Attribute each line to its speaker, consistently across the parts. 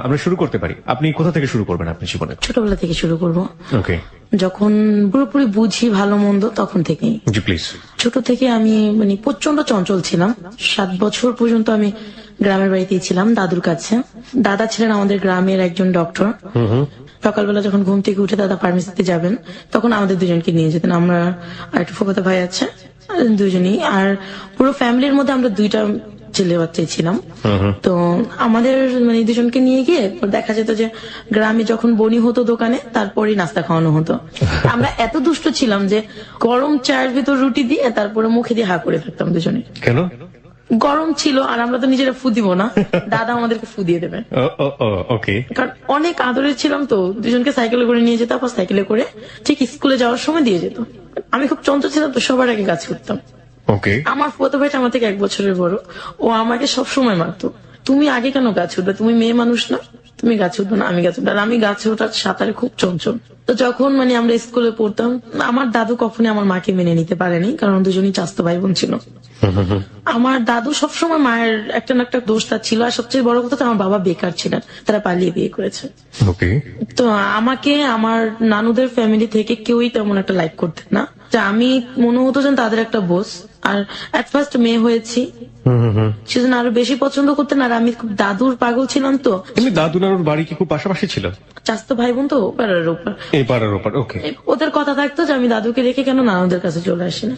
Speaker 1: আমরা শুরু করতে পারি। আপনি কোথা থেকে শুরু করবেন আপনার জীবনে?
Speaker 2: ছোটবেলা থেকে শুরু করব।
Speaker 1: ওকে,
Speaker 2: যখন পুরোপুরি বুঝি ভালো মন্দ তখন থেকেই।
Speaker 1: জি প্লিজ।
Speaker 2: ছোট থেকে আমি প্রচন্ড চঞ্চল ছিলাম। 7 বছর পর্যন্ত আমি গ্রামের বাড়িতেই ছিলাম দাদুর কাছে। দাদা ছিলেন আমাদের গ্রামের একজন ডক্টর। সকালবেলা যখন ঘুম থেকে উঠে দাদা ফার্মেসিতে যাবেন তখন আমাদের দুজনকে নিয়ে যেতেন। আমরা আর একটা ফুফাতো ভাই আছে, দুজনই। আর পুরো ফ্যামিলির মধ্যে আমরা 2টা ছেলে বাচ্চাই ছিলাম। তো আমাদের দুজনকে নিয়ে গিয়ে দেখা যেত যে গ্রামে যখন বনি হতো দোকানে তারপরেই নাস্তা খাওয়ানো হতো। আমরা এত দুষ্ট ছিলাম যে গরম চায়ের ভিতর রুটি দিয়ে তারপরে মুখে দিয়ে হা করে থাকতাম দুজনে।
Speaker 1: কেন?
Speaker 2: গরম ছিল আর আমরা তো নিজেরা ফু দিব না, দাদা আমাদেরকে ফু দিয়ে দেবে।
Speaker 1: ওকে।
Speaker 2: কারণ অনেক আদরের ছিলাম তো, দুজনকে সাইকেলে করে নিয়ে যেত, আবার সাইকেলে করে ঠিক স্কুলে যাওয়ার সময় দিয়ে যেত। আমি খুব চঞ্চল ছিলাম তো সবার আগে গাছ উঠতাম।
Speaker 1: ওকে।
Speaker 2: আমার ফুফাতো ভাইটা আমার থেকে 1 বছরের বড়, ও আমাকে সবসময় মারতো, তুমি আগে কেন গাছ উঠবে, তুমি মেয়ে মানুষ না, তুমি গাছে উঠবে না, আমি গাছে উঠবো। আর আমি গাছে ওঠার সাঁতারে খুব চঞ্চল। তো যখন আমরা স্কুলে পড়তাম, আমার দাদু কখনই আমার মাকে মেনে নিতে পারেনি, কারণ দুজনই চাস্তো ভাই বোন ছিল। আমার দাদু সবসময় মায়ের একটা না একটা দোষ তার ছিল। আর সবচেয়ে বড় কথা, আমার বাবা বেকার ছিলেন, তারা পালিয়ে বিয়ে করেছে।
Speaker 1: ওকে।
Speaker 2: তো আমাকে আমার নানুদের ফ্যামিলি থেকে কেউই তেমন একটা লাইক করতেন না। আমি মনে হতো যেন তাদের একটা বোস। আর এট ফার্স্ট মেয়ে হয়েছি সেজন্য আরো বেশি পছন্দ করতেন। আর আমি খুব দাদুর পাগল ছিলাম। তো
Speaker 1: তুমি দাদু নানুর বাড়ি কি খুব পাশাপাশি ছিল?
Speaker 2: চাস্তো ভাই বোন তো পাড়ার উপর,
Speaker 1: এই পাড়ার উপর। ওকে।
Speaker 2: ওদের কথা থাকতো যে আমি দাদুকে রেখে কেন নানুদের কাছে চলে আসি না।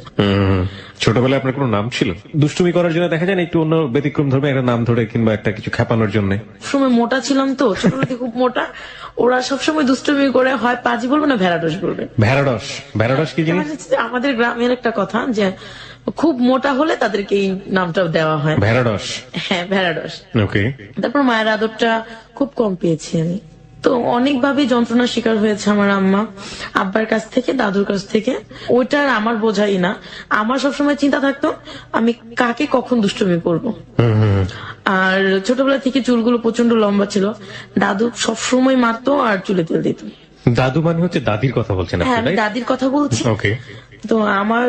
Speaker 1: ছোটবেলায় আপনার কোনো নাম ছিল? দুষ্টুমি করার জন্য দেখা যায় না একটু অন্য ব্যতিক্রম ধর্মে একটা নাম ধরে, কিংবা একটা কিছু খেপানোর জন্য?
Speaker 2: সময় মোটা ছিলাম তো, ছোটবেলাতে খুব মোটা। ওরা সবসময় দুষ্টুমি করে, হয় পাজি বলবে না ভেড়াডস বলবে।
Speaker 1: ভেড়াডস? ভেড়াডস কি জিনিস?
Speaker 2: আমাদের গ্রামের একটা কথা যে খুব মোটা হলে তাদেরকে এই নামটা দেওয়া হয়,
Speaker 1: ভেড়াডস।
Speaker 2: হ্যাঁ, ভেড়াডস।
Speaker 1: ওকে।
Speaker 2: তারপর মায়ের আদরটা খুব কম পেয়েছি আমি। তো অনেকভাবে যন্ত্রণার শিকার হয়েছে আমার আম্মা, আব্বার কাছ থেকে, দাদুর কাছ থেকে। ওইটার আমার বোঝাই না। আমার সবসময় চিন্তা থাকতো আমি কাকে কখন দুষ্টুমি করবো। আর ছোটবেলা থেকে চুলগুলো প্রচন্ড লম্বা ছিল, দাদু সবসময় মারতো আর চুলে তেল দিত।
Speaker 1: দাদু মানে হচ্ছে দাদির কথা বলছেন?
Speaker 2: হ্যাঁ, আমি দাদির কথা বলছি।
Speaker 1: ওকে।
Speaker 2: তো আমার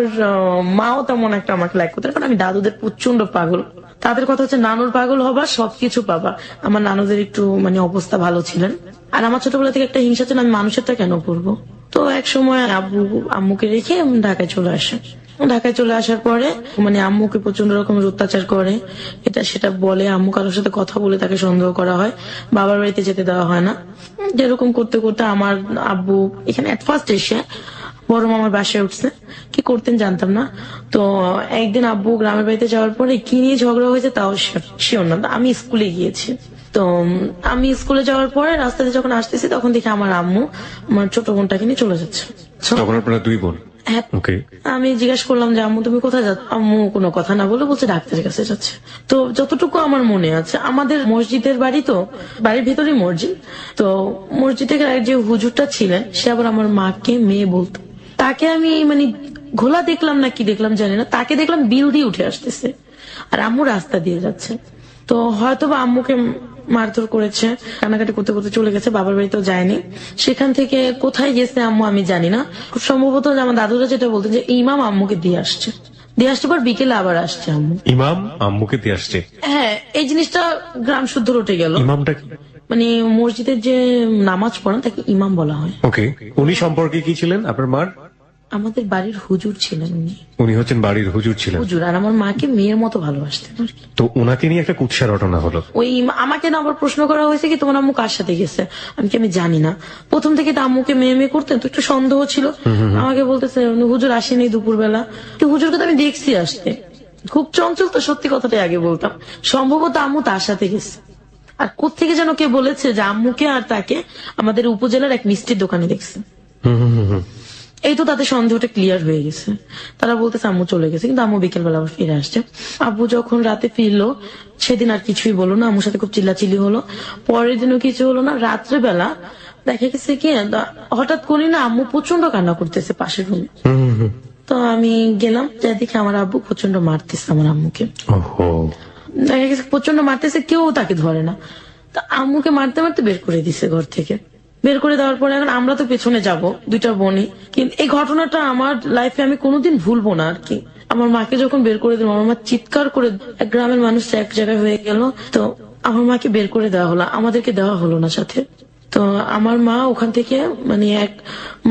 Speaker 2: মাও তেমন একটা আমাকে লাইক করতেন, কারণ আমি দাদুদের প্রচন্ড পাগল। তাদের কথা হচ্ছে নানুর পাগল হবা, সবকিছু পাবা। আমার নানুদের একটু অবস্থা ভালো ছিলেন। আর আমার ছোটবেলা থেকে একটা হিংসা ছিল, আমি মানুষেরটা কেন করবো। তো এক সময় আব্বু আম্মুকে রেখে ঢাকায় চলে আসে। ঢাকায় চলে আসার পরে আম্মুকে প্রচন্ড রকমের অত্যাচার করে, এটা সেটা বলে। আম্মু কারোর সাথে কথা বলে তাকে সন্দেহ করা হয়, বাবার বাড়িতে যেতে দেওয়া হয় না। যেরকম করতে করতে আমার আব্বু এখানে এট ফার্স্ট এসে বড় মামার বাসায় উঠছে। কি করতেন জানতাম না। তো একদিন আব্বু গ্রামের বাড়িতে যাওয়ার পরে কি নিয়ে ঝগড়া হয়েছে তাও শিওর না। আমি স্কুলে গিয়েছি। তো আমি স্কুলে যাওয়ার পরে রাস্তাতে যখন আসতেছি তখন দেখি আমার আম্মু আমার ছোট বোনটাকে নিয়ে চলে যাচ্ছে।
Speaker 1: তখন আপনারা 2 বোন?
Speaker 2: হ্যাঁ।
Speaker 1: ওকে।
Speaker 2: আমি জিজ্ঞাসা করলাম যে আম্মু তুমি কোথায় যাচ্ছ? আম্মু কোনো কথা না বলে বলছে ডাক্তারের কাছে যাচ্ছে। তো যতটুকু আমার মনে আছে, আমাদের মসজিদের বাড়ি, তো বাড়ির ভেতরেই মসজিদ। তো মসজিদের যে হুজুরটা ছিলেন সে আবার আমার মাকে মেয়ে বলতো। তাকে আমি ঘোলা দেখলাম না কি দেখলাম জানি না, তাকে দেখলাম বিল দিয়ে উঠে আসতেছে আর আম্মু রাস্তা দিয়ে যাচ্ছে। তো হয়তো বা আম্মুকে মারধর করেছে, কান্নাকাটি করতে করতে চলে গেছে, বাবার বাড়িতেও যায়নি। সেখান থেকে কোথায় গেছে আম্মু আমি জানি না। খুব সম্ভবত আমার দাদুরা যেটা বলতেন যে ইমাম আম্মুকে দিয়ে আসছে পর বিকেলে আবার আসছে আম্মু।
Speaker 1: ইমাম আম্মুকে দিয়ে আসছে?
Speaker 2: হ্যাঁ, এই জিনিসটা গ্রাম শুদ্ধ উঠে গেল।
Speaker 1: ইমামটা কি?
Speaker 2: মসজিদের যে নামাজ পড়েন তাকে ইমাম বলা হয়।
Speaker 1: ওকে। উনি সম্পর্কে কি ছিলেন আপনার মার?
Speaker 2: আমাদের বাড়ির হুজুর ছিলেন
Speaker 1: উনি হচ্ছেন বাড়ির হুজুর ছিলেন।
Speaker 2: হুজুর, আর আমার মাকে মেয়ের মতো ভালোবাসতেন।
Speaker 1: তো ওনাকে নিয়ে একটা কুৎসা রটনা হলো।
Speaker 2: ওই আমাকে না আবার প্রশ্ন করা হয়েছে কি তোমার আম্মু কার সাথে গেছে, আমি জানি না। প্রথম থেকে তো আম্মুকে মেয়ে মেয়ে করতেন, তো একটু সন্দেহ ছিল। আমাকে বলতেছে হুজুর আসেনি দুপুর বেলা। হুজুরকে তো আমি দেখছি আসতে, খুব চঞ্চল তো, সত্যি কথাটাই আগে বলতাম। সম্ভবত আম্মু তার সাথে গেছে। আর কোত্থেকে যেন কে বলেছে যে আম্মুকে আর তাকে আমাদের উপজেলার এক মিষ্টির দোকানে দেখছে। এই তো তাদের সন্দেহটা ক্লিয়ার হয়ে গেছে। তারা বলতেছে আম্মু চলে গেছে, কিন্তু আম্মু বিকেল বেলা আবার ফিরে আসছে। আব্বু যখন রাতে ফিরলো সেদিন আর কিছুই বলো না, আম্মুর সাথে খুব চিল্লাচিল্লি হলো। পরের দিনও কিছু হলো না। রাত্রে বেলা দেখা গেছে কি হঠাৎ করি না আম্মু প্রচন্ড কান্না করতেছে পাশের রুমে। তো আমি গেলাম, যা দেখি আমার আব্বু প্রচন্ড মারতেছে আমার আম্মুকে। দেখা গেছে প্রচন্ড মারতেছে, কেউ তাকে ধরে না। তো আম্মুকে মারতে মারতে বের করে দিছে ঘর থেকে। বের করে দেওয়ার পরে এখন আমরা তো পেছনে যাব, 2টা বোনই। কিন্তু এই ঘটনাটা আমার লাইফে আমি কোনোদিন ভুলবো না আর কি। আমার মাকে যখন বের করে দিলাম, আমার মা চিৎকার করে, এক গ্রামের মানুষ এক জায়গায় হয়ে গেল। তো আমার মাকে বের করে দেওয়া হলো, আমাদেরকে দেওয়া হলো না সাথে। তো আমার মা ওখান থেকে মানে এক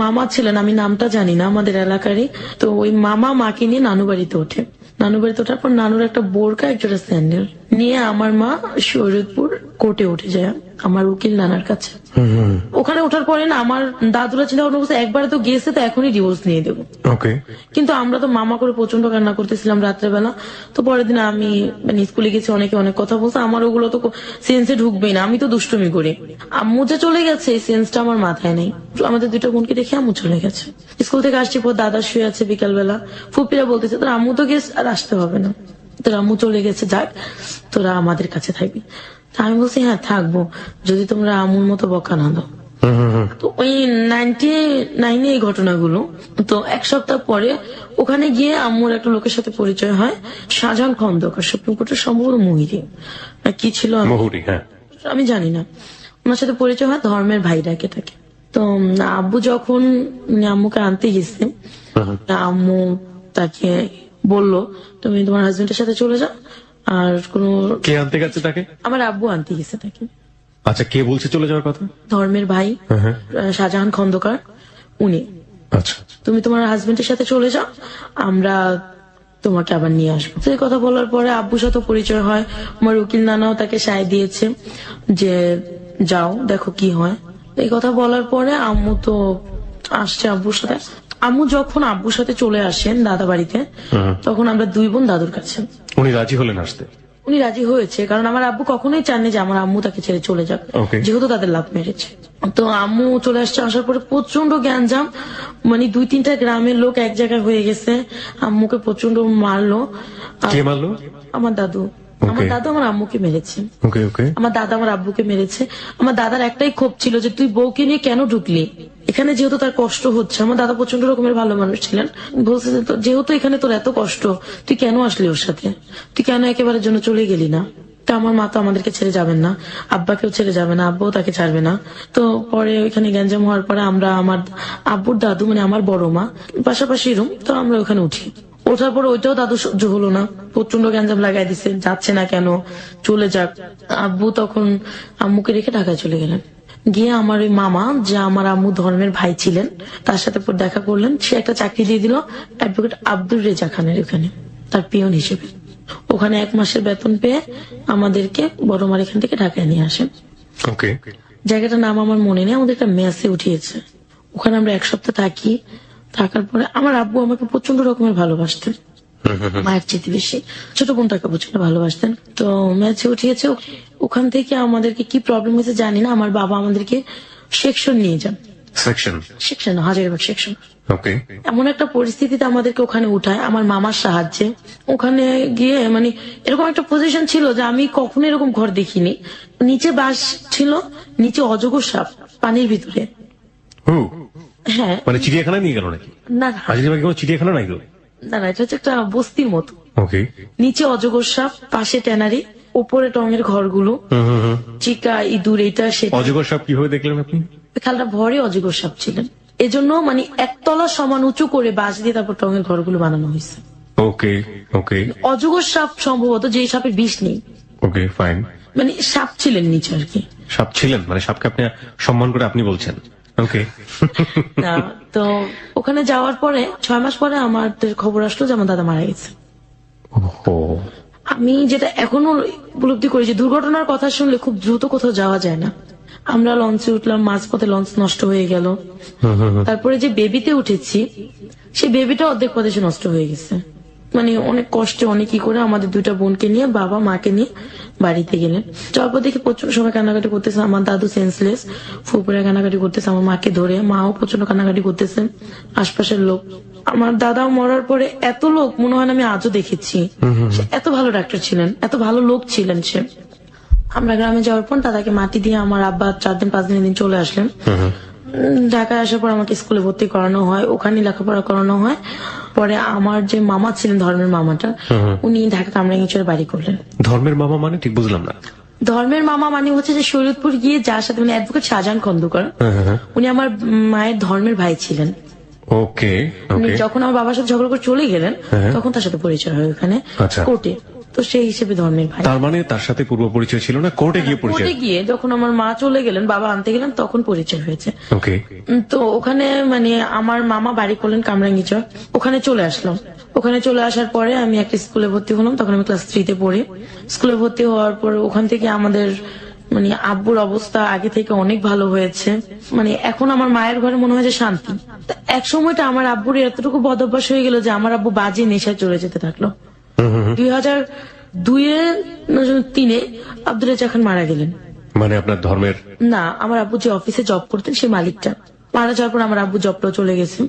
Speaker 2: মামা ছিলেন, আমি নামটা জানি না, আমাদের এলাকারই। তো ওই মামা মাকে নিয়ে নানু বাড়িতে ওঠে। নানু বাড়িতে ওঠার পর নানুর একটা বোরকা এক জোড়া স্যান্ডেল নিয়ে আমার মা শরীয়তপুর কোর্টে উঠে যায়, আমার উকিল নানার কাছে। ওখানে ওঠার পরে না আমার দাদুরা চিন্তা ভাবনা করছে একবারে তো গেছে, তো এখনই ডিভোর্স নিয়ে দেবো।
Speaker 1: ওকে।
Speaker 2: কিন্তু আমরা তো মামা করে প্রচন্ড কান্না করতেছিলাম রাত্রেবেলা। তো পরের দিন আমি মানে স্কুলে গেছি, অনেকে অনেক কথা বলছে, আমার ওগুলো তো সেন্সে ঢুকবেই না, আমি তো দুষ্টুমি করি। আম্মু যে চলে গেছে এই সেন্সটা আমার মাথায় নেই। আমাদের দুটো বোনকে দেখে আম্মু চলে গেছে। স্কুল থেকে আসছি পর দাদা শুয়ে আছে বিকালবেলা, ফুপিরা বলতেছে তোর আম্মু তো গেছে, আর আসতে হবে না, তোর আম্মু চলে গেছে, যাক তোরা আমাদের কাছে থাকবি। তা আমি বলছি হ্যাঁ থাকবো, যদি তোমরা আম্মুর মতো বকা না দাও। তো ওই 99 এই ঘটনাগুলো। তো এক সপ্তাহ পরে ওখানে গিয়ে আম্মুর একটা লোকের সাথে পরিচয় হয়, শাহজাহান খন্দকার, সুপ্রিম কোর্টের সম্ভবত মুহিরি কি ছিল আমি জানি না। ওনার সাথে পরিচয় হয়, ধর্মের ভাই ডাকে তাকে। তো আব্বু যখন আম্মুকে আনতে গেছে, আম্মু তাকে বললো তুমি তোমার হাজবেন্ডের সাথে চলে যাও, আর কোনো।
Speaker 1: কে আনতে গেছে তাকে?
Speaker 2: আমার আব্বু আনতে গেছে তাকে।
Speaker 1: আচ্ছা, কে বলছে চলে যাওয়ার কথা?
Speaker 2: ধর্মের ভাই শাহজাহান খন্দকার, উনি।
Speaker 1: আচ্ছা,
Speaker 2: তুমি তোমার হাজবেন্ডের সাথে চলে যাও, আমরা তোমাকে আবার নিয়ে আসবো। সেই কথা বলার পরে আব্বুর সাথে পরিচয় হয়, আমার উকিল নানাও তাকে সায় দিয়েছে যে যাও দেখো কি হয়। এই কথা বলার পরে আম্মু তো আসছে আব্বুর সাথে। আম্মু যখন আব্বুর সাথে চলে আসেন দাদা বাড়িতে, তখন আমরা দুই বোন দাদুর কাছে।
Speaker 1: উনি রাজি হলেন আসতে?
Speaker 2: উনি রাজি হয়েছে, কারণ আমার আব্বু কখনোই চাননি যে আমার আম্মু তাকে ছেড়ে চলে যাক, যেহেতু তাদের লাভ মেরেছে। তো আম্মু চলে আসছে, আসার পরে প্রচন্ড গ্যাঞ্জাম, মানে 2-3টা গ্রামের লোক এক জায়গায় হয়ে গেছে, আম্মুকে প্রচন্ড মারলো।
Speaker 1: কে মারলো?
Speaker 2: আমার দাদু। আমার দাদু আমার আম্মুকে মেরেছে, আমার দাদা আমার আব্বুকে মেরেছে। আমার দাদার একটাই ক্ষোভ ছিল যে তুই বউকে নিয়ে কেন ঢুকলি এখানে, যেহেতু তার কষ্ট হচ্ছে। আমার দাদা প্রচন্ড রকমের ভালো মানুষ ছিলেন, বলছে যেহেতু এখানে তোর এত কষ্ট, তুই কেন আসলি ওর সাথে, তুই কেন একেবারের জন্য চলে গেলি না। তা আমার মা তো আমাদেরকে ছেড়ে যাবেন না, আব্বাকেও ছেড়ে যাবে না, আব্বাও তাকে ছাড়বে না। তো পরে ওইখানে গ্যাঞ্জাম হওয়ার পরে আমরা আমার আব্বুর দাদু মানে আমার বড় মা পাশাপাশি রুম, তো আমরা ওখানে উঠি। ওঠার পর ওইটাও দাদু সহ্য হলো না, প্রচন্ড গ্যাঞ্জাম লাগাই দিছে, যাচ্ছে না কেন, চলে যাক। আব্বু তখন আম্মুকে রেখে ঢাকায় চলে গেলেন। গিয়ে আমার ওই মামা, যে আমার আম্মু ধর্মের ভাই ছিলেন, তার সাথে দেখা করলেন। সে একটা চাকরি দিয়ে দিল অ্যাডভোকেট আব্দুর রেজা খানের ওখানে, তার পিয়ন হিসেবে। ওখানে 1 মাসের বেতন পেয়ে আমাদেরকে বড় মার এখান থেকে ঢাকায় নিয়ে আসেন। জায়গাটার নাম আমার মনে নেই, আমাদের একটা মেসে উঠিয়েছে। ওখানে আমরা 1 সপ্তাহ থাকি। থাকার পরে আমার আব্বু আমাকে প্রচন্ড রকমের ভালোবাসতেন, মায়ের চেয়ে বেশি। ছোট বোনটাকে প্রচন্ড ভালোবাসতেন। তো ম্যাচে উঠিয়েছে, ওখান থেকে আমাদেরকে কি প্রবলেম হয়েছে জানি না, আমার বাবা আমাদেরকে সেকশন নিয়ে যান, সেকশন হাজারীবাগ সেকশন। এমন একটা পরিস্থিতিতে আমাদেরকে ওখানে উঠায় আমার মামার সাহায্যে। ওখানে গিয়ে মানে এরকম একটা পজিশন ছিল যে আমি কখনো এরকম ঘর দেখিনি। নিচে বাস ছিল, নিচে অজগর সাপ পানির ভিতরে। হ্যাঁ,
Speaker 1: মানে চিড়িয়াখানা নিয়ে গেল নাকি?
Speaker 2: না,
Speaker 1: হাজারীবাগে কোনো চিড়িয়াখানা নাই তো?
Speaker 2: না, এটা হচ্ছে একটা বস্তির মতো। নিচে অজগর সাপ, পাশে ট্যানারি, উপরে টঙের ঘরগুলো, চিকা ইঁদুর এটা সেটা।
Speaker 1: অজগর সাপ কিভাবে দেখলেন আপনি?
Speaker 2: খালটা ভরে অজগর সাপ ছিলেন, এজন্য মানে 1 তলা সমান উঁচু করে বাঁশ দিয়ে তারপর টঙের ঘরগুলো বানানো হয়েছে। অজগর সাপ সম্ভবত, যে সাপের বিষ নেই, মানে সাপ ছিলেন নিচে আর কি।
Speaker 1: সাপ ছিলেন মানে সাপকে আপনি সম্মান করে আপনি বলছেন?
Speaker 2: না, তো ওখানে যাওয়ার পরে 6 মাস পরে আমার খবর আসলো যে আমার দাদা মারা গেছে। আমি যেটা এখনো উপলব্ধি করি যে দুর্ঘটনার কথা শুনলে খুব দ্রুত কোথাও যাওয়া যায় না। আমরা লঞ্চে উঠলাম, মাঝপথে লঞ্চ নষ্ট হয়ে গেল। তারপরে যে বেবিতে উঠেছি, সেই বেবিটা অর্ধেক পথে নষ্ট হয়ে গেছে। মানে অনেক কষ্টে অনেক কি করে আমাদের 2টা বোনকে নিয়ে বাবা মাকে নিয়ে বাড়িতে গেলেন। যাওয়ার পর দেখি প্রচন্ড সময় কান্নাকাটি করতেছে, আমার দাদু সেন্সলেস, ফুপুরা কান্নাকাটি করতেছে আমার মাকে ধরে, মাও প্রচন্ড কান্নাকাটি করতেছে, আশপাশের লোক। আমার দাদা মরার পরে এত লোক মনে হয় না আমি আজও দেখেছি। এত ভালো ডাক্তার ছিলেন, এত ভালো লোক ছিলেন সে। আমরা গ্রামে যাওয়ার পর দাদাকে মাটি দিয়ে আমার আব্বা 4 দিন 5 দিন চলে আসলেন। ঢাকায় আসার পর আমাকে স্কুলে ভর্তি করানো হয়, ওখানে লেখাপড়া করানো হয়। পরে আমার যে মামা ছিলেন ধর্মের মামাটা, উনি ঢাকা কামরাঙ্গীরচরে বাড়ি করলেন।
Speaker 1: ধর্মের মামা মানে ঠিক বুঝলাম না।
Speaker 2: ধর্মের মামা মানে হচ্ছে যে শরীয়তপুর গিয়ে যার সাথে মানে অ্যাডভোকেট শাহজাহান খন্দকার, উনি আমার মায়ের ধর্মের ভাই ছিলেন। যখন আমার বাবার সাথে ঝগড়া করে চলে গেলেন, তখন তার সাথে পরিচয় হয় ওখানে কোর্টে। তো সেই হিসেবে ধর্মের ভাই।
Speaker 1: তার মানে তার সাথে পূর্ব পরিচয় ছিল না, কোর্টে গিয়ে পরিচয়?
Speaker 2: কোর্টে গিয়ে যখন আমার মা চলে গেলেন, বাবা আনতে গেলেন, তখন পরিচয় হয়েছে।
Speaker 1: ওকে।
Speaker 2: তো ওখানে মানে আমার মামা বাড়ি করলেন কামরাঙ্গীচর, ওখানে চলে আসলাম। ওখানে চলে আসার পরে আমি একটা স্কুলে ভর্তি হলাম, তখন আমি ক্লাস 3-তে পড়ি। স্কুলে ভর্তি হওয়ার পর ওখান থেকে আমাদের মানে আব্বুর অবস্থা আগে থেকে অনেক ভালো হয়েছে। মানে এখন আমার মায়ের ঘরে মনে হয় যে শান্তি। এক সময়টা আমার আব্বুর এতটুকু বদভ্যাস হয়ে গেল যে আমার আব্বু বাজে নেশায় চলে যেতে থাকলো। 2002-3 আব্দুল রাজ্জাক খান মারা গেলেন।
Speaker 1: মানে আপনার ধর্মের?
Speaker 2: না, আমার আব্বু যে অফিসে জব করতেন সেই মালিকটা মারা যাওয়ার পর আমার আব্বু জবটাও চলে গেছে।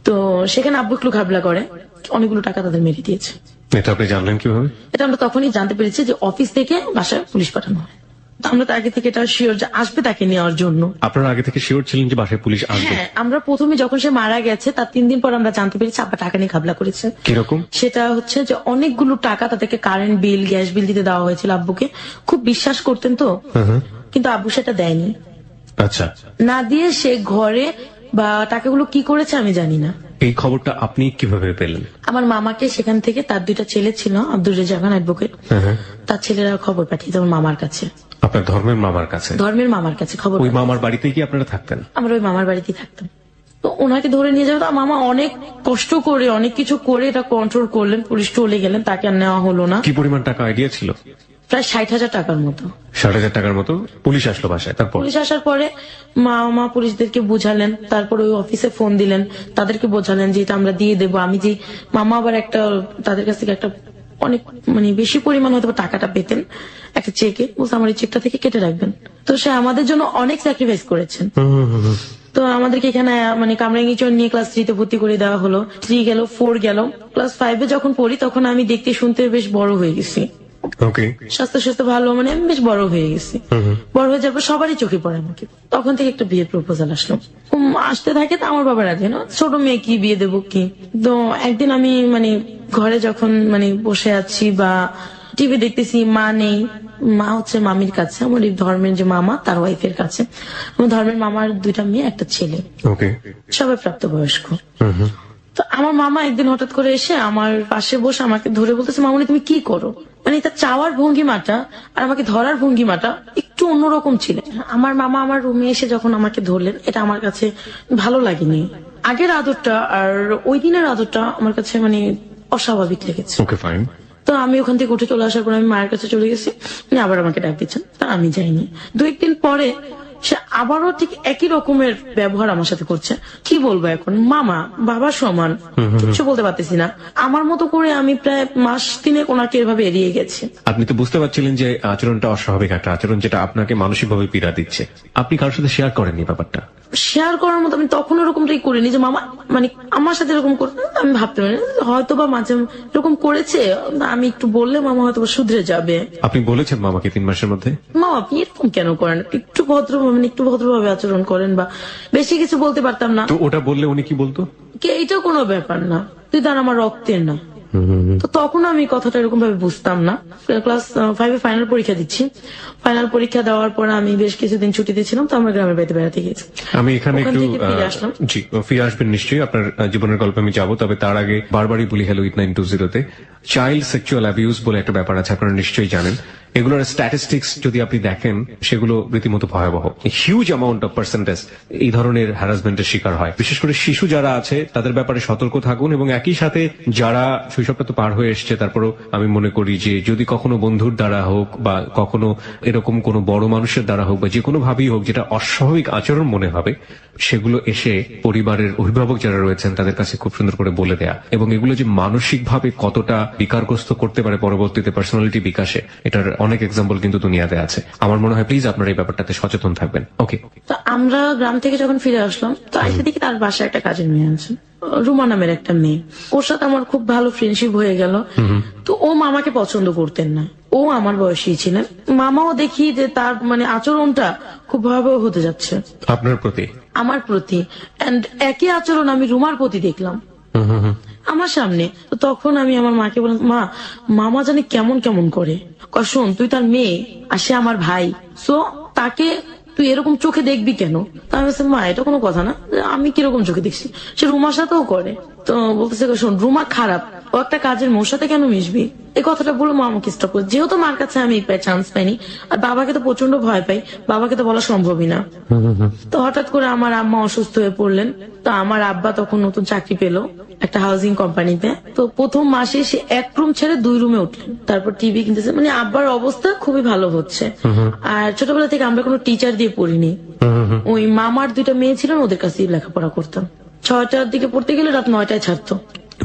Speaker 2: তো সেখানে আব্বু একটু ঘাবলা করে, অনেকগুলো টাকা তাদের মেরে দিয়েছে।
Speaker 1: এটা আপনি জানলেন কিভাবে?
Speaker 2: এটা আমরা তখনই জানতে পেরেছি যে অফিস থেকে বাসায় পুলিশ পাঠানো হয়। তো আমরা তো আগে থেকে এটা শিওর যে আসবে তাকে নেওয়ার জন্য।
Speaker 1: আপনারা আগে থেকে শিওর ছিলেন যে বাসায় পুলিশ আসবে?
Speaker 2: হ্যাঁ, আমরা প্রথমে যখন সে মারা গেছে তার 3 দিন পর আমরা জানতে পেরেছি আব্বা টাকা নিয়ে ঘাবলা করেছে।
Speaker 1: কিরকম?
Speaker 2: সেটা হচ্ছে যে অনেকগুলো টাকা তাদেরকে কারেন্ট বিল, গ্যাস বিল দিতে দেওয়া হয়েছিল আব্বুকে। খুব বিশ্বাস করতেন তো, কিন্তু আব্বু সেটা দেয়নি।
Speaker 1: আচ্ছা।
Speaker 2: না দিয়ে সে ঘরে বা টাকাগুলো কি করেছে আমি জানি না।
Speaker 1: এই খবরটা আপনি কিভাবে পেলেন?
Speaker 2: আমার মামাকে সেখান থেকে, তার 2টা ছেলে ছিল, আব্দুর রেজ্জাক খান অ্যাডভোকেট, তার ছেলেরা খবর পাঠিয়েছে আমার মামার কাছে।
Speaker 1: আপনার ধর্মের মামার কাছে?
Speaker 2: ধর্মের মামার কাছে খবর।
Speaker 1: ওই মামার বাড়িতেই কি আপনারা থাকতেন?
Speaker 2: আমরা ওই মামার বাড়িতেই থাকতাম। তো ওনাকে ধরে নিয়ে যাবে, তো মামা অনেক কষ্ট করে অনেক কিছু করে এটা কন্ট্রোল করলেন। পুলিশ চলে গেলেন, তাকে আর নেওয়া হলো না।
Speaker 1: কি পরিমাণ টাকা আইডিয়া ছিল?
Speaker 2: প্রায় 60,000 টাকার মতো।
Speaker 1: 60,000 টাকার মতো? পুলিশ আসলো বাসায়? তারপর?
Speaker 2: পুলিশ আসার পরে মা পুলিশদেরকে বুঝালেন, তারপরে ওই অফিসে ফোন দিলেন, তাদেরকে বোঝালেন যে এটা আমরা দিয়ে দেবো। আমি যে মামা আবার একটা তাদের কাছ থেকে একটা অনেক মানে বেশি পরিমাণ হয়তো টাকাটা পেতেন একটা চেকে, বলছে আমার এই চেকটা থেকে কেটে রাখবেন। তো সে আমাদের জন্য অনেক স্যাক্রিফাইস করেছেন। তো আমাদেরকে এখানে মানে কামরাঙ্গীচর নিয়ে ক্লাস 3-তে ভর্তি করে দেওয়া হলো। 3 গেল, 4 গেল, ক্লাস 5-এ যখন পড়ি তখন আমি দেখতে শুনতে বেশ বড় হয়ে গেছি।
Speaker 1: ওকে।
Speaker 2: স্বাস্থ্য ভালো, মানে আমি বেশ বড় হয়ে গেছি। বড় হয়ে যাওয়ার পর সবারই চোখে পড়ে আমাকে। তখন থেকে একটা বিয়ের প্রপোজাল আসলো, আসতে থাকে। তো আমার বাবা রাজি না, ছোট মেয়ে কি বিয়ে দেবো কি। তো একদিন আমি মানে ঘরে যখন মানে বসে আছি বা টিভি দেখতেছি, মা নেই, মা হচ্ছে মামির কাছে, আমার এই ধর্মের যে মামা তার ওয়াইফের কাছে। আমার ধর্মের মামার 2টা মেয়ে, একটা ছেলে, সবাই প্রাপ্তবয়স্ক। তো আমার মামা একদিন হঠাৎ করে এসে আমার পাশে বসে আমাকে ধরে বলতেছে, মামনি তুমি কি করো। মানে তার চাওয়ার ভঙ্গিমাটা আর আমাকে ধরার ভঙ্গিমাটা একটু অন্যরকম ছিল। আমার মামা আমার রুমে এসে যখন আমাকে ধরলেন, এটা আমার কাছে ভালো লাগেনি। আগের আদরটা আর ওই দিনের আদরটা আমার কাছে মানে অস্বাভাবিক লেগেছে। তো আমি ওখান থেকে উঠে চলে আসার পর আমি মায়ের কাছে চলে গেছি, আবার আমাকে ডাক দিচ্ছেন, তা আমি যাইনি। 2-1 দিন পরে সে আবারও ঠিক একই রকমের ব্যবহার আমার সাথে করছে। কি বলবো এখন, মামা বাবা সমান, কিছু বলতে পারতেছি না। আমার মতো করে আমি প্রায় মাস 3 ওনাকে এভাবে এড়িয়ে গেছি।
Speaker 1: আপনি তো বুঝতে পারছিলেন যে আচরণটা অস্বাভাবিক একটা আচরণ, যেটা আপনাকে মানসিকভাবে পীড়া দিচ্ছে। আপনি কারোর সাথে শেয়ার করেননি ব্যাপারটা?
Speaker 2: শেয়ার করার মতো আমি তখন এরকমটাই করিনি যে মামা মানে আমার সাথে এরকম করতে। আমি ভাবতে পারি হয়তো বা মাঝে এরকম করেছে, আমি একটু বললে মামা হয়তো শুধরে যাবে।
Speaker 1: আপনি বলেছেন মামাকে 3 মাসের মধ্যে? মামা
Speaker 2: আপনি এরকম কেন করেন, একটু ভদ্রভাবে আচরণ করেন, বা বেশি কিছু বলতে পারতাম না।
Speaker 1: তো ওটা বললে উনি কি বলতো?
Speaker 2: এইটা কোনো ব্যাপার না, তুই তার আমার রক্তের না। তো তখন আমি কথাটা এরকম ভাবে বুঝতাম না। ক্লাস 5-এ ফাইনাল পরীক্ষা দিচ্ছি। ফাইনাল পরীক্ষা দেওয়ার পর আমি বেশ কিছুদিন ছুটিতে ছিলাম, তো আমরা গ্রামের বাড়িতে বেড়াতে গেছি। আমি এখানে একটু ফিরে আসবেন নিশ্চয়ই, আপনার জীবনের গল্পে আমি যাবো, তবে তার আগে বারবারই বলি হ্যালো উইথ 920-তে চাইল্ড সেক্সুয়াল অ্যাবিউজ বলে একটা ব্যাপার আছে, আপনারা নিশ্চয়ই জানেন। এগুলোর স্ট্যাটিস্টিক্স যদি আপনি দেখেন সেগুলো রীতিমতো ভয়াবহ। হিউজ অ্যামাউন্ট অফ পার্সেন্টেজ এই ধরনের হ্যারাসমেন্টের শিকার হয়। বিশেষ করে শিশু যারা আছে তাদের ব্যাপারে সতর্ক থাকুন, এবং একই সাথে যারা শৈশবটা তো পার হয়ে এসছে, তারপরও আমি মনে করি যে যদি কখনো বন্ধুর দ্বারা হোক বা কখনো এরকম কোনো বড় মানুষের দ্বারা হোক বা যে কোনো ভাবেই হোক যেটা অস্বাভাবিক আচরণ মনে হবে, সেগুলো এসে পরিবারের অভিভাবক যারা রয়েছেন তাদের কাছে খুব সুন্দর করে বলে দেয়া, এবং এগুলো যে মানসিকভাবে কতটা বিকারগ্রস্ত করতে পারে পরবর্তীতে পার্সোনালিটি বিকাশে, এটার অনেক এক্সাম্পল কিন্তু দুনিয়াতে আছে। আমার মনে হয় প্লিজ আপনারা এই ব্যাপারটাতে সচেতন থাকবেন। ওকে। তো আমরা গ্রাম থেকে যখন ফিরে আসলাম, তো আইসে দেখি তার বাসায় একটা কাজের মেয়ে আছে, রুমা নামের একটা মেয়ে। ওর সাথে আমার খুব ভালো ফ্রেন্ডশিপ হয়ে গেল। তো ও মামাকে পছন্দ করতেন না, ও আমার বয়সী ছিলেন। মামাও দেখি যে তার মানে আচরণটা খুব ভয়াবহ হতে যাচ্ছে আপনার প্রতি, আমার প্রতি। এন্ড একই আচরণ আমি রুমার প্রতি দেখলাম আমার সামনে। তো তখন আমি আমার মাকে বললাম, মা মামা জানি কেমন কেমন করে। শোন, তুই তার মেয়ে আর সে আমার ভাই, সো তাকে তুই এরকম চোখে দেখবি কেন? আমি বলছি, মা এটা কোনো কথা না, আমি কিরকম চোখে দেখছি, সে রুমার সাথেও করে। তো বলতেছে, শোন রুমা খারাপ, ও একটা কাজের মোর সাথে কেন মিশবি? এই কথাটা বলে মা আমাকে স্টপ করে, যেহেতু মার কাছে আমি চান্স পাইনি আর বাবাকে তো প্রচন্ড ভয় পাই, বাবাকে তো বলা সম্ভবই না। তো হঠাৎ করে আমার আম্মা অসুস্থ হয়ে পড়লেন। তো আমার আব্বা তখন নতুন চাকরি পেলো একটা হাউজিং কোম্পানিতে। তো প্রথম মাসে সে 1 রুম ছেড়ে 2 রুমে উঠলেন, তারপর টিভি কিনতেছে। মানে আব্বার অবস্থা খুবই ভালো হচ্ছে। আর ছোটবেলা থেকে আমরা কোনো টিচার দিয়ে পড়িনি, ওই মামার 2টা মেয়ে ছিলেন, ওদের কাছেই লেখাপড়া করতাম। 6টার দিকে পড়তে গেলে রাত 9টায় ছাড়তো।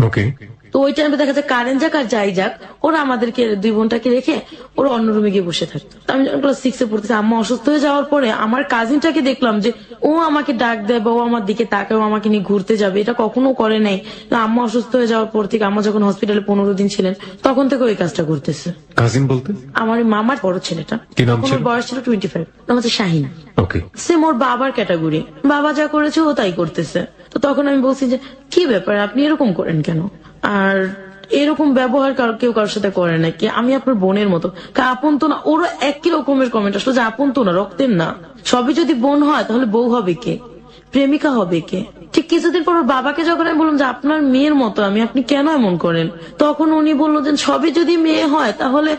Speaker 1: ওকে।
Speaker 2: তো ওই টাইমে দেখা যায় কারেন্ট যাক আর যাই যাক, ওরা আমাদেরকে 2 বোনটাকে রেখে ওরা অন্য রুমে গিয়ে বসে থাকতো। তো আমি যখন ক্লাস 6-এ পড়তেছি, আম্মা অসুস্থ হয়ে যাওয়ার পরে আমার কাজিনটাকে দেখলাম যে ও আমাকে ডাক দেয় বা ও আমার দিকে তাকায়, ও আমাকে নিয়ে ঘুরতে যাবে, এটা কখনো করে নাই। আম্মা অসুস্থ হয়ে যাওয়ার পর থেকে, আম্মা যখন হসপিটালে 15 দিন ছিলেন, তখন থেকে ওই কাজটা করতেছে।
Speaker 1: কাজিন বলতে?
Speaker 2: আমার ওই মামার বড় ছেলেটা,
Speaker 1: কি নাম
Speaker 2: তখন
Speaker 1: ছিল?
Speaker 2: ওর বয়স ছিল 25, নাম হচ্ছে শাহিন।
Speaker 1: ওকে।
Speaker 2: সে মোর বাবার ক্যাটাগরি, বাবা যা করেছে ও তাই করতেছে। তো তখন আমি বলছি যে কি ব্যাপার, আপনি এরকম করেন কেন? আর এরকম ব্যবহার কেউ কারোর সাথে করে নাকি? আমি আপনার বোনের মতো, আপন তো না। ওরা একই রকমের কমেন্ট আসলো যে আপন তো না, রক্তের না। সবই যদি বোন হয় তাহলে বউ হবে কে, প্রেমিকা হবে কে? ঠিক কিছুদিন পর ওর বাবাকে যখন আমি বললাম যে আপনার মেয়ের মতো আমি, আপনি কেন এমন করেন, তখন উনি বললো যে সবই যদি মেয়ে হয় তাহলে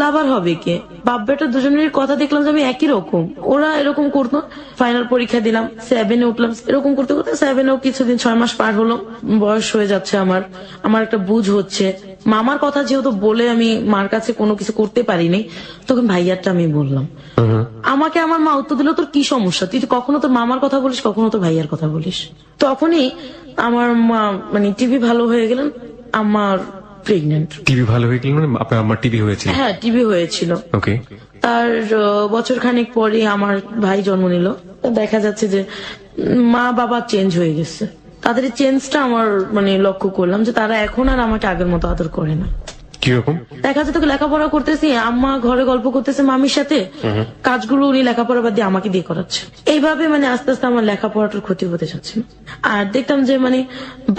Speaker 2: লাভার হবে কে? বাপ বেটা দুজনের কথা দেখলাম যে আমি একই রকম, ওরা এরকম করতো। ফাইনাল পরীক্ষা দিলাম, 7-এ উঠলাম, এরকম করতে করতে 7-এও কিছুদিন 6 মাস পার হলো, বয়স হয়ে যাচ্ছে আমার একটা বুঝ হচ্ছে। মামার কথা যেহেতু বলে আমি মার কাছে কোনো কিছু করতে পারিনি, তখন ভাইয়ারটা আমি বললাম। আমাকে আমার মা উত্তর দিল, তোর কি সমস্যা, তুই কখনো তোর মামার কথা বলিস, কখনো তোর ভাইয়ার কথা বলিস। তখনই আমার মা মানে টিভি ভালো হয়ে গেলেন, আমার প্রেগনেন্ট।
Speaker 1: টিভি ভালো হয়ে গেল মানে আপনার আমার টিভি হয়েছিল?
Speaker 2: হ্যাঁ, টিভি হয়েছিল।
Speaker 1: ওকে।
Speaker 2: তার বছর খানেক পরে আমার ভাই জন্ম নিল। দেখা যাচ্ছে যে মা বাবা চেঞ্জ হয়ে গেছে। তাদের চেঞ্জটা আমার মানে লক্ষ্য করলাম যে তারা এখন আর আমাকে আগের মতো আদর করে না।
Speaker 1: কিরকম?
Speaker 2: দেখা যাচ্ছে তোকে লেখাপড়া করতেছি, আম্মা ঘরে গল্প করতেছে মামির সাথে, কাজগুলো উনি লেখাপড়া বাদ দিয়ে আমাকে দিয়ে করাচ্ছে। এইভাবে মানে আস্তে আস্তে আমার লেখাপড়াটার ক্ষতি হতে যাচ্ছে। আর দেখতাম যে মানে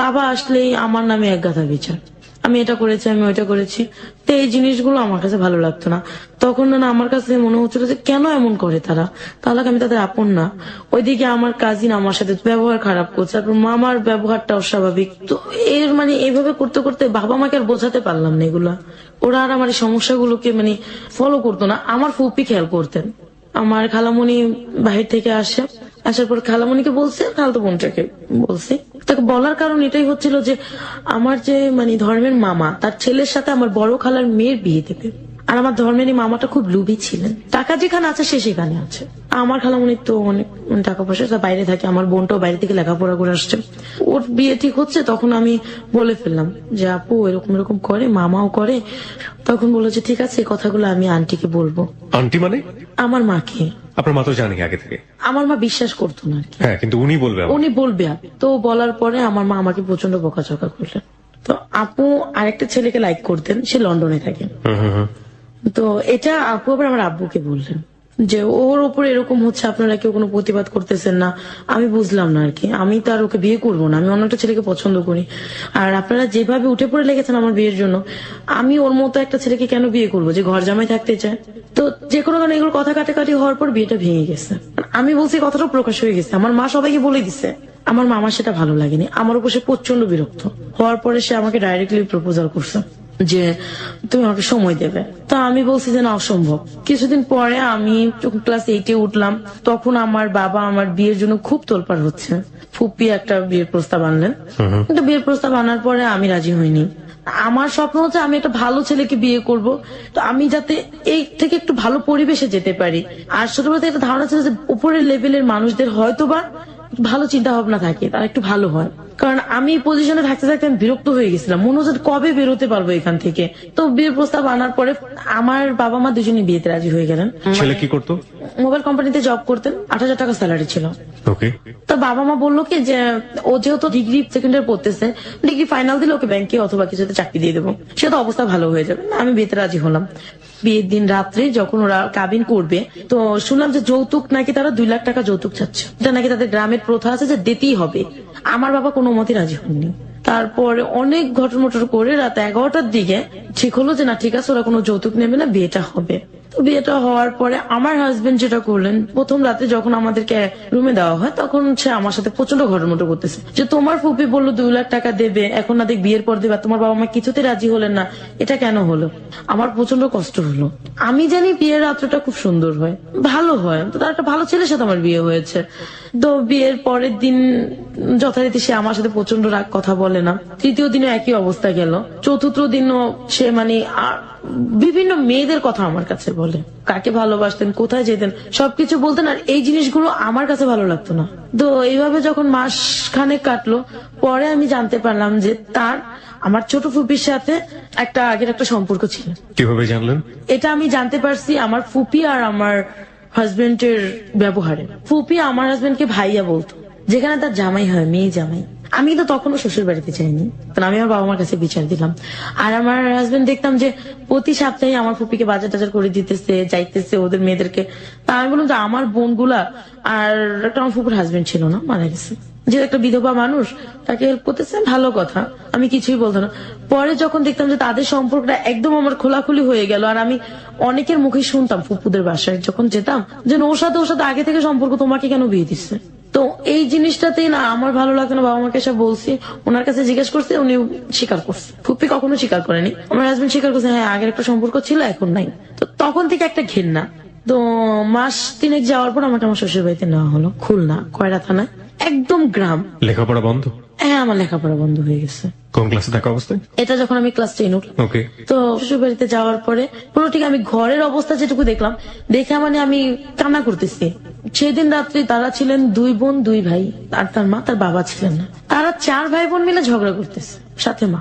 Speaker 2: বাবা আসলেই আমার নামে এক গাদা বিচার, আমি এটা করেছি, আমি ওইটা করেছি। তো এই জিনিসগুলো আমার কাছে ভালো লাগতো না। তখন না আমার কাছে মনে হচ্ছিল যে কেন এমন করে তারা, তাহলে আমি তাদের আপন না। ওইদিকে আমার কাজিন আমার সাথে ব্যবহার খারাপ করছে, তারপর মামার ব্যবহারটা অস্বাভাবিক। তো এর মানে এইভাবে করতে করতে বাবা মাকে আর বোঝাতে পারলাম না এগুলা। ওরা আর আমার এই সমস্যাগুলোকে মানে ফলো করতো না। আমার ফুপি খেয়াল করতেন। আমার খালামণি বাহির থেকে আসার পর খালামণিকে বলছে, খালাতো বোনটাকে বলছি। তাকে বলার কারণ এটাই হচ্ছিল যে আমার যে মানে ধর্মের মামা, তার ছেলের সাথে আমার বড় খালার মেয়ের বিয়ে দেবে। আর আমার ধর্মের এই মামাটা খুব লুবি ছিলেন, টাকা যেখানে আছে সে সেখানে আছে। আমার খালামণির তো অনেক টাকা পয়সা, বাইরে থাকে, আমার বোনটাও বাইরে থেকে লেখাপড়া করে আসছে। ওর বিয়ে ঠিক হচ্ছে, তখন আমি বলে ফেললাম যে আপু এরকম এরকম করে, মামাও করে। তখন বললো যে ঠিক আছে, এই কথাগুলো আমি আন্টিকে বলবো।
Speaker 1: আন্টি মানে?
Speaker 2: আমার মাকে।
Speaker 1: আপনার মা তো জানে আগে থেকে?
Speaker 2: আমার মা বিশ্বাস করতো না আর কি।
Speaker 1: হ্যাঁ, কিন্তু উনি বলবে?
Speaker 2: উনি বলবে। তো বলার পরে আমার মা আমাকে প্রচন্ড বকাঝকা করলেন। তো আপু আরেকটা ছেলেকে লাইক করতেন, সে লন্ডনে থাকে। তো এটা আপু আবার আমার আব্বুকে বললেন যে ওর উপর এরকম হচ্ছে, আপনারা কেউ কোনো প্রতিবাদ করতেছেন না। আমি বুঝলাম না আর কি, আমি তো আর ওকে বিয়ে করবো না, আমি অন্য একটা ছেলেকে পছন্দ করি। আর আপনারা যেভাবে উঠে পড়ে লেগেছেন আমার বিয়ের জন্য, আমি ওর মতো একটা ছেলেকে কেন বিয়ে করবো যে ঘর জামাই থাকতে চায়? তো যে কোনো কারণে এগুলো কথা কাটাকাটি হওয়ার পর বিয়েটা ভেঙে গেছে। আমি বলছি কথাটাও প্রকাশ হয়ে গেছে, আমার মা সবাইকে বলে দিছে। আমার মামার সেটা ভালো লাগেনি, আমার উপর সে প্রচন্ড বিরক্ত হওয়ার পরে সে আমাকে ডাইরেক্টলি প্রপোজাল করছে যে তুমি আমাকে সময় দেবে। তা আমি বলছি যে না, অসম্ভব। কিছুদিন পরে আমি যখন ক্লাস 8-এ উঠলাম, তখন আমার বাবা আমার বিয়ের জন্য খুব তোলপাড় হচ্ছে। ফুপি একটা বিয়ের প্রস্তাব আনলেন, কিন্তু বিয়ের প্রস্তাব আনার পরে আমি রাজি হইনি। আমার স্বপ্ন হচ্ছে আমি একটা ভালো ছেলেকে বিয়ে করব, তো আমি যাতে এই থেকে একটু ভালো পরিবেশে যেতে পারি। আর ছোটবেলা থেকে একটা ধারণা ছিল যে উপরের লেভেলের মানুষদের হয়তোবা ভালো চিন্তা ভাবনা থাকে, তারা একটু ভালো হয়। কারণ আমি পজিশনে থাকতে থাকতে আমি বিরক্ত হয়ে গেছিলাম, মনে হচ্ছে কবে বেরোতে পারবো এখান থেকে। তো বিয়ের প্রস্তাব আনার পরে আমার বাবা মা দুজনে বিয়েতে রাজি হয়ে গেলেন।
Speaker 1: ছেলে কি করতো?
Speaker 2: মোবাইল কোম্পানিতে জব করতেন, 8,000 টাকা স্যালারি ছিল।
Speaker 1: ওকে।
Speaker 2: তো বাবা মা বললো কি যে ও যেহেতু ডিগ্রি সেকেন্ড ইয়ার পড়তেছে, ডিগ্রি ফাইনাল দিলে ওকে ব্যাংকে অথবা কিছুতে চাকরি দিয়ে দেবো, সে তো অবস্থা ভালো হয়ে যাবে। আমি বিয়েতে রাজি হলাম। বিয়ের দিন রাত্রে যখন ওরা কাবিন করবে, তো শুনলাম যে যৌতুক নাকি তারা 2 লাখ টাকা যৌতুক চাচ্ছে। এটা নাকি তাদের গ্রামের প্রথা আছে যে দিতেই হবে। আমার বাবা কোনো মতে রাজি হননি। তারপরে অনেক ঘটমটর করে রাত 11টার দিকে ঠিক হলো যে না ঠিক আছে, ওরা কোনো যৌতুক নেবে না, বিয়েটা হবে। তো বিয়েটা হওয়ার পরে আমার হাজবেন্ড যেটা করলেন, প্রথম রাতে যখন আমাদেরকে রুমে দেওয়া হয় তখন সে আমার সাথে প্রচন্ড ঘটমটো করতেছে যে তোমার ফুপি বললো 2 লাখ টাকা দেবে, এখন না দেখ বিয়ের পর দেবে, তোমার বাবা মা কিছুতে রাজি হলেন না, এটা কেন হলো? আমার প্রচন্ড কষ্ট হলো। আমি জানি বিয়ের রাত্রটা খুব সুন্দর হয়, ভালো হয়, তো তার একটা ভালো ছেলের সাথে আমার বিয়ে হয়েছে। তো বিয়ের পরের দিন যথারীতি সে আমার সাথে প্রচন্ড রাগ, কথা বলে না। তৃতীয় দিনে একই অবস্থা গেল। চতুর্থ দিনও সে মানে বিভিন্ন মেয়েদের কথা আমার কাছে বলে, কাকে ভালোবাসতেন, কোথায় যেতেন, সবকিছু বলতেন, আর এই জিনিসগুলো আমার কাছে ভালো লাগতো না। তো এইভাবে যখন মাস খানেক কাটলো, পরে আমি জানতে পারলাম যে তার আমার ছোট ফুপির সাথে আগের একটা সম্পর্ক ছিল।
Speaker 1: কিভাবে জানলেন?
Speaker 2: এটা আমি জানতে পারছি আমার ফুপি আর আমার হাজবেন্ডের ব্যবহারে। ফুপি আমার হাজবেন্ডকে ভাইয়া বলতো, যেখানে তার জামাই হয়, মেয়ে জামাই। আমি তো তখনও শ্বশুর বাড়িতে যাইনি, কারণ আমি আমার বাবা মার কাছে বিচার দিলাম। আর আমার হাজবেন্ড দেখতাম যে প্রতি সপ্তাহে আমার ফুপিকে বাজার টাজার করে দিতেছে, যাইতেছে ওদের মেয়েদেরকে। তা আমি বললাম যে আমার বোনগুলা, আর একটা আমার ফুপুর হাজবেন্ড ছিল না, মারা গেছে, যে একটা বিধবা মানুষ, তাকে হেল্প করতেছে, ভালো কথা, আমি কিছুই বলতো না। পরে যখন দেখতাম যে তাদের সম্পর্কটা একদম আমার খোলাখুলি হয়ে গেল, আর আমি অনেকের মুখে শুনতাম ফুপুদের বাসায় যখন যেতাম যে ওর সাথে আগে থেকে সম্পর্ক, তোমাকে কেন বিয়ে দিচ্ছে? তো এই জিনিসটাতেই না আমার ভালো লাগতো না। বাবা মাকে এসে বলছি, ওনার কাছে জিজ্ঞেস করছে, উনি স্বীকার করছে। ফুপি কখনো স্বীকার করেনি, আমার হাজবেন্ড স্বীকার করছে, হ্যাঁ আগের একটা সম্পর্ক ছিল, এখন নাই। তো তখন থেকে একটা ঘেন্না। তো মাস 3 যাওয়ার পর আমাকে আমার শ্বশুর বাড়িতে নেওয়া হলো, খুলনা কয়রা থানায়, একদম গ্রাম।
Speaker 1: লেখাপড়া বন্ধ?
Speaker 2: হ্যাঁ, আমার লেখাপড়া বন্ধ হয়ে গেছে।
Speaker 1: কোন ক্লাসে থাকা অবস্থায়?
Speaker 2: এটা যখন আমি ক্লাস 10 উঠলাম।
Speaker 1: ওকে।
Speaker 2: তো শ্বশুর বাড়িতে যাওয়ার পরে পুরো ঠিক আমি ঘরের অবস্থা যেটুকু দেখলাম, দেখে মানে আমি কান্না করতেছি। সেদিন রাত্রে তারা ছিলেন 2 বোন 2 ভাই, আর তার মা, তার বাবা ছিলেন না। তারা 4 ভাই বোন মিলে ঝগড়া করতেছে, সাথে মা।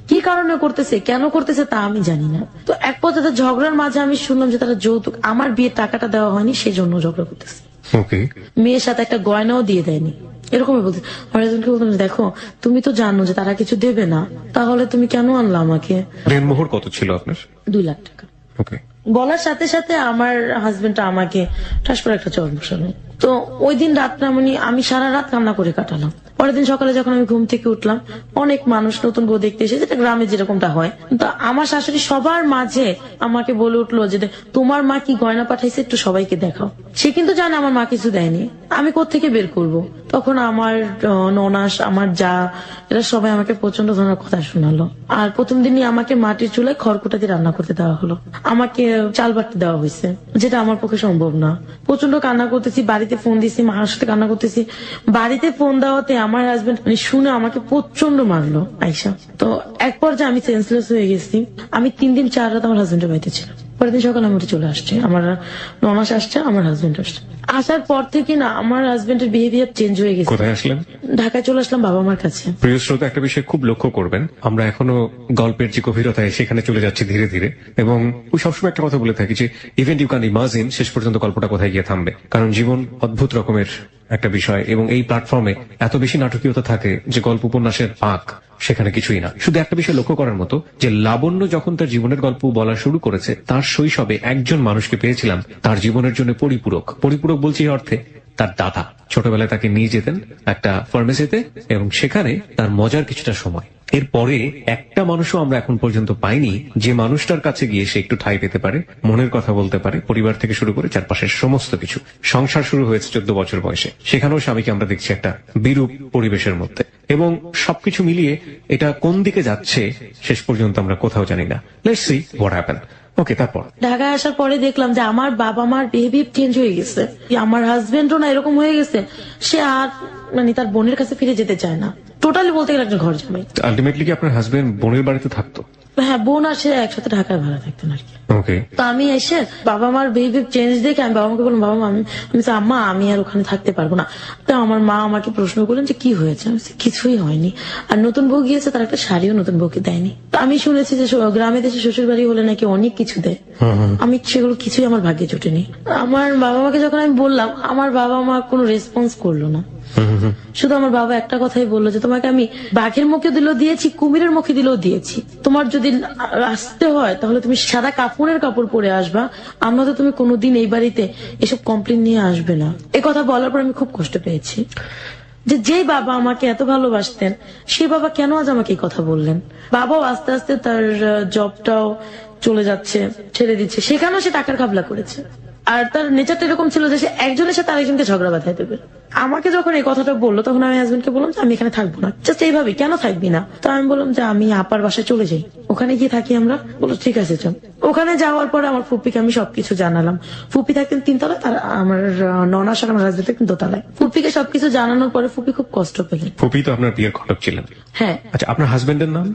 Speaker 2: কি কারণে করতেছে, কেন করতেছে তা আমি জানি না। তো এক পর্যায়ে ঝগড়ার মাঝে আমি শুনলাম যে তারা যৌতুক, আমার বিয়ের টাকাটা দেওয়া হয়নি, সেই জন্য ঝগড়া করতেছে।
Speaker 1: ওকে।
Speaker 2: মেয়ের সাথে একটা গয়নাও দিয়ে দেয়নি, এরকমই বলতে। আমার একজনকে বলতাম, দেখো তুমি তো জানো যে তারা কিছু দেবে না, তাহলে তুমি কেন আনলা আমাকে?
Speaker 1: দেনমোহর কত ছিল আপনার?
Speaker 2: 2 লাখ টাকা।
Speaker 1: ওকে।
Speaker 2: বলার সাথে সাথে আমার হাজবেন্ড আমাকে ঠাস করে একটা চর বসালো। তো ওই দিন রাতটা আমি সারা রাত কান্না করে কাটালাম। পরের দিন সকালে যখন আমি ঘুম থেকে উঠলাম, অনেক মানুষ নতুন বউ দেখতে এসে, যেটা গ্রামে যেরকমটা হয়। তো আমার শাশুড়ি সবার মাঝে আমাকে বলে উঠলো যে তোমার মা কি গয়না পাঠাইছে, একটু সবাইকে দেখাও। সে কিন্তু জানে আমার মা কিছু দেয়নি, আমি কোত্থেকে বের করব। তখন আমার ননাস, আমার যা, এরা সবাই আমাকে প্রচন্ড ধরনের কথা শোনালো। আর প্রথম দিনই আমাকে মাটির চুলায় খড়কুটা দিয়ে রান্না করতে দেওয়া হলো, আমাকে চাল বাটতে দেওয়া হয়েছে, যেটা আমার পক্ষে সম্ভব না। প্রচন্ড কান্না করতেছি, বাড়িতে ফোন দিয়েছি, মার সাথে কান্না করতেছি। বাড়িতে ফোন দেওয়াতে আমার হাজবেন্ড শুনে আমাকে প্রচন্ড মারলো আইসা। তো এক পর্যায়ে আমি সেন্সলেস হয়ে গেছি। আমি 3 দিন 4 রাত আমার হাজবেন্ডের বাড়িতে ছিলাম। পরের দিন সকালে আমি উঠে চলে আসছি, আমার ননাস আসছে, আমার হাজবেন্ড আসছে। আসার পর থেকে না আমার হাজবেন্ডের বিহেভিয়ার চেঞ্জ হয়ে গেছে।
Speaker 1: কোথায় আসলেন?
Speaker 2: ঢাকায় চলে আসলাম বাবা মার কাছে।
Speaker 1: প্রিয় শ্রোতা, একটা বিষয় খুব লক্ষ্য করবেন, আমরা এখনো গল্পের যে গভীরতায় সেখানে চলে যাচ্ছি ধীরে ধীরে। এবং ওই সবসময় একটা কথা বলে থাকি যে ইভেন্ট ইউ ক্যান ইমাজিন, শেষ পর্যন্ত গল্পটা কোথায় গিয়ে থামবে। কারণ জীবন অদ্ভুত রকমের একটা বিষয়, এবং এই প্ল্যাটফর্মে এত বেশি নাটকীয়তা থাকে যে গল্প উপন্যাসের পাক সেখানে কিছুই না। শুধু একটা বিষয় লক্ষ্য করার মতো যে লাবণ্য যখন তার জীবনের গল্প বলা শুরু করেছে, তার শৈশবে একজন মানুষকে পেয়েছিলাম তার জীবনের জন্য পরিপূরক। পরিপূরক বলছি এই অর্থে, তার দাদা ছোটবেলায় তাকে নিয়ে যেতেন একটা ফার্মেসিতে, এবং সেখানে তার মজার কিছুটা সময়। এরপরে একটা মানুষও আমরা এখন পর্যন্ত পাইনি যে মানুষটার কাছে গিয়ে সে একটু ঠাঁই পেতে পারে, মনের কথা বলতে পারে, পরিবার থেকে শুরু করে চারপাশের সমস্ত কিছু। সংসার শুরু হয়েছে 14 বছর বয়সে, সেখানেও স্বামীকে আমরা দেখছি একটা বিরূপ পরিবেশের মধ্যে। এবং সবকিছু মিলিয়ে এটা কোন দিকে যাচ্ছে শেষ পর্যন্ত আমরা কোথাও জানি না। Let's see what happen. Okay, তারপর
Speaker 2: ঢাকায় আসার পরে দেখলাম যে আমার বাবা মার বিহেভিয়ার চেঞ্জ হয়ে গেছে। আমার হাজবেন্ডও না এরকম হয়ে গেছে, সে আর তার বোনের কাছে ফিরে যেতে চায় না। টোটালি বলতে গেলে একটা ঘর জামাই।
Speaker 1: আলটিমেটলি কি আপনার হাজবেন্ড বোনের বাড়িতে থাকতো?
Speaker 2: হ্যাঁ, বোন আর সে একসাথে ঢাকায় ভাড়া থাকতেন আর কি।
Speaker 1: ওকে।
Speaker 2: তো আমি এসে বাবা মার বিহেভিয়ার চেঞ্জ দেখে আমি বাবা মাকে বললাম, বাবা মা আমি আম্মা আমি আর ওখানে থাকতে পারবো না। তো আমার মা আমাকে প্রশ্ন করলেন যে কি হয়েছে। আমি কিছুই হয়নি, আর নতুন বউ গিয়েছে, তার একটা শাড়িও নতুন বউকে দেয়নি। তো আমি শুনেছি যে গ্রামে দেশে শ্বশুর বাড়ি হলে নাকি অনেক কিছু দেয়, আমি সেগুলো কিছুই আমার ভাগ্যে জোটেনি। আমার বাবা মাকে যখন আমি বললাম, আমার বাবা মা কোনো রেসপন্স করলো না। শুধু আমার বাবা একটা কথাই বললো যে তোমাকে আমি বাঘের মুখে দিলেও দিয়েছি, কুমিরের মুখে দিলেও দিয়েছি, তোমার যদি আসতে হয় তাহলে তুমি সাদা কাপড়ের কাপড় পরে আসবা, আমরা তো তুমি কোনোদিন এই বাড়িতে এসব কমপ্লেন নিয়ে আসবে না। এ কথা বলার পর আমি খুব কষ্ট পেয়েছি। যে যেই বাবা আমাকে এত ভালোবাসতেন সেই বাবা কেন আজ আমাকে এই কথা বললেন। বাবাও আস্তে আস্তে তার জবটাও চলে যাচ্ছে, ছেড়ে দিচ্ছে, সেখানেও সে টাকার খাবলা করেছে। আর তার নেচারটা এরকম ছিল যে সে একজনের সাথে আরেকজনকে ঝগড়া বাঁধাই দেবে। আমাকে যখন এই কথাটা বললো তখন আমি হাজবেন্ডকে বললাম যে আমি এখানে থাকবো না, জাস্ট এইভাবে কেন থাকবি না। তো আমি বললাম যে আমি আপার বাসায় চলে যাই, ওখানে গিয়ে থাকি আমরা। বললো ঠিক আছে চল। ওখানে যাওয়ার পরে আমার ফুপিকে আমি সবকিছু জানালাম। ফুপি থাকতেন 3 তলায়, তার আমার ননাস আর আমার হাজবেন্ড থাকতেন 2 তলায়। ফুপিকে সবকিছু জানানোর পরে ফুপি খুব কষ্ট পেলেন।
Speaker 1: ফুপি তো আপনার বিয়ের ঘটক ছিলেন।
Speaker 2: হ্যাঁ।
Speaker 1: আচ্ছা, আপনার হাজবেন্ডের নাম?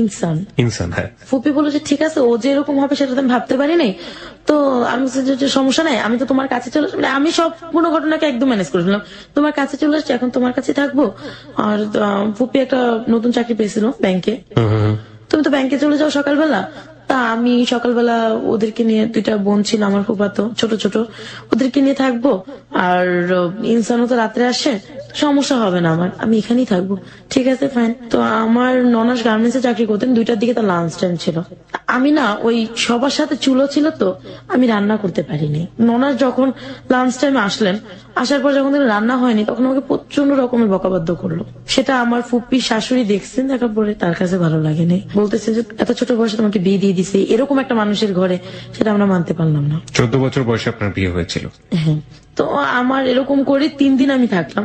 Speaker 2: ইনসান।
Speaker 1: ইনসান, হ্যাঁ।
Speaker 2: ফুপি বললো যে ঠিক আছে, ও যে এরকম হবে সেটা তো আমি ভাবতে পারি নাই। তো আমি বলছি যে সমস্যা নাই, আমি তো তোমার কাছে চলে আসলাম। মানে আমি সব কোনো ঘটনাকে একদম ম্যানেজ করে ফেললাম। তোমার কাছে চলে আসছি, এখন তোমার কাছে থাকবো। আর ফুপি একটা নতুন চাকরি পেয়েছিল ব্যাংকে। তুমি তো ব্যাংকে চলে যাও সকালবেলা। তা আমি সকালবেলা ওদেরকে নিয়ে, 2টা বোন ছিল আমার ফুফাতো, ছোট ছোট, ওদেরকে নিয়ে থাকবো। আর ইনসানও তো রাত্রে আসে, সমস্যা হবে না আমার, আমি এখানেই থাকবো। ঠিক আছে ফাইন। তো আমার ননাস গার্মেন্টসে চাকরি করতেন, 2টার দিকে তার লাঞ্চ টাইম ছিল। আমি না ওই সবার সাথে চুলো ছিল তো আমি রান্না করতে পারিনি। ননাস যখন লাঞ্চ টাইমে আসলেন, আসার পর যখন রান্না হয়নি তখন আমাকে প্রচন্ড রকমের বকাবাদ্য করলো। সেটা আমার ফুপ্পির শাশুড়ি দেখছেন, দেখার পরে তার কাছে ভালো লাগেনি। বলতেছে যে এত ছোট বয়সে তোমাকে বিয়ে দিয়ে দিছে এরকম একটা মানুষের ঘরে, সেটা আমরা মানতে পারলাম না।
Speaker 1: 14 বছর বয়সে আপনার বিয়ে হয়েছিল?
Speaker 2: হ্যাঁ। তো আমার এরকম করে 3 দিন আমি থাকলাম।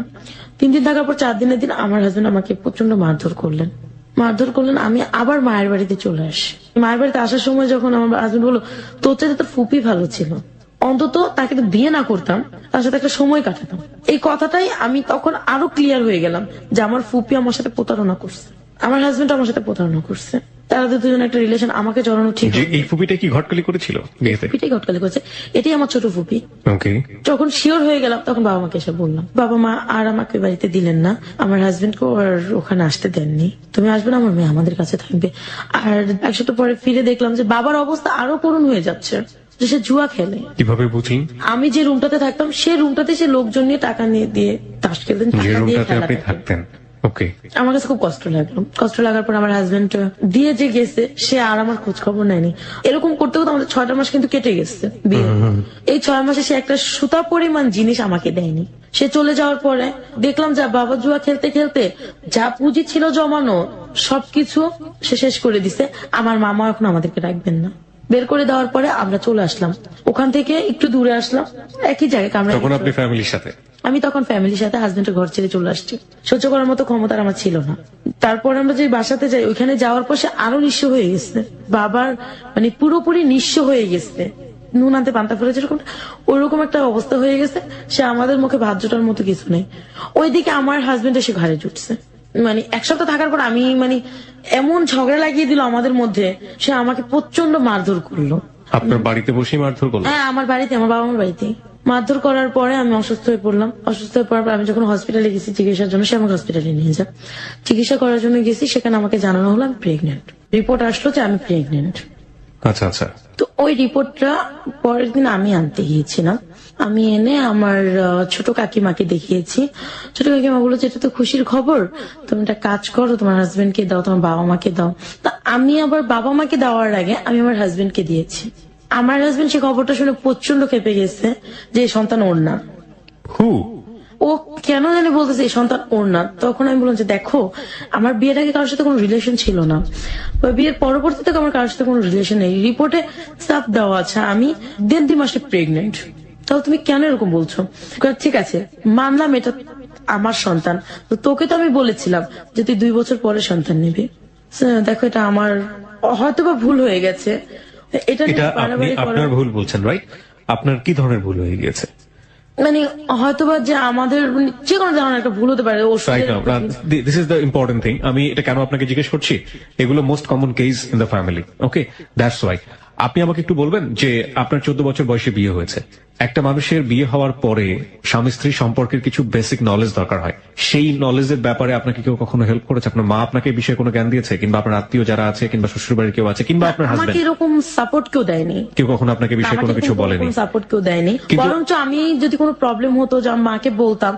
Speaker 2: 3 দিন থাকার পর 4 দিনের দিন আমার হাজবেন্ড আমাকে প্রচন্ড মারধর করলেন। আমি আবার মায়ের বাড়িতে চলে আসি। মায়ের বাড়িতে আসার সময় যখন আমার হাজবেন্ড বললো তোর চাইতে তোর ফুপি ভালো ছিল, অন্তত তাকে তো বিয়ে না করতাম, তার সাথে একটা সময় কাটাতাম। এই কথাটাই আমি তখন আরো ক্লিয়ার হয়ে গেলাম যে আমার ফুপি আমার সাথে প্রতারণা করছে, আমার হাজবেন্ড আমার সাথে প্রতারণা করছে। তারা দুজন একটা রিলেশন আমাকে জড়ানো ঠিক।
Speaker 1: এই ফুপিটা কি ঘটকালি করেছিল বিয়েতে?
Speaker 2: ফুপিটাই ঘটকালি করেছে, এটাই আমার ছোট ফুপি।
Speaker 1: ওকে।
Speaker 2: যখন শিওর হয়ে গেলাম তখন বাবা মাকে এসে বললাম। বাবা মা আর আমাকে বাড়িতে দিলেন না, আমার হাজবেন্ডকে আর ওখানে আসতে দেননি। তুমি আসবে না, আমার মেয়ে আমাদের কাছে থাকবে। আর 1 সপ্তাহ পরে ফিরে দেখলাম যে বাবার অবস্থা আরো করুণ হয়ে যাচ্ছে, যে সে জুয়া খেলে।
Speaker 1: কিভাবে বুঝলেন?
Speaker 2: আমি যে রুমটাতে থাকতাম সেই রুমটাতে সে লোকজন নিয়ে টাকা নিয়ে দিয়ে তাস খেলতেন।
Speaker 1: যে রুমটাতে আপনি থাকতেন? ওকে।
Speaker 2: আমার কাছে খুব কষ্ট লাগলো। কষ্ট লাগার পর আমার হাজবেন্ড দিয়ে যে গেছে সে আর আমার খোঁজ খবর নেয়নি। এরকম করতে করতে আমাদের 6টা মাস কিন্তু কেটে গেছে বিয়ে। এই 6 মাসে সে একটা সুতা পরিমাণ জিনিস আমাকে দেয়নি। সে চলে যাওয়ার পরে দেখলাম যা বাবা জুয়া খেলতে খেলতে যা পুঁজি ছিল জমানো সবকিছু সে শেষ করে দিছে। আমার মামা এখন আমাদেরকে রাখবেন না, বের করে দেওয়ার পরে আমরা চলে আসলাম। ওখান থেকে একটু দূরে আসলাম, একই জায়গায়।
Speaker 1: তখন আপনি ফ্যামিলির সাথে?
Speaker 2: আমি তখন ফ্যামিলির সাথে হাজবেন্ডের ঘর ছেড়ে চলে আসছি। সহ্য করার মতো ক্ষমতা আমার ছিল না। তারপর আমরা যে বাসাতে যাই, ওইখানে যাওয়ার পর সে আরো নিঃস্ব হয়ে গেছে। বাবার মানে পুরোপুরি নিঃস্ব হয়ে গেছে, নুন আনতে পান্তা ফেলে যেরকম ওইরকম একটা অবস্থা হয়ে গেছে। সে আমাদের মুখে ভাত জোটার মতো কিছু নেই। ওইদিকে আমার হাজবেন্ড এসে ঘাড়ে জুটছে। মানে 1 সপ্তাহ থাকার পর আমি এমন ঝগড়া লাগিয়ে দিল আমাদের মধ্যে, সে আমাকে প্রচন্ড মারধর করলো।
Speaker 1: আপনার বাড়িতে বসেই মারধর করলো?
Speaker 2: হ্যাঁ, আমার বাড়িতে, আমার বাবা মার বাড়িতে মারধর করার পরে আমি অসুস্থ হয়ে পড়লাম। অসুস্থ হয়ে পড়ার পর আমি যখন হসপিটালে গেছি চিকিৎসার জন্য, সে আমাকে হসপিটালে নিয়ে যায়। চিকিৎসা করার জন্য গেছি, সেখানে আমাকে জানানো হলো আমি প্রেগনেন্ট। রিপোর্ট আসলো যে আমি প্রেগনেন্ট।
Speaker 1: আচ্ছা আচ্ছা।
Speaker 2: তো ওই রিপোর্টটা পরের দিন আমি আনতে গিয়েছিলাম। আমি এনে আমার ছোট কাকিমাকে দেখিয়েছি। ছোট কাকিমা বললো যে এটা তো খুশির খবর, তুমি একটা কাজ করো, তোমার হাজবেন্ডকে দাও, তোমার বাবা মাকে দাও। তা আমি আবার বাবা মাকে দেওয়ার আগে আমি আমার হাজবেন্ডকে দিয়েছি। আমার হাজবেন্ড সে খবরটা শুনে প্রচন্ড খেপে গেছে যে এই সন্তান ওর না। ও কেন জানি বলতেছে এই সন্তান ওর না। তখন আমি বললাম যে দেখো, আমার বিয়ের আগে কারোর সাথে কোনো রিলেশন ছিল না, বিয়ের পরবর্তীতে আমার কারোর সাথে কোনো রিলেশন নেই, রিপোর্টে সাফ দেওয়া আছে আমি 1.5 মাসে প্রেগনেন্ট। তাহলে তুমি কেন এরকম বলছো? ঠিক আছে মানলাম এটা আমার সন্তান, তো তোকে তো আমি বলেছিলাম যে তুই 2 বছর পরে সন্তান নিবি। দেখো এটা আমার হয়তোবা ভুল হয়ে গেছে। এটা
Speaker 1: আপনার ভুল বলছেন, রাইট? আপনার কি ধরনের ভুল হয়ে গেছে?
Speaker 2: মানে হয়তোবা যে আমাদের যে কোনো ধরনের একটা ভুল হতে পারে।
Speaker 1: This is the important thing. আমি এটা কেন আপনাকে জিজ্ঞেস করছি, এগুলো most common case in the family. Okay, that's why. আপনি আমাকে একটু বলবেন যে আপনার 14 বছর বয়সে বিয়ে হয়েছে। একটা মানুষের বিয়ে হওয়ার পরে স্বামী স্ত্রী সম্পর্কের কিছু বেসিক নলেজ দরকার হয়। সেই নলেজের ব্যাপারে আপনাকে কেউ কখনো হেল্প করেছে? আপনার মা আপনাকে এই বিষয়ে কোনো জ্ঞান দিয়েছে, কিংবা আপনার আত্মীয় যারা আছে, কিংবা শ্বশুর বাড়ির কেউ আছে, কিংবা আপনার হাজবেন্ড?
Speaker 2: আমাকে এরকম সাপোর্ট কেউ দেয়নি।
Speaker 1: কেউ কখনো আপনাকে বিষয়ে কোনো কিছু বলেনি?
Speaker 2: সাপোর্ট কেউ দেয়নি। বরঞ্চ আমি যদি কোনো প্রবলেম হতো যে মাকে বলতাম,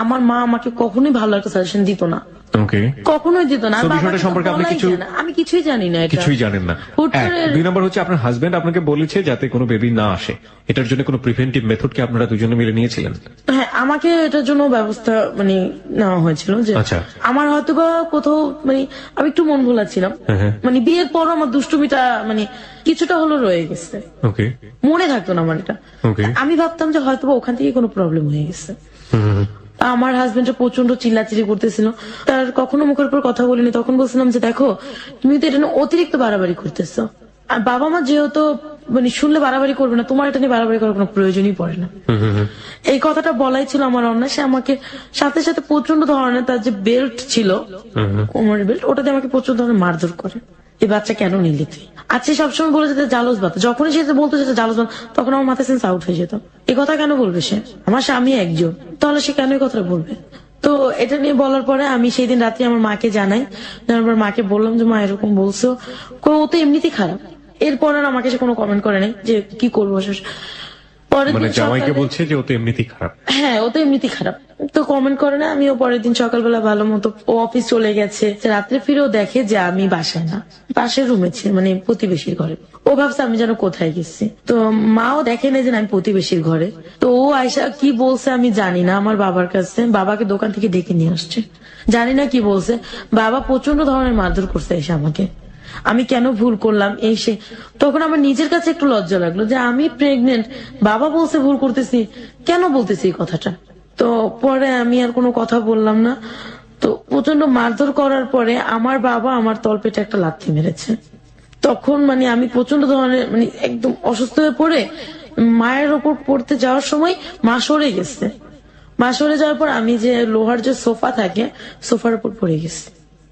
Speaker 2: আমার মা আমাকে কখনোই ভালো একটা সাজেশন দিত না।
Speaker 1: ওকে,
Speaker 2: কখনোই দিত না। আর
Speaker 1: তো
Speaker 2: বাবাকে
Speaker 1: বিষয়টা
Speaker 2: তো
Speaker 1: সম্পর্কে আপনি
Speaker 2: বলাই
Speaker 1: কিছু
Speaker 2: যায় না। আমি কিছুই জানি না, এটা
Speaker 1: কিছুই জানেন না।
Speaker 2: হুট
Speaker 1: এক,
Speaker 2: করে-
Speaker 1: 2 নম্বর হচ্ছে আপনার হাজবেন্ড আপনাকে বলেছে যাতে কোনো বেবি না আসে, এটার জন্য কোনো প্রিভেন্টিভ মেথড কি আপনারা দুজনে মিলে নিয়েছিলেন?
Speaker 2: হ্যাঁ, আমাকে এটার জন্য ব্যবস্থা মানে নেওয়া হয়েছিল যে
Speaker 1: আচ্ছা।
Speaker 2: আমার হয়তো বা কোথাও মানে আমি একটু মন ভোলা ছিলাম,
Speaker 1: হ্যাঁ।
Speaker 2: মানে বিয়ের পর আমার দুষ্টুমিটা মানে কিছুটা হলো রয়ে গেছে,
Speaker 1: ওকে
Speaker 2: মনে থাকতো না আমার এটা।
Speaker 1: ওকে।
Speaker 2: আমি ভাবতাম যে হয়তো বা ওখান থেকে কোনো প্রবলেম হয়ে গেছে। আমার হাজবেন্ড প্রচন্ড চিল্লাচিল্লি করতেছিল, তার কখনো মুখের উপর কথা বলিনি। তখন বলছিলাম যে দেখো, তুমি তো এটা নিয়ে অতিরিক্ত বাড়াবাড়ি করতেছো। আর বাবা মা যেহেতু মানে শুনলে বাড়াবাড়ি করবে না, তোমার এটা নিয়ে বাড়াবাড়ি করার কোনো প্রয়োজনই পড়ে না। এই কথাটা বলাই ছিল আমার অন্যায়। সে আমাকে সাথে সাথে প্রচন্ড ধরনের তার যে বেল্ট ছিল, কোমরের বেল্ট, ওটাতে আমাকে প্রচন্ড ধরনের মারধর করে। এই বাচ্চা কেন নিলি তুই? আচ্ছা, সবসময় বলে যেতে জালস বাত, যখনই সে বলতো যেটা জালস বাত, তখন আমার মাথায় সেন্স আউট হয়ে যেত। এই কথা কেন বলবে সে? আমার স্বামী একজন, তাহলে সে কেন এই কথাটা বলবে? তো এটা নিয়ে বলার পরে আমি সেই দিন রাত্রে আমার মাকে জানাই। জানার পর মাকে বললাম যে মা এরকম বলছো, ও তো এমনিতেই খারাপ। এরপর আর আমাকে সে কোনো কমেন্ট করে নাই যে কি করবো। পরের
Speaker 1: মানে
Speaker 2: দিন
Speaker 1: জামাইকে
Speaker 2: সকালে-
Speaker 1: বলছে যে ও তো এমনিতেই খারাপ।
Speaker 2: হ্যাঁ, ও তো এমনিতেই খারাপ, তো কমেন্ট করে না। আমিও পরের দিন সকালবেলা ভালো মতো, ও অফিস চলে গেছে, রাত্রে ফিরেও দেখে যে আমি বাসায় না, পাশের রুমে ছিল, মানে প্রতিবেশীর ঘরে। ও ভাবছে আমি যেন কোথায় গেছি। তো মাও দেখে না যে আমি প্রতিবেশীর ঘরে। তো ও আয়সা কি বলছে আমি জানি না আমার বাবার কাছে, বাবাকে দোকান থেকে ডেকে নিয়ে আসছে, জানি না কি বলছে। বাবা প্রচন্ড ধরনের মারধর করছে এসে আমাকে। আমি কেন ভুল করলাম এই সে, তখন আমার নিজের কাছে একটু লজ্জা লাগলো যে আমি প্রেগনেন্ট, বাবা বলছে ভুল করতেছি, কেন বলতেছি এই কথাটা। তো পরে আমি আর কোনো কথা বললাম না। তো প্রচন্ড মারধর করার পরে আমার বাবা আমার তলপেটে একটা লাথি মেরেছে। তখন মানে আমি প্রচন্ড ধরনের মানে একদম অসুস্থ হয়ে পড়ে মায়ের ওপর পড়তে যাওয়ার সময় মা সরে গেছে। মা সরে যাওয়ার পর আমি যে লোহার যে সোফা থাকে, সোফার উপর পড়ে গেছি।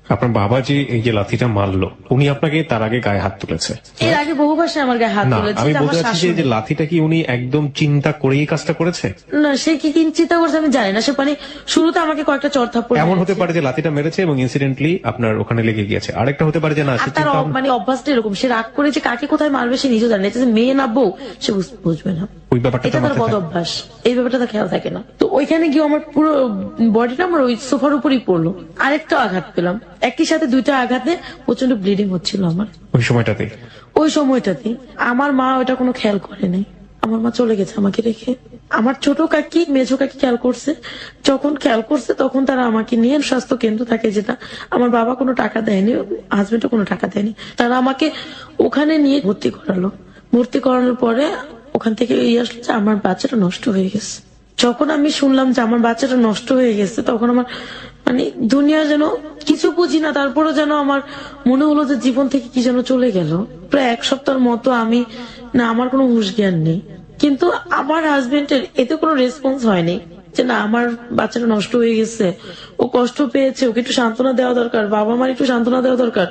Speaker 1: আপনার বাবা যে এই যে লাথিটা মারলো, উনি আপনাকে তার আগে গায়ে হাত তুলেছে?
Speaker 2: এর আগে বহুবার সে আমার গায়ে হাত
Speaker 1: না,
Speaker 2: তুলেছে,
Speaker 1: আমি
Speaker 2: যে
Speaker 1: বলতে
Speaker 2: আমার
Speaker 1: চাচ্ছি যে এই যে
Speaker 2: শাশুড়ি।
Speaker 1: লাথিটা কি উনি একদম চিন্তা করেই কাজটা করেছে?
Speaker 2: না, সে কি চিন্তা করছে আমি জানি না। সে মানে শুরুতে আমাকে কয়েকটা চড় থাপ্পড়
Speaker 1: এমন হতে
Speaker 2: মেরেছে।
Speaker 1: পারে যে লাথিটা মেরেছে এবং ইনসিডেন্টলি আপনার ওখানে লেগে গিয়েছে। আরেকটা হতে পারে যে না,
Speaker 2: আর
Speaker 1: সে
Speaker 2: তার
Speaker 1: চিন্তা ভাবনা-
Speaker 2: মানে অভ্যাসটা এরকম, সে রাগ করে যে কাকে কোথায় মারবে সে নিজেও জানে না। এটা যে মেয়ে না বউ সে বুঝবে না,
Speaker 1: ওই ব্যাপারটা
Speaker 2: এটা
Speaker 1: তার
Speaker 2: তার
Speaker 1: মাথায়
Speaker 2: বদ
Speaker 1: থাকে।
Speaker 2: অভ্যাস। এই ব্যাপারটা তার খেয়াল থাকে না। তো ওইখানে গিয়ে আমার পুরো বডিটা আমার ওই সোফার উপরই পড়লো। আরেকটা আঘাত পেলাম, একই সাথে দুইটা আঘাতে প্রচন্ড ব্লিডিং হচ্ছিল আমার
Speaker 1: ওই সময়টাতে।
Speaker 2: ওই সময়টাতে। আমার মা ওটা কোনো খেয়াল করে নাই, আমার মা চলে গেছে আমাকে রেখে। আমার ছোট কাকি মেজো কাকি খেয়াল করছে, যখন খেয়াল করছে তখন তারা আমাকে নিয়ে স্বাস্থ্য কেন্দ্র থাকে যেটা, আমার বাবা কোনো টাকা দেয়নি, হাজবেন্ডও কোনো টাকা দেয়নি, তারা আমাকে ওখানে নিয়ে ভর্তি করালো। ভর্তি করানোর পরে ওখান থেকে এই আসলো যে আমার বাচ্চাটা নষ্ট হয়ে গেছে। যখন আমি শুনলাম যে আমার বাচ্চাটা নষ্ট হয়ে গেছে, তখন আমার মানে দুনিয়া যেন কিছু বুঝি না, তারপরে যেন আমার মনে হলো যে জীবন থেকে কি যেন চলে গেল। প্রায় 1 সপ্তাহের মতো আমি না, আমার কোনো হুঁশ জ্ঞান নেই। কিন্তু আমার হাজবেন্ডের এতে কোনো রেসপন্স হয়নি যে না আমার বাচ্চাটা নষ্ট হয়ে গেছে, ও কষ্ট পেয়েছে, ওকে একটু সান্ত্বনা দেওয়া দরকার, বাবা মার একটু সান্ত্বনা দেওয়া দরকার।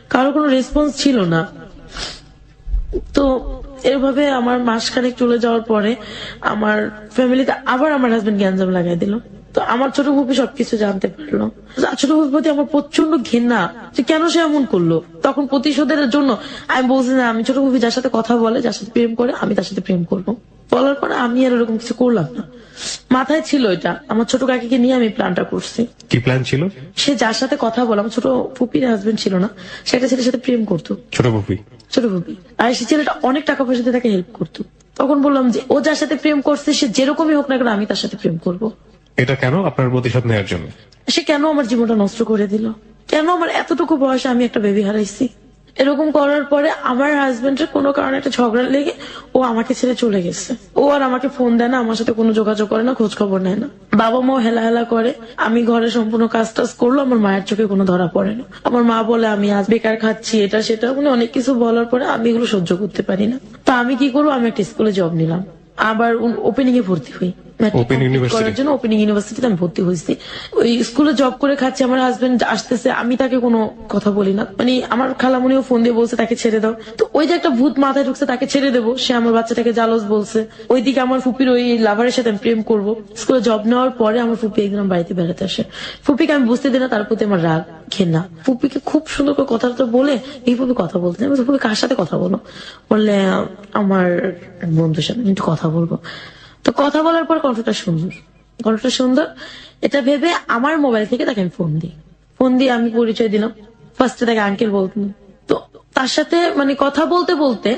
Speaker 2: কারো কোনো রেসপন্স ছিল না। তো এভাবে আমার মাসখানেক চলে যাওয়ার পরে আমার ফ্যামিলিতে আবার আমার হাজবেন্ড গ্যাঞ্জাম লাগাই দিল। তো আমার ছোট ফুপি সবকিছু জানতে পারলো। ছোট ফুপির প্রতি আমার প্রচন্ড ঘৃণা যে কেন সে এমন করলো। তখন প্রতিশোধের জন্য আমি বলছি না, আমি ছোট ফুপি যার সাথে কথা বলে, যার সাথে প্রেম করে, আমি তার সাথে প্রেম করবো। বলার পরে আমি আর এরকম কিছু করলাম না। মাথায় ছিল এটা, আমার ছোট কাকিকে নিয়ে আমি প্ল্যানটা করছি।
Speaker 1: কি প্ল্যান ছিল?
Speaker 2: সে যার সাথে কথা বলে, আমার ছোট ফুপির হাজবেন্ড ছিল না, সে একটা ছেলের সাথে প্রেম করতো,
Speaker 1: ছোট পুপি।
Speaker 2: ছোট ফুপি। আর সে ছেলেটা অনেক টাকা পয়সা দিয়ে তাকে হেল্প করতো। তখন বললাম যে ও যার সাথে প্রেম করছে সে যেরকমই হোক না কেন আমি তার সাথে প্রেম করব।
Speaker 1: এটা কেন? আপনার প্রতিশোধ নেওয়ার জন্য?
Speaker 2: সে কেন আমার জীবনটা নষ্ট করে দিল? কেন আমার এতটুকু বয়সে আমি একটা বেবি হারাইছি? এরকম করার পরে আমার হাজবেন্ডের কোনো কারণে একটা ঝগড়া লেগে ও আমাকে ছেড়ে চলে গেছে। ও আর আমাকে ফোন দেয় না, আমার সাথে কোনো যোগাযোগ করে না, খোঁজ খবর নেয় না। বাবা মাও হেলা হেলা করে। আমি ঘরে সম্পূর্ণ কাজ টাজ করলো, আমার মায়ের চোখে কোনো ধরা পড়ে না। আমার মা বলে আমি আজ বেকার খাচ্ছি, এটা সেটা, মানে অনেক কিছু বলার পরে আমি এগুলো সহ্য করতে পারি না। তো আমি কি করবো, আমি একটা স্কুলে জব নিলাম, আবার ওপেনিং এ ভর্তি হই।
Speaker 1: Open University?
Speaker 2: করার জন্য ওপেনিং ইউনিভার্সিটিতে আমি ভর্তি হয়েছি। ওই স্কুলে জব করে খাচ্ছি, আমার হাজবেন্ড আসতেছে, আমি তাকে কোনো কথা বলি না। মানে আমার খালামণিও ফোন দিয়ে বলছে তাকে ছেড়ে দাও। তো ওই যে একটা ভূত মাথায় ঢুকছে, তাকে ছেড়ে দেবো, সে আমার বাচ্চাটাকে জালস বলছে। ওইদিকে আমার ফুপির ওই লাভারের সাথে আমি প্রেম করবো। স্কুলে জব নেওয়ার পরে আমার ফুপি একদিন আমার বাড়িতে বেড়াতে আসে। ফুপিকে আমি বুঝতে দিই না, তার প্রতি আমার রাগ ঘেন্না। ফুপিকে খুব সুন্দর করে কথাটা বলে এই ফুপি কথা বলতে, আমি ফুপি কার সাথে কথা বলো? বললে আমার বন্ধুর সাথে আমি একটু কথা বলবো। তো কথা বলার পর কণ্ঠটা সুন্দর, এটা ভেবে আমার মোবাইল থেকে তাকে আমি ফোন দিই। ফোন দিয়ে আমি পরিচয় দিলাম। ফার্স্টে তাকে আঙ্কেল বলতাম। তো তার সাথে মানে কথা বলতে বলতে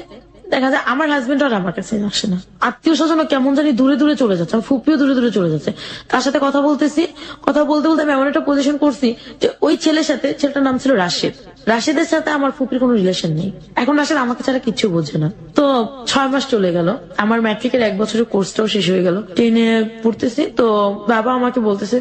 Speaker 2: দেখা যায় আমার হাজবেন্ড আর আমার কাছে আসে না, আত্মীয় স্বজন কেমন জানি দূরে দূরে চলে যাচ্ছে, আমার ফুপিও দূরে দূরে চলে যাচ্ছে। তার সাথে কথা বলতেছি, কথা বলতে বলতে আমি এমন একটা পজিশন করছি যে ওই ছেলের সাথে, ছেলেটার নাম ছিল রাশেদ, রাশেদের সাথে আমার ফুপির কোনো রিলেশন নেই। এখন রাশেদ আমাকে ছাড়া কিচ্ছু বোঝে না। তো 6 মাস চলে গেল, আমার ম্যাট্রিকের 1 বছরের কোর্সটাও শেষ হয়ে গেল, 10-এ পড়তেছি। তো বাবা আমাকে বলতেছে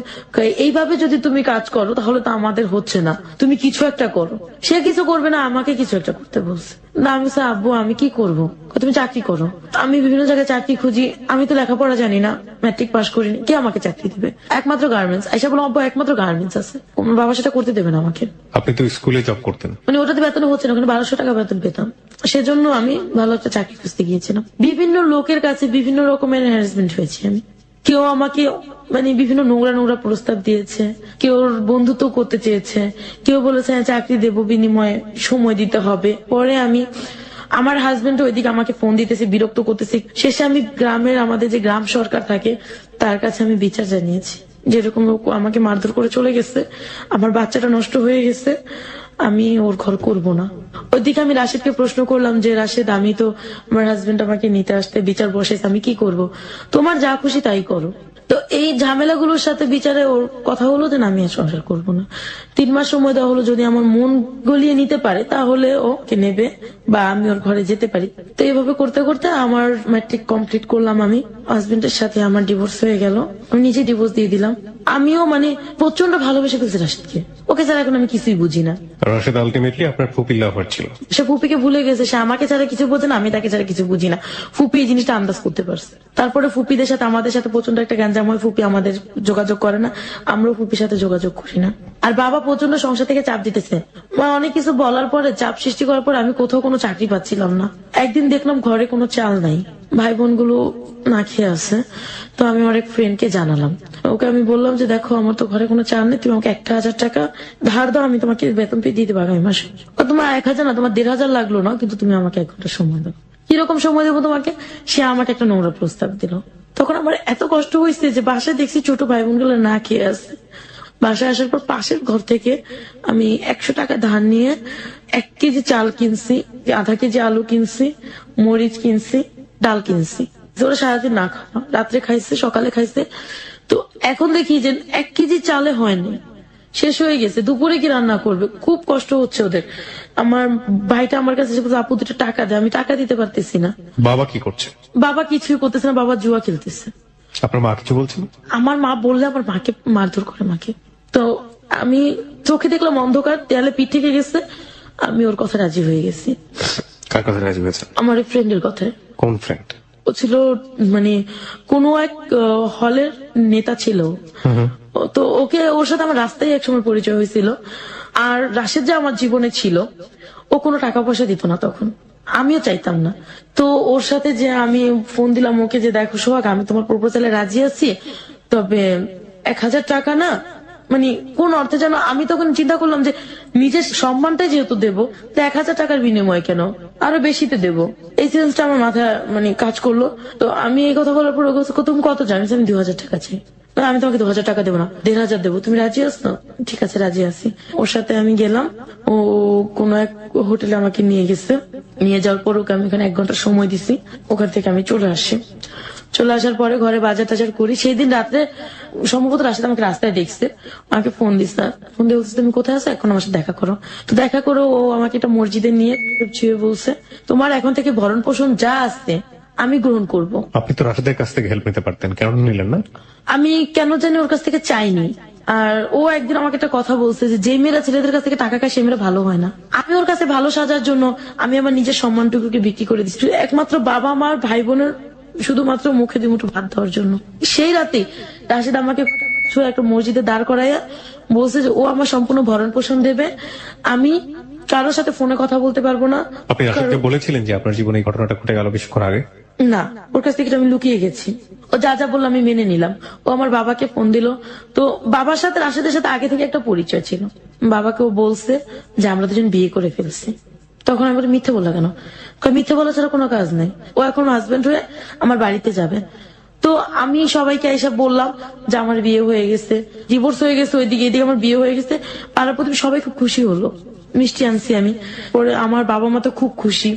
Speaker 2: এইভাবে যদি তুমি কাজ করো তাহলে তো আমাদের হচ্ছে না, তুমি কিছু একটা করো। সে কিছু করবে না, আমাকে কিছু একটা করতে বলছে। না আমি বলছি, আব্বু আমি কি করবো? তুমি চাকরি করো। আমি বিভিন্ন জায়গায় চাকরি খুঁজি, আমি তো লেখাপড়া জানি না, ম্যাট্রিক পাস করিনি, কে আমাকে চাকরি দিবে? একমাত্র গার্মেন্টস। আইসা বলো আব্বু একমাত্র গার্মেন্টস আছে, আমার বাবা সেটা করতে দেবে না আমাকে।
Speaker 1: আপনি তো স্কুলে জব করতেন।
Speaker 2: মানে ওটাতে বেতন হচ্ছে না, ওখানে 1200 টাকা বেতন পেতাম। সেজন্য আমি ভালো একটা চাকরি খুঁজতে গিয়েছিলাম। বিভিন্ন লোকের কাছে বিভিন্ন রকমের হ্যারাসমেন্ট হয়েছে আমি। কেউ আমাকে মানে বিভিন্ন নোংরা নোংরা প্রস্তাব দিয়েছে, কেউ বন্ধুত্ব করতে চেয়েছে, কেউ বলেছে হ্যাঁ চাকরি দেবো, বিনিময়ে সময় দিতে হবে। পরে আমি, আমার হাজবেন্ড ওইদিকে আমাকে ফোন দিতেছে, বিরক্ত করতেছে। শেষে আমি গ্রামের, আমাদের যে গ্রাম সরকার থাকে তার কাছে আমি বিচার জানিয়েছি, যেরকম আমাকে মারধর করে চলে গেছে, আমার বাচ্চাটা নষ্ট হয়ে গেছে, আমি ওর ঘর করব না। ওইদিকে আমি রাশেদকে প্রশ্ন করলাম যে রাশেদ, আমি তো, আমার হাজবেন্ড আমাকে নিতে আসতে বিচার বসেছে, আমি কি করব? তোমার যা খুশি তাই করো। তো এই ঝামেলাগুলোর সাথে বিচারে ওর কথা হলো যে না আমি আর সংসার করবো না। 3 মাস সময় দেওয়া হলো, যদি আমার মন গলিয়ে নিতে পারে তাহলে ওকে নেবে বা আমি ওর ঘরে যেতে পারি। তো এইভাবে করতে করতে আমার ম্যাট্রিক কমপ্লিট করলাম। আমি হাজবেন্ডের সাথে আমার ডিভোর্স হয়ে গেল, আমি নিজে ডিভোর্স দিয়ে দিলাম। আমিও মানে প্রচন্ড ভালোবেসে ফেলছি রাশেদকে, ওকে ছাড়া এখন আমি কিছুই বুঝি না।
Speaker 1: রাশেদ আলটিমেটলি আপনার ফুপির লাভার ছিল।
Speaker 2: সে ফুপিকে ভুলে গেছে, সে আমাকে ছাড়া কিছু বোঝে না, আমি তাকে ছাড়া কিছু বুঝি না। ফুপি এই জিনিসটা আন্দাজ করতে পারছে। তারপরে ফুপিদের সাথে আমাদের সাথে প্রচন্ড একটা গ্যাঞ্জাম হয়, ফুপি আমাদের যোগাযোগ করে না, আমরাও ফুপির সাথে যোগাযোগ করি না। আর বাবা প্রচন্ড সংসার থেকে চাপ দিতেছে, অনেক কিছু বলার পরে, চাপ সৃষ্টি করার পরে আমি কোথাও কোনো চাকরি পাচ্ছিলাম না। একদিন দেখলাম ঘরে কোনো চাল নাই, ভাই বোন গুলো না খেয়ে আছে। তো আমি আমার এক ফ্রেন্ডকে জানালাম, ওকে আমি বললাম যে দেখো আমার তো ঘরে কোনো চাল নেই, তুমি আমাকে 1000 টাকা ধার দাও, আমি তোমাকে বেতন পেয়ে দিয়ে দেবো আগামী মাসে। তোমার 1000 না, তোমার 1500 লাগলো না, কিন্তু তুমি আমাকে 1 ঘন্টা সময় দাও। কিরকম সময় দেবো তোমাকে? সে আমাকে একটা নোংরা প্রস্তাব দিল। তখন আমার এত কষ্ট হয়েছে যে বাসায় দেখছি ছোট ভাই বোন গুলো না খেয়ে আছে। বাসায় আসার পর পাশের ঘর থেকে আমি 100 টাকা ধার নিয়ে 1 কেজি চাল কিনছি, 0.5 কেজি আলু কিনছি, মরিচ কিনছি, ডাল কিনছি। ওরা সারাদিন না খাওয়া, রাত্রে খাইছে, সকালে খাইছে। তো এখন দেখি যে 1 কেজি চালে হয়নি, শেষ হয়ে গেছে। দুপুরে কি রান্না করবে? খুব কষ্ট হচ্ছে ওদের। আমার ভাইটা আমার কাছে এসে বলছে, আপু 2 টাকা দেয়, আমি টাকা দিতে পারতেছি না।
Speaker 1: বাবা কি করছে?
Speaker 2: বাবা কিছুই করতেছে না, বাবা জুয়া খেলতেছে।
Speaker 1: আপনার মা কিছু বলছেন?
Speaker 2: আমার মা বললে আমার মাকে মারধর করে মাকে। তো আমি চোখে দেখলাম অন্ধকার, দেয়ালে পিঠ থেকে গেছে, আমি ওর কথা রাজি হয়ে গেছি।
Speaker 1: কার কথা রাজি হয়েছেন?
Speaker 2: আমার এক ফ্রেন্ডের কথায়।
Speaker 1: কোন ফ্রেন্ড?
Speaker 2: ও ছিল মানে কোন এক হলের নেতা ছিল। তো ওকে, ওর সাথে আমার রাস্তায় একসময় পরিচয় হয়েছিল। আর রাশেদ যে আমার জীবনে ছিল, ও কোনো টাকা পয়সা দিত না তখন, আমিও চাইতাম না। তো ওর সাথে যে আমি ফোন দিলাম ওকে যে দেখো সোহাগ, আমি তোমার প্রপোজালে রাজি আছি, তবে 1000 টাকা না, মানে কোন অর্থে যেন। আমি তখন চিন্তা করলাম যে নিজের সম্মানটাই যেহেতু দেবো, তো 1000 টাকার বিনিময় কেন, আরো বেশিতে দেবো। এই সেন্সটা আমার মাথায় মানে কাজ করলো। তো আমি এই কথা বলার পর তুমি কত চাই? আমি 2000 টাকা চাই। আমি তোমাকে 2000 টাকা দেবো না, 1500 দেবো, তুমি রাজি আছো? ঠিক আছে রাজি আছি। ওর সাথে আমি গেলাম, ও কোন এক হোটেলে আমাকে নিয়ে গেছে। নিয়ে যাওয়ার পর ওকে আমি এখানে 1 ঘন্টা সময় দিছি, ওখান থেকে আমি চলে আসি। চলে আসার পরে ঘরে বাজার টাজার করি। সেই দিন রাত্রে সম্ভবত রাশেদ আমাকে রাস্তায় দেখছে, আমাকে ফোন দিচ্ছে, ফোন দিয়ে বলছে তুমি কোথায় আছো, এখন আমার সাথে দেখা করো। তো দেখা করো, ও আমাকে একটা মসজিদে নিয়ে ছুঁয়ে বলছে তোমার এখন থেকে ভরণ পোষণ যা আছে আমি গ্রহণ করব।
Speaker 1: আপনি তো রাশেদের কাছ থেকে হেল্প নিতে পারতেন, কেন নিলেন না?
Speaker 2: আমি কেন জানি ওর কাছ থেকে চাইনি। আর ও একদিন আমাকে একটা কথা বলছে যে মেয়েরা ছেলেদের কাছ থেকে টাকা খায় সে মেয়েরা ভালো হয় না। আমি ওর কাছে ভালো সাজার জন্য আমি আমার নিজের সম্মানটুকুকে বিক্রি করে দিচ্ছি একমাত্র বাবা মার ভাই বোনের শুধুমাত্র মুখে দুমুঠো ভাত দেওয়ার জন্য। সেই রাতে রাশেদ আমাকে একটা মসজিদে দাঁড় করাইয়া বলছে যে ও আমার সম্পূর্ণ ভরণ পোষণ দেবে, আমি কারোর সাথে ফোনে কথা বলতে পারবো না।
Speaker 1: আপনি রাশেদকে বলেছিলেন যে আপনার জীবনে এই ঘটনাটা ঘটে গেল কিছুক্ষণ আগে?
Speaker 2: না, ওর কাছ থেকে আমি লুকিয়ে গেছি। ও যা যা বললো আমি মেনে নিলাম। ও আমার বাবাকে ফোন দিল। তো বাবার সাথে রাশেদের সাথে আগে থেকে একটা পরিচয় ছিল। বাবাকে ও বলছে যে আমরা দুজন বিয়ে করে ফেলছি। তখন আমি মিথ্যে বললা কেন? মিথ্যে বলা ছাড়া কোনো কাজ নেই। ও এখন হাজবেন্ড হয়ে আমার বাড়িতে যাবে। তো আমি সবাইকে এসে বললাম যে আমার বিয়ে হয়ে গেছে, ডিভোর্স হয়ে গেছে, ওইদিকে এদিকে আমার বিয়ে হয়ে গেছে। পাড়ার প্রতি সবাই খুব খুশি হলো, মিষ্টি আনছি আমি। পরে আমার বাবা মা তো খুব খুশি,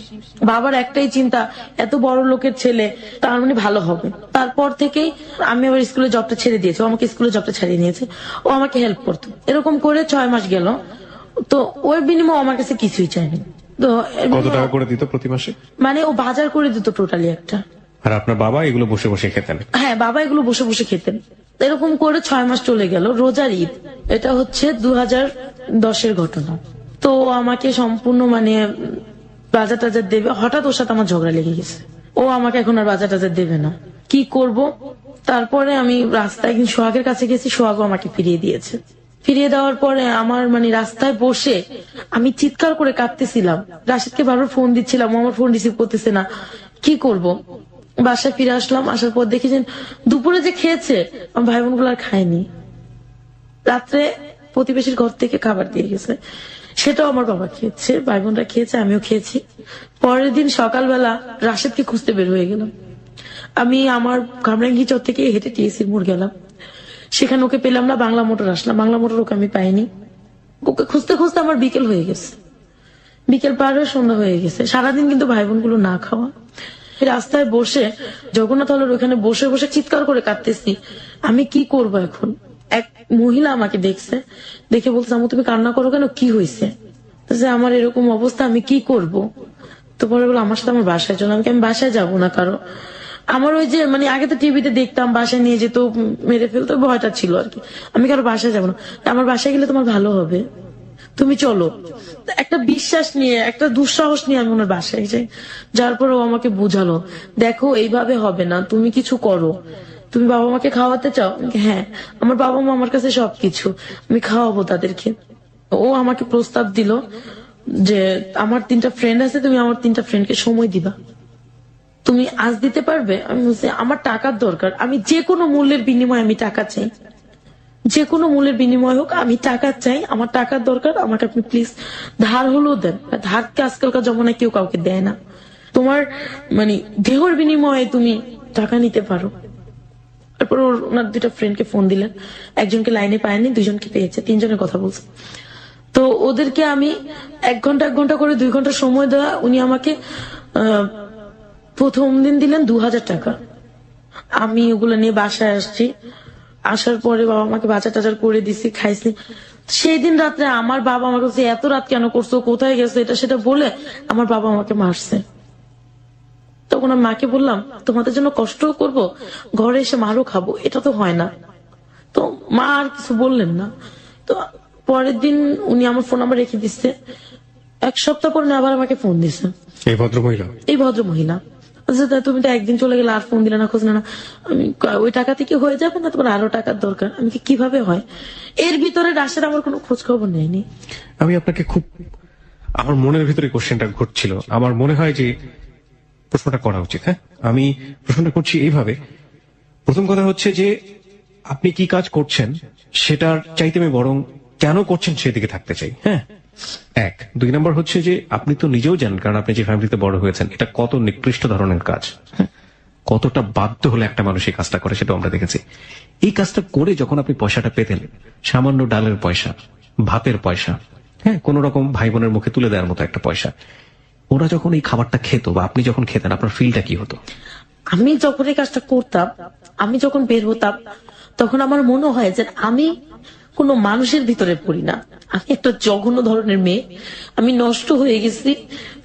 Speaker 2: বাবার একটাই চিন্তা এত বড় লোকের ছেলে তার মানে ভালো হবে। তারপর থেকেই আমি আবার স্কুলে জবটা ছেড়ে দিয়েছি, ও আমাকে স্কুলে জবটা ছাড়িয়ে নিয়েছে, ও আমাকে হেল্প করতো। এরকম করে 6 মাস গেল, তো ওর বিনিময়ে আমার কাছে কিছুই চাইনি। তো
Speaker 1: কত টাকা করে দিত প্রতি মাসে?
Speaker 2: মানে ও বাজার করে দিত টোটালি একটা।
Speaker 1: আর আপনার বাবা এগুলো বসে বসে খেতেন?
Speaker 2: হ্যাঁ, বাবা এগুলো বসে বসে খেতেন। এরকম করে 6 মাস চলে গেল। রোজার ঈদ, এটা হচ্ছে 2010-এর ঘটনা। তো ও আমাকে সম্পূর্ণ মানে বাজার টাজার দেবে, হঠাৎ ওর সাথে আমার ঝগড়া লেগে গেছে। ও আমাকে এখন আর বাজার টাজার দেবে না, কি করব। তারপরে আমি রাস্তায় একদিন সোহাগের কাছে গেছি, সোহাগও আমাকে ফিরিয়ে দিয়েছে। ফিরিয়ে দেওয়ার পরে আমার মানে রাস্তায় বসে আমি চিৎকার করে কাঁদতেছিলাম। রাশিদকে বারবার ফোন দিচ্ছিলাম, ও আমার ফোন রিসিভ করতেছে না, কি করব। বাসায় ফিরে আসলাম, আসার পর দেখি যে দুপুরে যে খেয়েছে আমার ভাই বোন গুলো আর খায়নি। রাত্রে প্রতিবেশীর ঘর থেকে খাবার দিয়ে গেছে, সেটাও আমার বাবা খেয়েছে, ভাই বোনরা খেয়েছে, আমিও খেয়েছি। পরের দিন সকালবেলা রাশেদকে খুঁজতে বের হয়ে গেলাম। আমি আমার কামরাঙ্গি চর থেকে হেঁটে টিএসির মোড় গেলাম, সেখানে ওকে পেলাম না। বাংলা মোটর আসলাম, বাংলা মোটর ওকে আমি পাইনি। ওকে খুঁজতে খুঁজতে আমার বিকেল হয়ে গেছে, বিকেল পার হয়ে সন্ধ্যা হয়ে গেছে। সারাদিন কিন্তু ভাই বোন গুলো না খাওয়া। রাস্তায় বসে জগন্নাথ হলের ওখানে বসে বসে চিৎকার করে কাঁদতেছি, আমি কি করব এখন। এক মহিলা আমাকে দেখছে, দেখে বলছে আমু তুমি কান্না করো কেন, কি হয়েছে। আমার এরকম অবস্থা, আমি কি করব। তো পরে বলো আমার সাথে আমার বাসায় চলো। আমি বাসায় যাবো না, কারো আমার ওই যে মানে আগে তো টিভিতে দেখতাম বাসায় নিয়ে যেত, মেরে ফেলতো, ভয়টা ছিল আর কি। আমি কারো বাসায় যাবো না, আমার বাসায় গেলে তোমার ভালো হবে, তুমি চলো। একটা বিশ্বাস নিয়ে, একটা দুঃসাহস নিয়ে আমি ওনার বাসায় যাই। যার পর ও আমাকে বুঝালো, দেখো এইভাবে হবে না, তুমি কিছু করো। তুমি বাবা মাকে খাওয়াতে চাও? হ্যাঁ, আমার বাবা মা আমার কাছে সবকিছু, আমি খাওয়াবো তাদেরকে। ও আমাকে প্রস্তাব দিল যে আমার 3টা ফ্রেন্ড আছে, তুমি আমার 3টা ফ্রেন্ডকে সময় দিবা, তুমি আজ দিতে পারবে? আমি বলছি আমার টাকার দরকার, আমি যে কোনো মূল্যের বিনিময়ে আমি টাকা চাই, যে কোনো মূল্যের বিনিময় হোক আমি টাকা চাই, আমার টাকার দরকার, আমাকে আপনি প্লিজ ধার হলেও দেন। ধারকে আজকালকার জমানায় কেউ কাউকে দেয় না, তোমার মানে দেহর বিনিময়ে তুমি টাকা নিতে পারো। তারপর ওনার 2টা ফ্রেন্ডকে ফোন দিলেন, একজনকে লাইনে পায়নি, 2জনকে পেয়েছে, 3জনের কথা বলছে। তো ওদেরকে আমি 1 ঘন্টা 1 ঘন্টা করে 2 ঘন্টা সময় দেওয়া। উনি আমাকে প্রথম দিন দিলেন 2000 টাকা। আমি ওগুলো নিয়ে বাসায় আসছি, আসার পরে বাবা আমাকে বাজার টাজার করে দিছি, খাইছি। সেই দিন রাত্রে আমার বাবা আমাকে বলছে এত রাত কেন করছো, কোথায় গেছো, এটা সেটা বলে আমার বাবা আমাকে মারছে। তখন আমি মাকে বললাম তোমাদের জন্য কষ্ট করব, ঘরে এসে মারও খাবো, এটা তো হয় না। তো মা আর কিছু বললেন না। তো পরের দিন উনি আমার ফোন নাম্বার রেখে দিচ্ছে। 1 সপ্তাহ পরে আবার আমাকে ফোন দিছে
Speaker 1: এই ভদ্রমহিলা।
Speaker 2: এই ভদ্রমহিলা তুমি তো একদিন চলে গেলে আর ফোন দিলে না, খোঁজ না। আমি ওই টাকা থেকে হয়ে যাবে না, তোমার আরো টাকার দরকার। আমি কিভাবে হয়, এর ভিতরে রাশেদ আমার কোনো খোঁজ খবর নেয়নি।
Speaker 1: আমি আপনাকে খুব, আমার মনের ভিতরে কোশ্চেনটা ঘুরছিল, আমার মনে হয় যে প্রশ্নটা করা উচিত। হ্যাঁ, আমি প্রশ্নটা করছি এইভাবে। প্রথম কথা হচ্ছে যে আপনি কি কাজ করছেন সেটার চাইতে আমি বরং কেন করছেন সেদিকে থাকতে চাই। হ্যাঁ, 1। 2 নম্বর হচ্ছে যে আপনি তো নিজেও জানেন, কারণ আপনি যে ফ্যামিলিতে বড় হয়েছেন, এটা কত নিকৃষ্ট ধরনের কাজ। হ্যাঁ, কতটা বাধ্য হলে একটা মানুষ এই কাজটা করে সেটা আমরা দেখেছি। এই কাজটা করে যখন আপনি পয়সাটা পেতেন, সামান্য ডালের পয়সা, ভাতের পয়সা, হ্যাঁ, কোন রকম ভাই বোনের মুখে তুলে দেওয়ার মতো একটা পয়সা, ওরা যখন এই খাবারটা খেত বা আপনি যখন খেতেন, আপনার ফিলটা কি হতো?
Speaker 2: আমি যখন এই কাজটা করতাম, আমি যখন বের হতাম, তখন আমার মনে হয় যে আমি কোনো মানুষের ভিতরে পড়ি না, আমি একটা জঘন্য ধরনের মেয়ে, আমি নষ্ট হয়ে গেছি।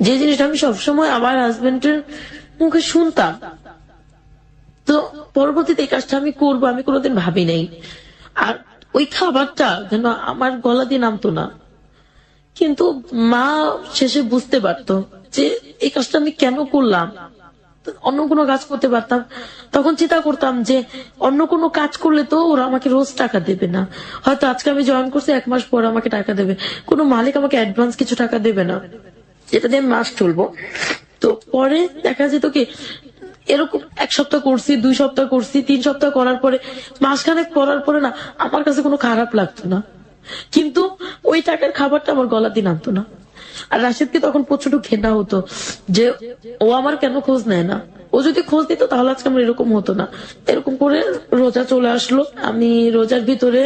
Speaker 2: যে জিনিসটা আমি সবসময় আমার হাজবেন্ডের মুখে শুনতাম। তো পরবর্তীতে এই কাজটা আমি করবো আমি কোনোদিন ভাবি নাই। আর ওই খাবারটা যেন আমার গলা দিয়ে নামতো না। কিন্তু মা শেষে বুঝতে পারতো যে এই কাজটা আমি কেন করলাম, অন্য কোনো কাজ করতে পারতাম। তখন চিন্তা করতাম যে অন্য কোনো কাজ করলে তো ওরা আমাকে রোজ টাকা দেবে না, হয়তো আজকে আমি জয়েন করছি 1 মাস পর আমাকে টাকা দেবে, কোনো মালিক আমাকে অ্যাডভান্স কিছু টাকা দেবে না, যেটা দিয়ে মাস চলবো। তো পরে দেখা যেত কি এরকম 1 সপ্তাহ করছি, 2 সপ্তাহ করছি, 3 সপ্তাহ করার পরে, মাসখানেক করার পরে না আমার কাছে কোনো খারাপ লাগতো না, কিন্তু ওই টাকার খাবারটা আমার গলা দিয়ে নামতো না। আর রাশেদকে তখন প্রচন্ড ঘেন্না হতো যে ও আমার কেন খোঁজ নেয় না, ও যদি খোঁজ দিত তাহলে আজকে আমার এরকম হতো না। এরকম করে রোজা চলে আসলো, আমি রোজার ভিতরে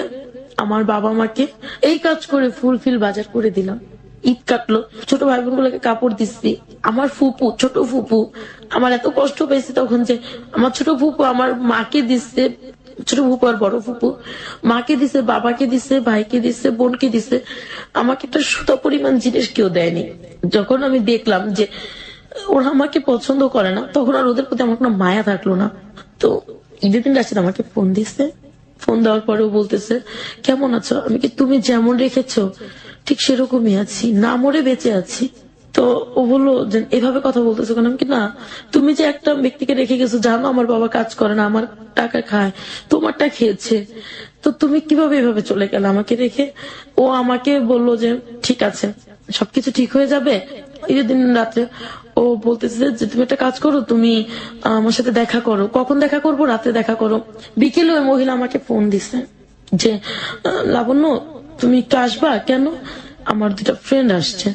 Speaker 2: আমার বাবা মাকে এই কাজ করে ফুলফিল বাজার করে দিলাম। ঈদ কাটলো, ছোট ভাই বোন গুলোকে কাপড় দিচ্ছি। আমার ফুপু, ছোট ফুপু, আমার এত কষ্ট পেয়েছি তখন যে আমার ছোট ফুপু আমার মাকে দিচ্ছে, ছোট ফুপু আর বড় ফুপু মাকে দিছে, বাবাকে দিছে, ভাইকে দিছে, বোনকে দিছে। আমাকে একটা সুতা পরিমাণ জিনিস কেউ দেয়নি। যখন আমি দেখলাম যে ওরা আমাকে পছন্দ করে না, তখন আর ওদের প্রতি আমার কোনো মায়া থাকলো না। তো ঈদের দিন রাশিদ আমাকে ফোন দিছে, ফোন দেওয়ার পরেও বলতেছে কেমন আছো? আমি কি তুমি যেমন রেখেছো ঠিক সেরকমই আছি, না মরে বেঁচে আছি। তো ও বললো যে এভাবে কথা বলতেছো কেন? আমি কি না, তুমি যে একটা ব্যক্তিকে রেখে গেছো, জানো আমার বাবা কাজ করে না, আমার টাকা খায়, তোমারটা খেয়েছে, তো তুমি কিভাবে এভাবে চলে গেলে আমাকে রেখে? ও আমাকে বললো যে ঠিক আছে, সবকিছু ঠিক হয়ে যাবে। ঈদের দিন রাত্রে ও বলতেছে যে তুমি একটা কাজ করো, তুমি আমার সাথে দেখা করো। কখন দেখা করবো? রাতে দেখা করো। বিকেলে ওই মহিলা আমাকে ফোন দিছে যে লাবণ্য তুমি একটু আসবা। কেন? আমার দুটা ফ্রেন্ড আসছে,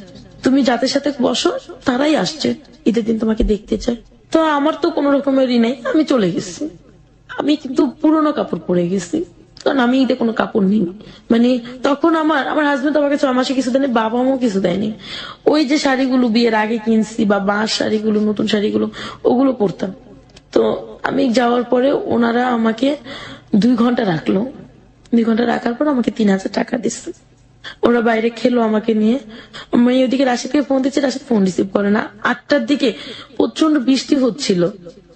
Speaker 2: তুমি যাদের সাথে বসো তারাই আসছে, ঈদের দিন তোমাকে দেখতে চায়। তো আমার তো কোনো রকমের ই নেই, আমি চলে গেছি। আমি কিন্তু পুরোনো কাপড় পরে গেছি, কারণ আমি ঈদে কোনো কাপড় নিই। মানে তখন আমার হাজবেন্ড আমাকে 6 মাসে কিছু দেয়নি, বাবা মাও কিছু দেয়নি। ওই যে শাড়িগুলো বিয়ের আগে কিনছি বা বাঁশ শাড়িগুলো, নতুন শাড়িগুলো, ওগুলো পরতাম। তো আমি যাওয়ার পরে ওনারা আমাকে 2 ঘন্টা রাখলো। 2 ঘন্টা রাখার পর আমাকে 3000 টাকা দিচ্ছে। ওরা বাইরে খেলো আমাকে নিয়ে। আমি ওদিকে রাশিদকে ফোন দিচ্ছি, রাশিদ ফোন রিসিভ করে না। 8টার দিকে প্রচন্ড বৃষ্টি হচ্ছিল,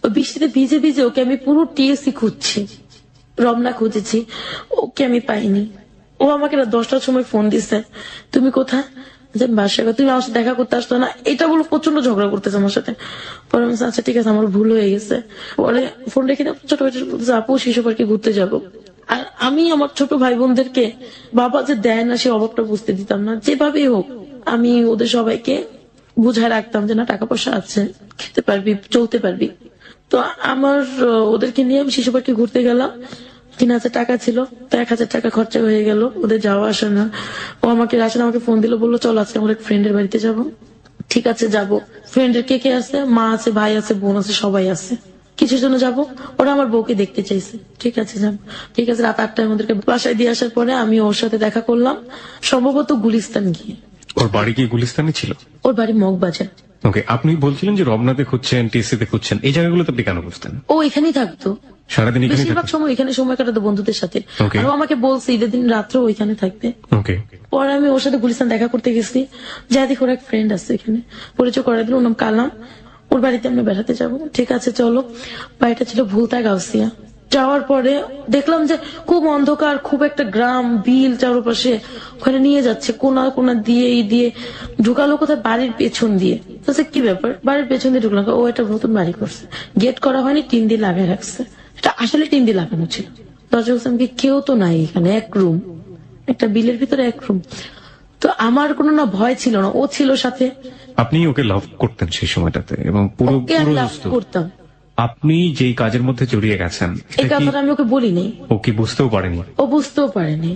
Speaker 2: ওই বৃষ্টিতে ভিজে ভিজে ওকে আমি পুরো টিএসসি খুঁজছি, রমনা খুঁজেছি, ওকে আমি পাইনি। ও আমাকে রাত 10টার সময় ফোন দিচ্ছে, তুমি কোথায়? বাসায়। তুমি আমার সাথে দেখা করতে আসতো না, এটা বলে প্রচন্ড ঝগড়া করতেছে আমার সাথে। পরে আমি আচ্ছা ঠিক আছে, আমার ভুল হয়ে গেছে। পরে ফোন রেখে ছোট ভাই বলতেছে আপু শিশু পার্কে ঘুরতে যাবো। আর আমি আমার ছোট ভাই বোনদেরকে বাবা যে দেয় না সে অভাবটা বুঝতে দিতাম না। যেভাবেই হোক আমি ওদের সবাইকে বুঝায় রাখতাম যে না টাকা পয়সা আছে, খেতে পারবি, চলতে পারবি। তো আমার ওদেরকে নিয়ে আমি শিশু পার্কে ঘুরতে গেলাম। 3000 টাকা ছিল, তো 1000 টাকা খরচা হয়ে গেল ওদের যাওয়া আসা না। ও আমাকে রাশিদ আমাকে ফোন দিল, বললো চলো আজকে আমার এক ফ্রেন্ডের বাড়িতে যাবো। ঠিক আছে যাবো। ফ্রেন্ডের কে কে আছে? মা আছে, ভাই আছে, বোন আছে, সবাই আছে। কিছুর জন্য যাবো, ওরা আমার বউকে দেখতে চাইছে। ঠিক আছে যাবো। ঠিক আছে, রাত 8টায় আমাদেরকে বাসায় দিয়ে আসার পরে আমি ওর সাথে দেখা করলাম, সম্ভবত গুলিস্তান গিয়ে।
Speaker 1: ওর বাড়ি কি গুলিস্তানে ছিল?
Speaker 2: ওর বাড়ি মগবাজার।
Speaker 1: ওকে, আপনি বলছিলেন যে রমনাতে খুঁজছেন, টিএসসিতে খুঁজছেন, এই জায়গাগুলোতে আপনি কেন বুঝতেন?
Speaker 2: ও এখানেই থাকতো,
Speaker 1: সারাদিন এখানে
Speaker 2: বেশিরভাগ সময় এখানে সময় কাটাতো বন্ধুদের সাথে।
Speaker 1: Okay.
Speaker 2: আর ও আমাকে বলছে ঈদের দিন রাত্রে ওইখানে থাকবে।
Speaker 1: ওকে,
Speaker 2: পরে আমি ওর সাথে গুলিস্তান দেখা করতে গেছি, যা দেখি ওর এক ফ্রেন্ড আছে এখানে, পরিচয় করাই দিল, ওর নাম কালাম। ওর বাড়িতে আমরা বেড়াতে যাবো। ঠিক আছে চলো। বাড়িটা ছিল ভুলতা গাউসিয়া। যাওয়ার পরে দেখলাম যে খুব অন্ধকার, খুব একটা গ্রাম, বিল চারপাশে, ওখানে নিয়ে যাচ্ছে কোনা কোনা দিয়ে, এই দিয়ে ঢুকালো কোথায় বাড়ির পেছন দিয়ে। তো কি ব্যাপার, বাড়ির পেছন দিয়ে ঢুকলাম, ও একটা নতুন বাড়ি করছে, গেট করা হয়নি, টিন দিয়ে লাগিয়ে রাখছে। এটা আসলে টিন দিয়ে লাগানো ছিল। দরজা খুলছে, আমি কেউ তো নাই এখানে, এক রুম, একটা বিলের ভিতরে এক রুম। তো আমার কোনো না ভয় ছিল না, ও ছিল সাথে।
Speaker 1: আপনি ওকে লাভ করতেন সেই সময়টাতে এবং পুরো
Speaker 2: ওকে আমি
Speaker 1: পুরো
Speaker 2: লাভ
Speaker 1: দোস্ত।
Speaker 2: করতাম,
Speaker 1: আপনি যেই কাজের মধ্যে জড়িয়ে গেছেন
Speaker 2: এই
Speaker 1: এটা কি
Speaker 2: কথাটা আমি ওকে বলিনি।
Speaker 1: ও কি বুঝতেও পারেনি?
Speaker 2: ও বুঝতেও পারেনি,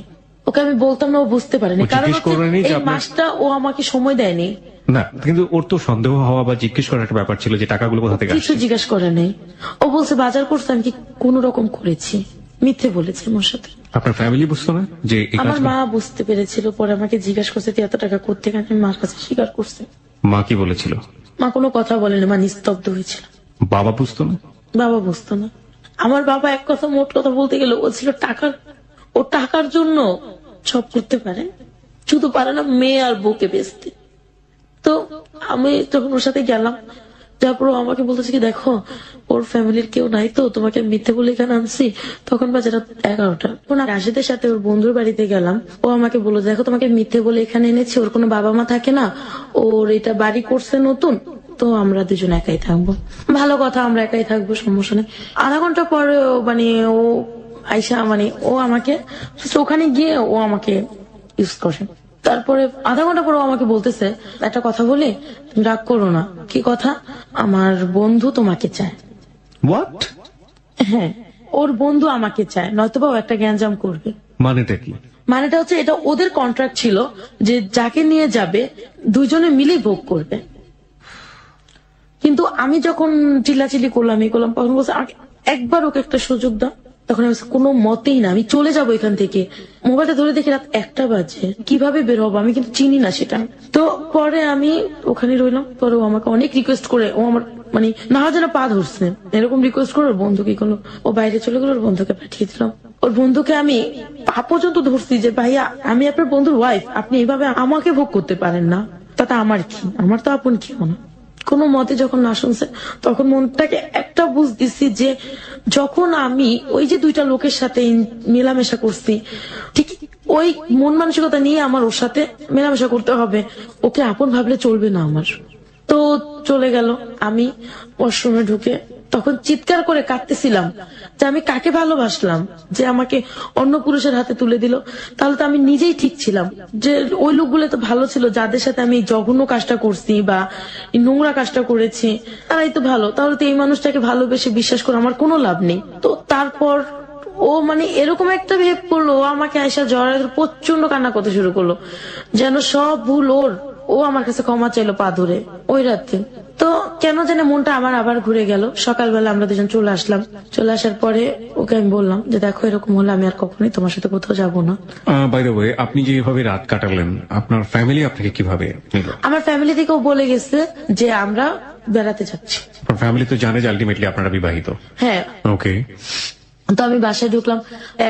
Speaker 2: ওকে আমি বলতাম না, ও বুঝতে পারেনি।
Speaker 1: ও
Speaker 2: কারণ
Speaker 1: জিজ্ঞেস করেনি যে
Speaker 2: এই
Speaker 1: আপনার-
Speaker 2: মাসটা ও আমাকে সময় দেয়নি।
Speaker 1: না, কিন্তু ওর তো সন্দেহ হওয়া বা জিজ্ঞেস করার একটা ব্যাপার ছিল যে টাকাগুলো কোথা থেকে
Speaker 2: কিছু
Speaker 1: আসছে।
Speaker 2: জিজ্ঞাসা করে নাই। ও বলছে বাজার করছে, আমি কি কোন রকম করেছি, মিথ্যে বলেছে আমার সাথে।
Speaker 1: আপনার ফ্যামিলি বুঝতো না যে এই
Speaker 2: আমার
Speaker 1: কাজগুলো?
Speaker 2: মা বুঝতে পেরেছিল, পরে আমাকে জিজ্ঞাসা করছে তুই এত টাকা করতে গেলে, আমি মার কাছে স্বীকার করছে।
Speaker 1: মা কি বলেছিল?
Speaker 2: মা কোনো কথা বলেনি, মা নিস্তব্ধ হয়েছিল।
Speaker 1: বাবা বুঝতো না?
Speaker 2: বাবা বুঝতো না। আমার বাবা এক কথা মোট কথা বলতে গেলে ও ছিল টাকার, ও টাকার জন্য সব করতে পারে, শুধু পারে না মেয়ে আর বউকে বেচতে। তো আমি যখন ওর সাথে গেলাম, তারপর ও আমাকে বলতেছে কি দেখো ওর ফ্যামিলির কেউ নাই, তো তোমাকে মিথ্যে বলে এখানে আনছি। তখন বাজে রাত 11টা। তখন রাশিদের সাথে ওর বন্ধুর বাড়িতে গেলাম, ও আমাকে বললো দেখো তোমাকে মিথ্যে বলে এখানে এনেছি, ওর কোনো বাবা মা থাকে না, ওর এটা বাড়ি করছে নতুন, তো আমরা দুজন একাই থাকবো। ভালো কথা, আমরা একাই থাকবো, সমস্যা নেই। আধা ঘন্টা পরে মানে ও আইসা, মানে ও আমাকে ওখানে গিয়ে ও আমাকে ইউজ করে। তারপরে আধা ঘন্টা পরে ও আমাকে বলতেছে একটা কথা বলি, তুমি রাগ করো না। কি কথা? আমার বন্ধু তোমাকে চায়।
Speaker 1: হোয়াট?
Speaker 2: হ্যাঁ, ওর বন্ধু আমাকে চায়, নয়তোবা ও একটা গ্যাঞ্জাম করবে।
Speaker 1: মানেটা কি?
Speaker 2: মানেটা হচ্ছে এটা ওদের কন্ট্রাক্ট ছিল যে যাকে নিয়ে যাবে দুইজনে মিলেই ভোগ করবে। কিন্তু আমি যখন চিল্লাচিল্লি করলাম এই করলাম, তখন বলছে আমাকে একবার ওকে একটা সুযোগ দাও। তখন আমি বলছি, কোনো মতেই না, আমি চলে যাবো এখান থেকে। মোবাইলটা ধরে দেখি রাত 1টা বাজে, কিভাবে বের হবো, আমি কিন্তু চিনি না সেটা। তো পরে আমি ওখানে রইলাম। পরে ও আমাকে অনেক রিকোয়েস্ট করে, ও আমার মানে না যেন পা ধরছে এরকম রিকোয়েস্ট করে ওর বন্ধুকে কোনো, ও বাইরে চলে গেল, ওর বন্ধুকে পাঠিয়ে দিলাম। ওর বন্ধুকে আমি পা পর্যন্ত ধরছি যে ভাইয়া আমি আপনার বন্ধুর ওয়াইফ, আপনি এইভাবে আমাকে ভোগ করতে পারেন না। তাতে আমার কি, আমার তো আপন কেউ না। কোনো মতে যখন না শুনছে তখন মনটাকে একটা বুঝ দিছি যে যখন আমি ওই যে 2টা লোকের সাথে মেলামেশা করছি, ঠিক ওই মন মানসিকতা নিয়ে আমার ওর সাথে মেলামেশা করতে হবে, ওকে আপন ভাবলে চলবে না আমার। তো চলে গেল। আমি ওয়াশরুমে ঢুকে তখন চিৎকার করে কাঁদতেছিলাম যে আমি কাকে ভালোবাসলাম যে আমাকে অন্য পুরুষের হাতে তুলে দিল। তাহলে তো আমি নিজেই ঠিক ছিলাম, যে ওই লোকগুলো তো ভালো ছিল, যাদের সাথে আমি জঘন্য কাজটা করছি বা এই নোংরা কাজটা করেছি তারাই তো ভালো। তাহলে তো এই মানুষটাকে ভালোবেসে বিশ্বাস করে আমার কোনো লাভ নেই। তো তারপর ও মানে এরকম একটা ভেব করলো, ও আমাকে আয়সা জড়ায় ধরে প্রচন্ড কান্না করতে শুরু করলো, যেন সব ভুল ওর। ও আমার কাছে ক্ষমা চাইলো পা ধরে ওই রাতে। তো কেন জানে মনটা আমার আবার ঘুরে গেল। সকালবেলা আমরা দুজন চলে আসলাম। চলে আসার পরে ওকে আমি বললাম যে দেখো এরকম হলে আমি আর কখনোই তোমার সাথে কোথাও যাবো না।
Speaker 1: বাই দ্য ওয়ে, আপনি যেভাবে রাত কাটালেন, আপনার ফ্যামিলি আপনাকে কিভাবে নিল?
Speaker 2: আমার ফ্যামিলি থেকেও বলে গেছে যে আমরা বেড়াতে যাচ্ছি।
Speaker 1: আপনার ফ্যামিলি তো জানে যে আলটিমেটলি আপনারা বিবাহিত?
Speaker 2: হ্যাঁ।
Speaker 1: ওকে।
Speaker 2: তো আমি বাসায় ঢুকলাম।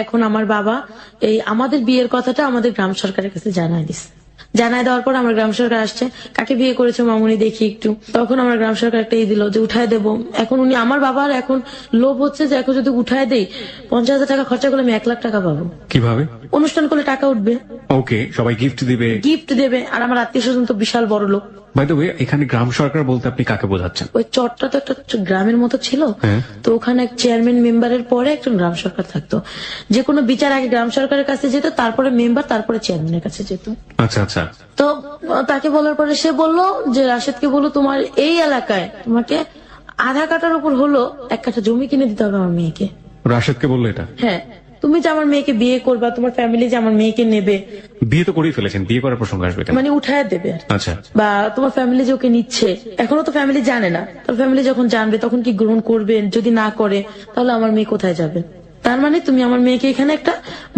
Speaker 2: এখন আমার বাবা এই আমাদের বিয়ের কথাটা আমাদের গ্রাম সরকারের কাছে জানায় দিচ্ছে। জানায় দেওয়ার পর আমার গ্রাম সরকার আসছে, কাকে বিয়ে করেছে মামুনি দেখি একটু। তখন আমার গ্রাম সরকার একটা দিল যে উঠায় দেবো। এখন উনি আমার বাবার এখন লোভ হচ্ছে যে এখন যদি উঠায় দেই 50,000 টাকা খরচা করলে আমি 1 লাখ টাকা পাবো।
Speaker 1: কিভাবে?
Speaker 2: অনুষ্ঠান করলে টাকা উঠবে,
Speaker 1: ওকে, সবাই গিফট দিবে।
Speaker 2: গিফট দেবে, আর আমার আত্মীয় স্বজন তো বিশাল বড় লোক।
Speaker 1: বাই দ্য ওয়ে, এখানে গ্রাম সরকার বলতে আপনি কাকে বোঝাচ্ছেন?
Speaker 2: ওই চরটা তো একটা গ্রামের মতো ছিল,
Speaker 1: হ্যাঁ।
Speaker 2: তো ওখানে এক চেয়ারম্যান মেম্বারের পরে একজন গ্রাম সরকার থাকতো। যে কোনো বিচার আগে গ্রাম সরকারের কাছে যেত, তারপরে মেম্বার, তারপরে চেয়ারম্যানের কাছে যেত।
Speaker 1: আচ্ছা আচ্ছা।
Speaker 2: তো তাকে বলার পরে সে বললো যে রাশেদকে বলো তোমার এই এলাকায় তোমাকে আধা কাটার উপর হলো 1 কাঠা জমি কিনে দিতে হবে আমার মেয়েকে।
Speaker 1: রাশেদকে বললো এটা?
Speaker 2: হ্যাঁ, তুমি যে আমার মেয়েকে বিয়ে করবা, তোমার ফ্যামিলি যে আমার মেয়েকে নেবে।
Speaker 1: বিয়ে তো করেই ফেলেছেন, বিয়ে করার প্রসঙ্গ আসবে কেন?
Speaker 2: মানে উঠায় দেবে আর কি।
Speaker 1: আচ্ছা।
Speaker 2: বা তোমার ফ্যামিলি যে ওকে নিচ্ছে, এখনো তো ফ্যামিলি জানে না, তোর ফ্যামিলি যখন জানবে তখন কি গ্রহণ করবে, যদি না করে তাহলে আমার মেয়ে কোথায় যাবে। তার মানে তুমি আমার মেয়েকে এখানে একটা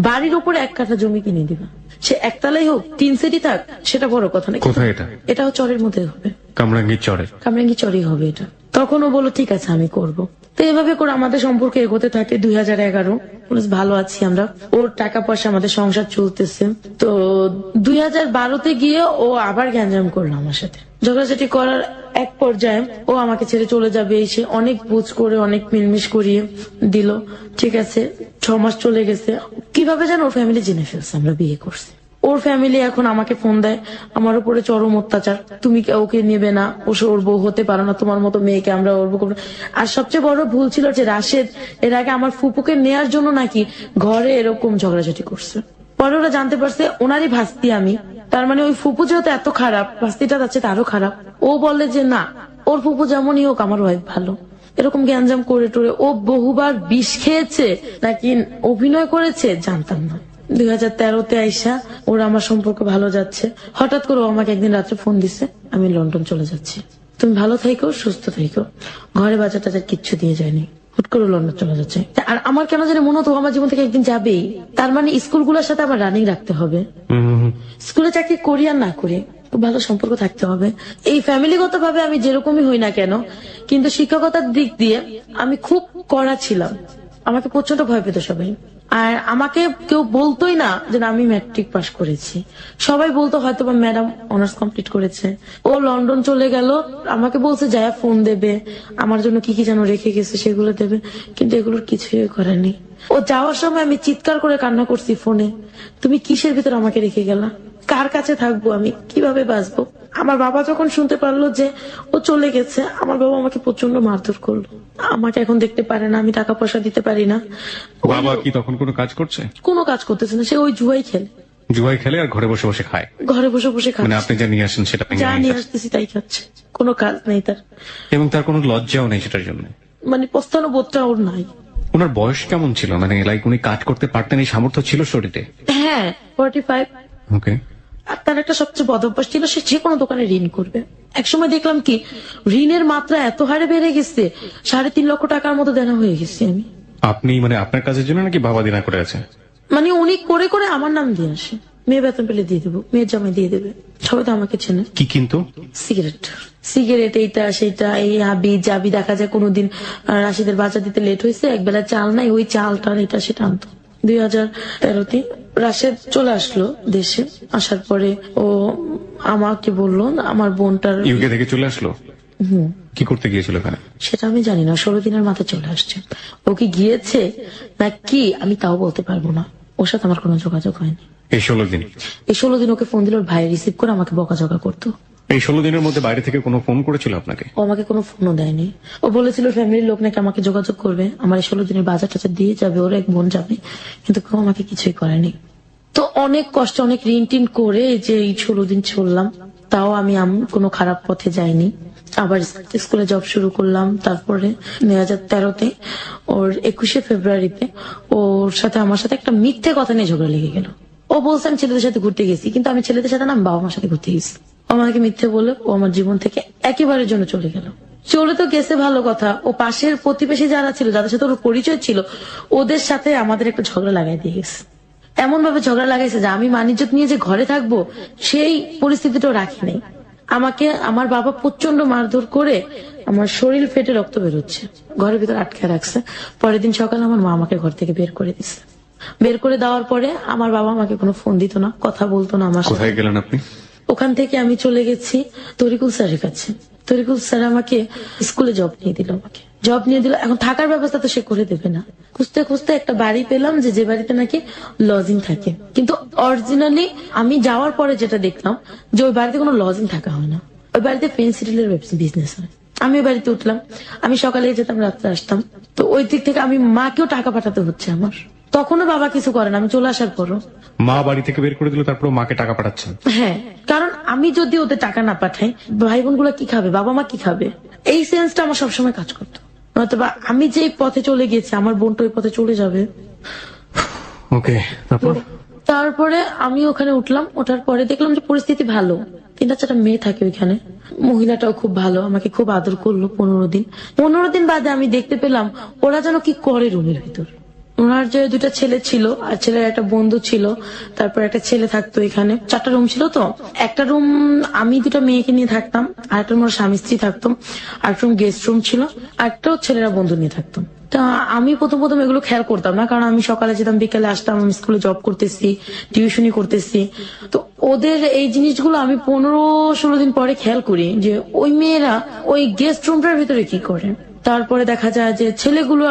Speaker 2: বাড়ির উপরে 1 কাঠা জমি কিনে দিবা, সে একতলাই হোক 3 সিটি থাক, সেটা বড় কথা না।
Speaker 1: কোথায় এটা?
Speaker 2: এটাও চরের মধ্যে হবে,
Speaker 1: কামরাঙ্গীর চরে।
Speaker 2: কামরাঙ্গি চরই হবে এটা। তখন ও বললো ঠিক আছে আমি করব। তো এভাবে করে আমাদের সম্পর্ক এগোতে থাকে। 2011 ভালো আছি আমরা, ওর টাকা পয়সা আমাদের সংসার চলতেছে। তো 2012তে গিয়ে ও আবার গ্যাঞ্জাম করলো আমার সাথে। ঝগড়াঝাটি করার এক পর্যায়ে ও আমাকে ছেড়ে চলে যাবে, এসে অনেক বুঝ করে অনেক মিলমিশ করিয়ে দিল। ঠিক আছে, 6 মাস চলে গেছে। কিভাবে যেন ওর ফ্যামিলি জেনে ফেলছে আমরা বিয়ে করছি। ওর ফ্যামিলি এখন আমাকে ফোন দেয়, আমার উপরে চরম অত্যাচার, তুমি ওকে নেবে না, ও ওর বউ হতে পারো না, তোমার মতো মেয়েকে আমরা ওর বউ। আর সবচেয়ে বড় ভুল ছিল যে রাশেদ এর আগে আমার ফুপুকে নেয়ার জন্য নাকি ঘরে এরকম ঝগড়াঝাটি করছে। পরে ওরা জানতে পারছে ওনারই ভাস্তি আমি, তার মানে ওই ফুপু যেহেতু এত খারাপ, ভাস্তিটা যাচ্ছে তারও খারাপ। ও বলে যে না, ওর ফুপু যেমনই হোক আমার ওয়াইফ ভালো। এরকম গ্যাঞ্জাম করে টোরে ও বহুবার বিষ খেয়েছে নাকি অভিনয় করেছে জানতাম না। 2013তে আইসা ওরা আমার সম্পর্ক ভালো যাচ্ছে। হঠাৎ করে ও আমাকে একদিন রাত্রে ফোন দিছে, আমি লন্ডন চলে যাচ্ছি, তুমি ভালো থাইকো, সুস্থ থাইকো। ঘরে বাজার টাজার কিচ্ছু দিয়ে যায়নি, হুট করে লন্ডন চলে যাচ্ছে। আর আমার কেন জানি মনে হতো আমার জীবন থেকে একদিন যাবেই। তার মানে স্কুলগুলোর সাথে আমার রানিং রাখতে হবে, স্কুলে চাকরি করি আর না করি খুব ভালো সম্পর্ক থাকতে হবে। এই ফ্যামিলিগত ভাবে আমি যেরকমই হই না কেন, কিন্তু শিক্ষকতার দিক দিয়ে আমি খুব কড়া ছিলাম। আমাকে প্রচন্ড ভয় পেত সবাই। আর আমাকে কেউ বলতোই না যে আমি ম্যাট্রিক পাস করেছি, সবাই বলতো হয়তো বা ম্যাডাম অনার্স কমপ্লিট করেছে। ও লন্ডন চলে গেল, আমাকে বলছে যায়া ফোন দেবে, আমার জন্য কি কি যেন রেখে গেছে সেগুলো দেবে, কিন্তু এগুলোর কিছুই করেনি। ও যাওয়ার সময় আমি চিৎকার করে কান্না করছি ফোনে, তুমি কিসের ভিতর আমাকে রেখে গেলা, কার কাছে থাকবো আমি, কিভাবে বাঁচবো। আমার বাবা যখন শুনতে পারলো যে ও চলে গেছে, আমার বাবা আমাকে প্রচন্ড মারধর করলো। আমাকে এখন দেখতে পারে না, আমি টাকা পয়সা দিতে পারি না।
Speaker 1: বাবা কি তখন কোনো কাজ করছে?
Speaker 2: কোনো কাজ করতেছে না, সে ওই জুয়াই খেলে।
Speaker 1: জুয়াই খেলে আর ঘরে বসে বসে খায়?
Speaker 2: ঘরে বসে বসে খায়,
Speaker 1: মানে আপনি যা নিয়ে আসেন সেটা
Speaker 2: যা নিয়ে আসতেছি তাই খাচ্ছে, কোনো কাজ নেই তার।
Speaker 1: এবং তার কোনো লজ্জাও নেই সেটার জন্য,
Speaker 2: মানে পস্তানো বোধটা ওর নাই।
Speaker 1: ওনার বয়স কেমন ছিল? মানে লাইক উনি কাজ করতে পারতেন, এই সামর্থ্য ছিল শরীরে?
Speaker 2: হ্যাঁ, 45।
Speaker 1: ওকে।
Speaker 2: আর তার একটা সবচেয়ে বদ অভ্যাস ছিল, সে যে কোনো দোকানে ঋণ করবে। একসময় দেখলাম কি ঋণের মাত্রা এত হারে বেড়ে গেছে, 3.5 লক্ষ টাকার মতো দেনা হয়ে গেছি আমি।
Speaker 1: আপনি মানে আপনার কাজের জন্য নাকি বাবা দিনা করে আছে?
Speaker 2: মানে উনি করে করে আমার নাম দিয়ে আসে, মেয়ে বেতন পেলে দিয়ে দেবো, মেয়ের জামাই দিয়ে দেবে, সবাই তো আমাকে চেনে।
Speaker 1: কি কিন্তু?
Speaker 2: সিগারেট এইটা সেটা, এই হাবি জাবি। দেখা যায় কোনোদিন রাশিদের বাজার দিতে লেট হয়েছে, একবেলা চাল নাই, ওই চালটা এটা সেটা আনতো। 2013-তে রাশেদ চলে আসলো দেশে। আসার পরে ও আমাকে বললো আমার বোনটার
Speaker 1: ইউকে থেকে চলে আসলো। কি করতে গিয়েছিল ওখানে
Speaker 2: সেটা আমি জানি না, 16 দিনের মাথায় চলে আসছে। ও কি গিয়েছে না কি আমি তাও বলতে পারবো না, ওর সাথে আমার কোনো যোগাযোগ হয়নি।
Speaker 1: এই 16 দিন?
Speaker 2: এই 16 দিন ওকে ফোন দিল, ওর ভাই রিসিভ করে আমাকে বকাঝকা করতো।
Speaker 1: এই 16 দিনের মধ্যে বাইরে থেকে কোনো ফোন করেছিল আপনাকে?
Speaker 2: ও আমাকে কোনো ফোনও দেয়নি। ও বলেছিল ফ্যামিলির লোক নাকি আমাকে যোগাযোগ করবে, আমার এই 16 দিনের বাজার টাজার দিয়ে যাবে, ওর এক বোন যাবে, কিন্তু কেউ আমাকে কিছুই করেনি। তো অনেক কষ্ট, অনেক ঋণ টিন করে যে এই 16 দিন চললাম, তাও আমি কোনো খারাপ পথে যাইনি। আবার স্কুলে জব শুরু করলাম। তারপরে 2013-তে ওর 21শে ফেব্রুয়ারিতে ওর সাথে আমার সাথে একটা মিথ্যে কথা নিয়ে ঝগড়া লেগে গেল। ও বলছে আমি ছেলেদের সাথে ঘুরতে গেছি, কিন্তু আমি ছেলেদের সাথে না, আমি বাবা মার সাথে ঘুরতে গেছি। ও আমাকে মিথ্যে বলে ও আমার জীবন থেকে একেবারের জন্য চলে গেল। চলে তো গেছে ভালো কথা, ও পাশের প্রতিবেশী যারা ছিল, যাদের সাথে ওর পরিচয় ছিল, ওদের সাথে আমাদের একটা ঝগড়া লাগাই দিয়ে গেছে। এমন ভাবে ঝগড়া লাগাইছে যে আমি মানিজ্যত নিয়ে যে ঘরে থাকবো সেই পরিস্থিতিটাও রাখি নাই। আমাকে আমার বাবা প্রচন্ড মারধর করে আমার শরীর ফেটে রক্ত বেরোচ্ছে, ঘরের ভিতর আটকে রাখছে। পরের দিন সকালে আমার মা আমাকে ঘর থেকে বের করে দিচ্ছে। বের করে দেওয়ার পরে আমার বাবা আমাকে কোনো ফোন দিত না, কথা বলতো না আমার সাথে।
Speaker 1: কোথায় গেলেন আপনি?
Speaker 2: ওখান থেকে আমি চলে গেছি তরিকুল স্যারের কাছে। তরিকুল স্যার আমাকে স্কুলে জব নিয়ে দিল। এখন থাকার ব্যবস্থা তো সে করে দেবে না। খুঁজতে খুঁজতে একটা বাড়ি পেলাম, যে বাড়িতে নাকি লজিং থাকে, কিন্তু অরিজিনালি আমি যাওয়ার পরে যেটা দেখলাম যে ওই বাড়িতে কোনো লজিং থাকা হয় না, ওই বাড়িতে ফেন্সিডিলের বিজনেস হয়। আমি ওই বাড়িতে উঠলাম, আমি সকালে যেতাম, রাত্রে আসতাম। তো ওই দিক থেকে আমি মাকেও টাকা পাঠাতে হচ্ছে আমার। তখনও বাবা কিছু করে না, আমি চলে আসার পরও।
Speaker 1: মা বাড়ি থেকে বের করে দিল, তারপর মাকে টাকা পাঠাচ্ছেন?
Speaker 2: হ্যাঁ, কারণ আমি যদি ওদের টাকা না পাঠাই, ভাই বোন গুলা কি খাবে, বাবা মা কি খাবে, এই সেন্সটা আমার সবসময় কাজ করতো। নয়তোবা আমি যে পথে চলে গেছি, আমার বোনটা ওই পথে চলে যাবে।
Speaker 1: ওকে,
Speaker 2: তারপরে আমি ওখানে উঠলাম। ওঠার পরে দেখলাম যে পরিস্থিতি ভালো, 3-4টা মেয়ে থাকে ওইখানে। মহিলাটাও খুব ভালো, আমাকে খুব আদর করলো। 15 দিন বাদে আমি দেখতে পেলাম ওরা যেন কি করে রুমের ভিতর। ওনার যে 2টা ছেলে ছিল আর ছেলের একটা বন্ধু ছিল, তারপর একটা ছেলে থাকতো এখানে। 4টা রুম ছিল। তো একটা রুম আমি 2টা মেয়েকে নিয়ে থাকতাম, আর একটা রুম স্বামী স্ত্রী থাকতাম, আর একটা রুম গেস্ট রুম ছিল, আর একটা ছেলেরা বন্ধু নিয়ে থাকতাম। তা আমি প্রথম এগুলো খেয়াল করতাম না, কারণ আমি সকালে যেতাম, বিকেলে আসতাম, আমি স্কুলে জব করতেছি, টিউশনি করতেছি। তো ওদের এই জিনিসগুলো আমি 15-16 দিন পরে খেয়াল করি যে ওই মেয়েরা ওই গেস্ট রুমটার ভিতরে কি করে। তারপরে দেখা যায় যে ছেলেগুলো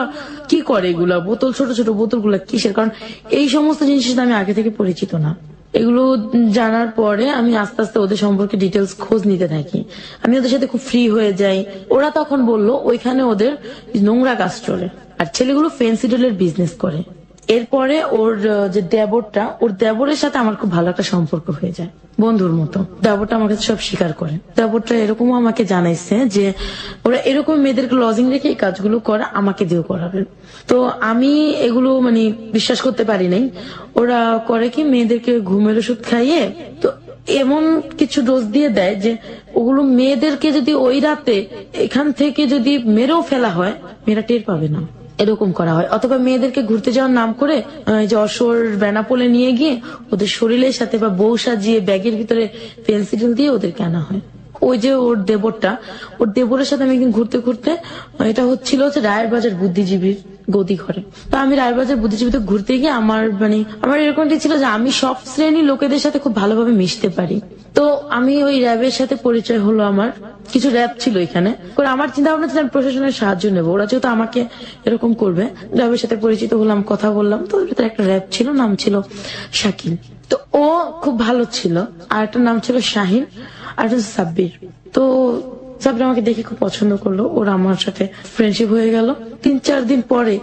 Speaker 2: কি করে, এগুলা বোতল, ছোট ছোট বোতল গুলা কিসের, কারণ এই সমস্ত জিনিসের সাথে আমি আগে থেকে পরিচিত না। এগুলো জানার পরে আমি আস্তে আস্তে ওদের সম্পর্কে ডিটেলস খোঁজ নিতে থাকি। আমি ওদের সাথে খুব ফ্রি হয়ে যাই। ওরা তখন বলল ওইখানে ওদের নোংরা কাজ চলে, আর ছেলেগুলো ফেন্সিডিলের বিজনেস করে। এরপরে ওর যে দেবরটা, ওর দেবরের সাথে আমার খুব ভালো একটা সম্পর্ক হয়ে যায়, বন্ধুর মতো। দেবরটা আমার কাছে সব স্বীকার করে। দেবরটা এরকমও আমাকে জানাইছে যে ওরা এরকম মেয়েদেরকে লজিং রেখে এই কাজগুলো করে, আমাকে দিয়েও করাবে। তো আমি এগুলো মানে বিশ্বাস করতে পারি নাই। ওরা করে কি, মেয়েদেরকে ঘুমের ওষুধ খাইয়ে তো এমন কিছু ডোজ দিয়ে দেয় যে ওগুলো মেয়েদেরকে যদি ওই রাতে এখান থেকে যদি মেরেও ফেলা হয়, মেয়েরা টের পাবে না, এরকম করা হয়। অথবা মেয়েদেরকে ঘুরতে যাওয়ার নাম করে যশোর বেনাপোলে নিয়ে গিয়ে ওদের শরীরের সাথে বা বউ সাজিয়ে ব্যাগের ভিতরে পেন্সিল দিয়ে ওদেরকে আনা হয়। ওই যে ওর দেবরের সাথে আমি একদিন ঘুরতে ঘুরতে, এটা হচ্ছিল হচ্ছে রায়ের বাজার বুদ্ধিজীবীর গদি ঘরে। তো আমি রায়ের বাজার বুদ্ধিজীবীতে ঘুরতে গিয়ে আমার এরকমটি ছিল যে আমি সব শ্রেণীর লোকেদের সাথে খুব ভালোভাবে মিশতে পারি। তো আমি ওই র্যাবের সাথে পরিচয় হলো। আমার কিছু র্যাব ছিল এখানে, আমার চিন্তা ভাবনা ছিল আমি প্রশাসনের সাহায্য নেবো, ওরা যেহেতু আমাকে এরকম করবে। র্যাবের সাথে পরিচিত হলাম, কথা বললাম। তো ওর ভিতরে একটা র্যাব ছিল, নাম ছিল শাকিল। তো ও খুব ভালো ছিল। আর একটা নাম ছিল শাহিন, আর একটা সাব্বির। তো সাব্বির আমাকে দেখে খুব পছন্দ করলো, ওরা আমার সাথে ফ্রেন্ডশিপ হয়ে গেল। 3-4 দিন পরে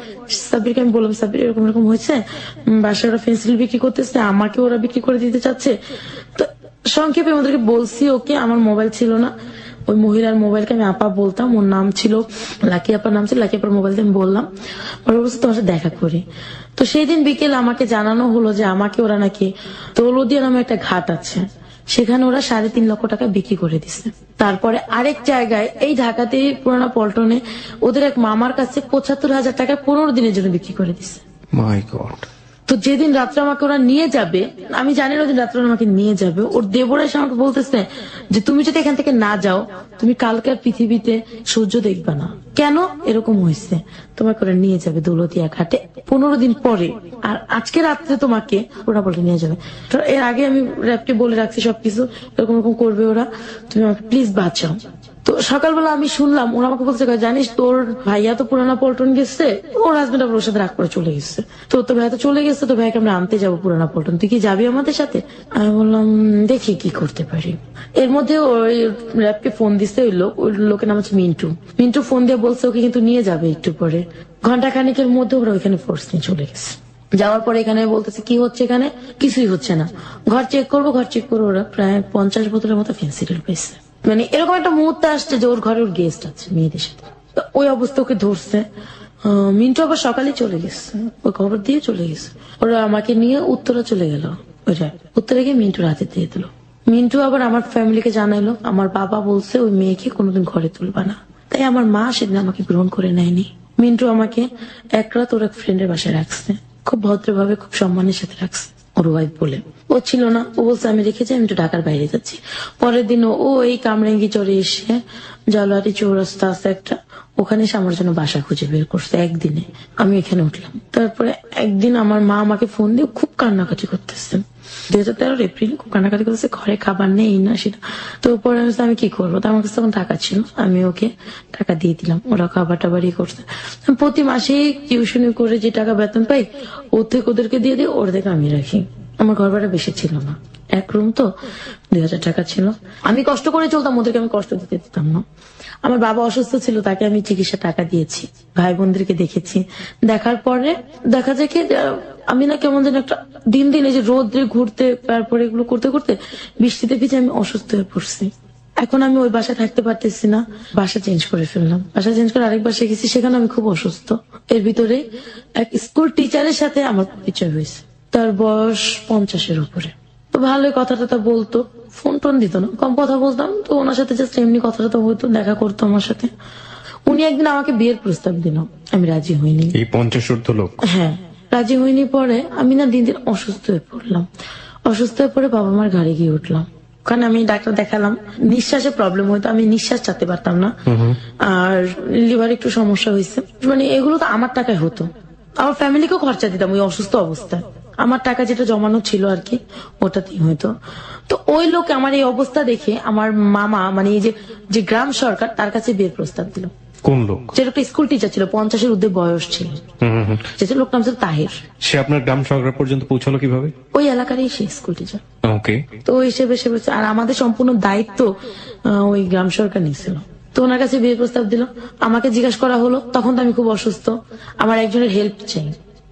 Speaker 2: সাব্বিরকে আমি বললাম, সাব্বির এরকম এরকম হয়েছে, বাসায় ওরা পেন্সিল বিক্রি করতেছে, আমাকে ওরা বিক্রি করে দিতে চাচ্ছে। তো সংক্ষেপে ওদেরকে বলছি। ওকে, আমার মোবাইল ছিল না, ওই মহিলার মোবাইলকে আমি আপা বলতাম, ওর নাম ছিল লাকি আপার নাম ছিল। লাকি আপার মোবাইল দিয়ে আমি বললাম, ওরা বলছে তোমার সাথে দেখা করি। তো সেই দিন বিকেল আমাকে জানানো হলো যে আমাকে ওরা নাকি দৌলদিয়া নামে একটা ঘাট আছে সেখানে ওরা 3.5 লক্ষ টাকা বিক্রি করে দিছে। তারপরে আরেক জায়গায় এই ঢাকাতে পুরানা পল্টনে ওদের এক মামার কাছে 75,000 টাকায় 15 দিনের জন্য বিক্রি করে দিছে।
Speaker 1: মাই গড।
Speaker 2: তো যেদিন রাত্রে আমাকে ওরা নিয়ে যাবে, আমি জানি না ওদিন রাত্রে ওরা আমাকে নিয়ে যাবে, ওর দেবরা এসে আমাকে বলতেছে যে তুমি যদি এখান থেকে না যাও তুমি কালকে আর পৃথিবীতে সূর্য দেখবা না। কেন এরকম হয়েছে? তোমাকে ওরা নিয়ে যাবে দৌলতিয়া ঘাটে 15 দিন পরে, আর আজকে রাত্রে তোমাকে ওরা বলে নিয়ে যাবে। তো এর আগে আমি র্যাপকে বলে রাখছি সবকিছু এরকম এরকম করবে ওরা, তুমি আমাকে প্লিজ বাঁচাও। তো সকালবেলা আমি শুনলাম ওরা আমাকে বলছে জানিস তোর ভাইয়া তো পুরানা পল্টন গেছে, ওর হাজবেন্ড আবার ওর সাথে রাগ করে চলে গেছে, তো তোর ভাইয়া তো চলে গেছে, তো ভাইকে আমরা আনতে যাবো পুরানা পল্টন, তুই কি যাবি আমাদের সাথে? আমি বললাম দেখি কি করতে পারি। এর মধ্যে ওই র্যাপকে ফোন দিচ্ছে ওই লোকের নাম হচ্ছে মিন্টু। মিন্টু ফোন দিয়ে বলছে ওকে কিন্তু নিয়ে যাবে একটু পরে। ঘন্টাখানিকের মধ্যে ওরা ওইখানে ফোর্স নিয়ে চলে গেছে। যাওয়ার পরে এখানে বলতেছে কি হচ্ছে, এখানে কিছুই হচ্ছে না, ঘর চেক করবো। ওরা প্রায় 50 বোতলের মতো ফেন্সিডিল পেয়েছে। মানে এরকম একটা মুহূর্তে আসছে যে ওর ঘরে ওর গেস্ট আছে মেয়েদের সাথে, ওই অবস্থা ওকে ধরছে। মিন্টু আবার সকালে চলে গেছে, ওই খবর দিয়ে চলে গেছে। ওরা আমাকে নিয়ে উত্তরা চলে গেল, ওইটা উত্তরে গিয়ে মিন্টু রাতে দিয়ে দিল। মিন্টু আবার আমার ফ্যামিলিকে জানাইলো, আমার বাবা বলছে ওই মেয়েকে কোনোদিন ঘরে তুলবা না, তাই আমার মা সেদিন আমাকে গ্রহণ করে নেয়নি। মিন্টু আমাকে এক রাত ওর এক ফ্রেন্ডের বাসায় রাখছে, খুব ভদ্রভাবে খুব সম্মানের সাথে রাখছে। ওর ওয়াইফ বলে ও ছিল না, ও বলছে আমি রেখেছি, আমি একটু ঢাকার বাইরে যাচ্ছি। পরের দিন ও এই কামরাঙ্গি চড়ে এসে জালুয়ারি চৌরাস্তা আছে একটা, ওখানে এসে আমার জন্য বাসা খুঁজে বের করছে একদিনে। আমি এখানে উঠলাম। তারপরে একদিন আমার মা আমাকে ফোন দিয়ে খুব কান্নাকাটি করতেছে, 2013 এপ্রিল, খুব কান্নাকাটি করতেছে, ঘরে খাবার নেই এই না সেটা। তো পরে আমি কি করবো, তো আমার কাছে তখন টাকা ছিল, আমি ওকে টাকা দিয়ে দিলাম, ওরা খাবার টাবার করছে। প্রতি মাসে টিউশনি করে যে টাকা বেতন পাই ওর থেকে ওদেরকে দিয়ে দিই, ওর থেকে আমি রাখি। আমার ঘর ভাড়া বেশি ছিল না, এক রুম তো, 2,000 টাকা ছিল। আমি কষ্ট করে চলতাম, ওদেরকে আমি কষ্ট দিতে দিতাম না। আমার বাবা অসুস্থ ছিল, তাকে আমি চিকিৎসা টাকা দিয়েছি, ভাই বোনদেরকে দেখেছি। দেখার পরে দেখা যায় কি আমি না কেমন যেন একটা দিন দিন এই যে রোদ্রে ঘুরতে, তারপরে এগুলো করতে করতে বৃষ্টিতে ভিজে আমি অসুস্থ হয়ে পড়ছি। এখন আমি ওই বাসায় থাকতে পারতেছি না, বাসা চেঞ্জ করে ফেললাম। বাসা চেঞ্জ করে আরেক বাসায় গেছি, সেখানে আমি খুব অসুস্থ। এর ভিতরে এক স্কুল টিচারের সাথে আমার পরিচয় হয়েছে, তার বয়স 50-এর উপরে। তো ভালোই কথাটা বলতো, ফোন টোন দিত না, কম কথা বলতাম। তো ওনার সাথে জাস্ট এমনি কথাটা হইতো, দেখা করতো আমার সাথে। উনি একদিন আমাকে বিয়ের প্রস্তাব দিল, আমি রাজি হইনি।
Speaker 1: এই 50 ঊর্ধ্ব লোক? হ্যাঁ,
Speaker 2: রাজি হইনি। পরে আমি না দিন দিন অসুস্থ হয়ে পড়লাম। অসুস্থ হয়ে পড়ে বাবা মার ঘাড়ে গিয়ে উঠলাম। ওখানে আমি ডাক্তার দেখালাম, নিঃশ্বাসে প্রবলেম হইতো, আমি নিঃশ্বাস চাইতে পারতাম না, আর লিভার একটু সমস্যা হয়েছে। মানে এগুলো তো আমার টাকায় হতো, আমার ফ্যামিলিকেও খরচা দিতাম ওই অসুস্থ অবস্থায়। আমার টাকা যেটা জমানো ছিল আর কি, ওটাতেই হয়তো। তো ওই লোক আমার এই অবস্থা দেখে আমার মামা, মানে এই যে গ্রাম সরকার, তার কাছে বিয়ের প্রস্তাব দিল।
Speaker 1: কোন লোক?
Speaker 2: যে লোকটা স্কুল টিচার ছিল, 50-এর ঊর্ধ্বে বয়স ছিল, যে লোকটা নাম ছিল তাহির।
Speaker 1: সে আপনার গ্রাম সরকার পর্যন্ত পৌঁছালো কিভাবে?
Speaker 2: ওই এলাকারই সে স্কুল টিচার।
Speaker 1: ওকে।
Speaker 2: তো ওই হিসেবে সে, আর আমাদের সম্পূর্ণ দায়িত্ব ওই গ্রাম সরকার নিয়েছিল। তো ওনার কাছে বিয়ের প্রস্তাব দিল। আমাকে জিজ্ঞাসা করা হলো, তখন তো আমি খুব অসুস্থ, আমার একজনের হেল্প চাই।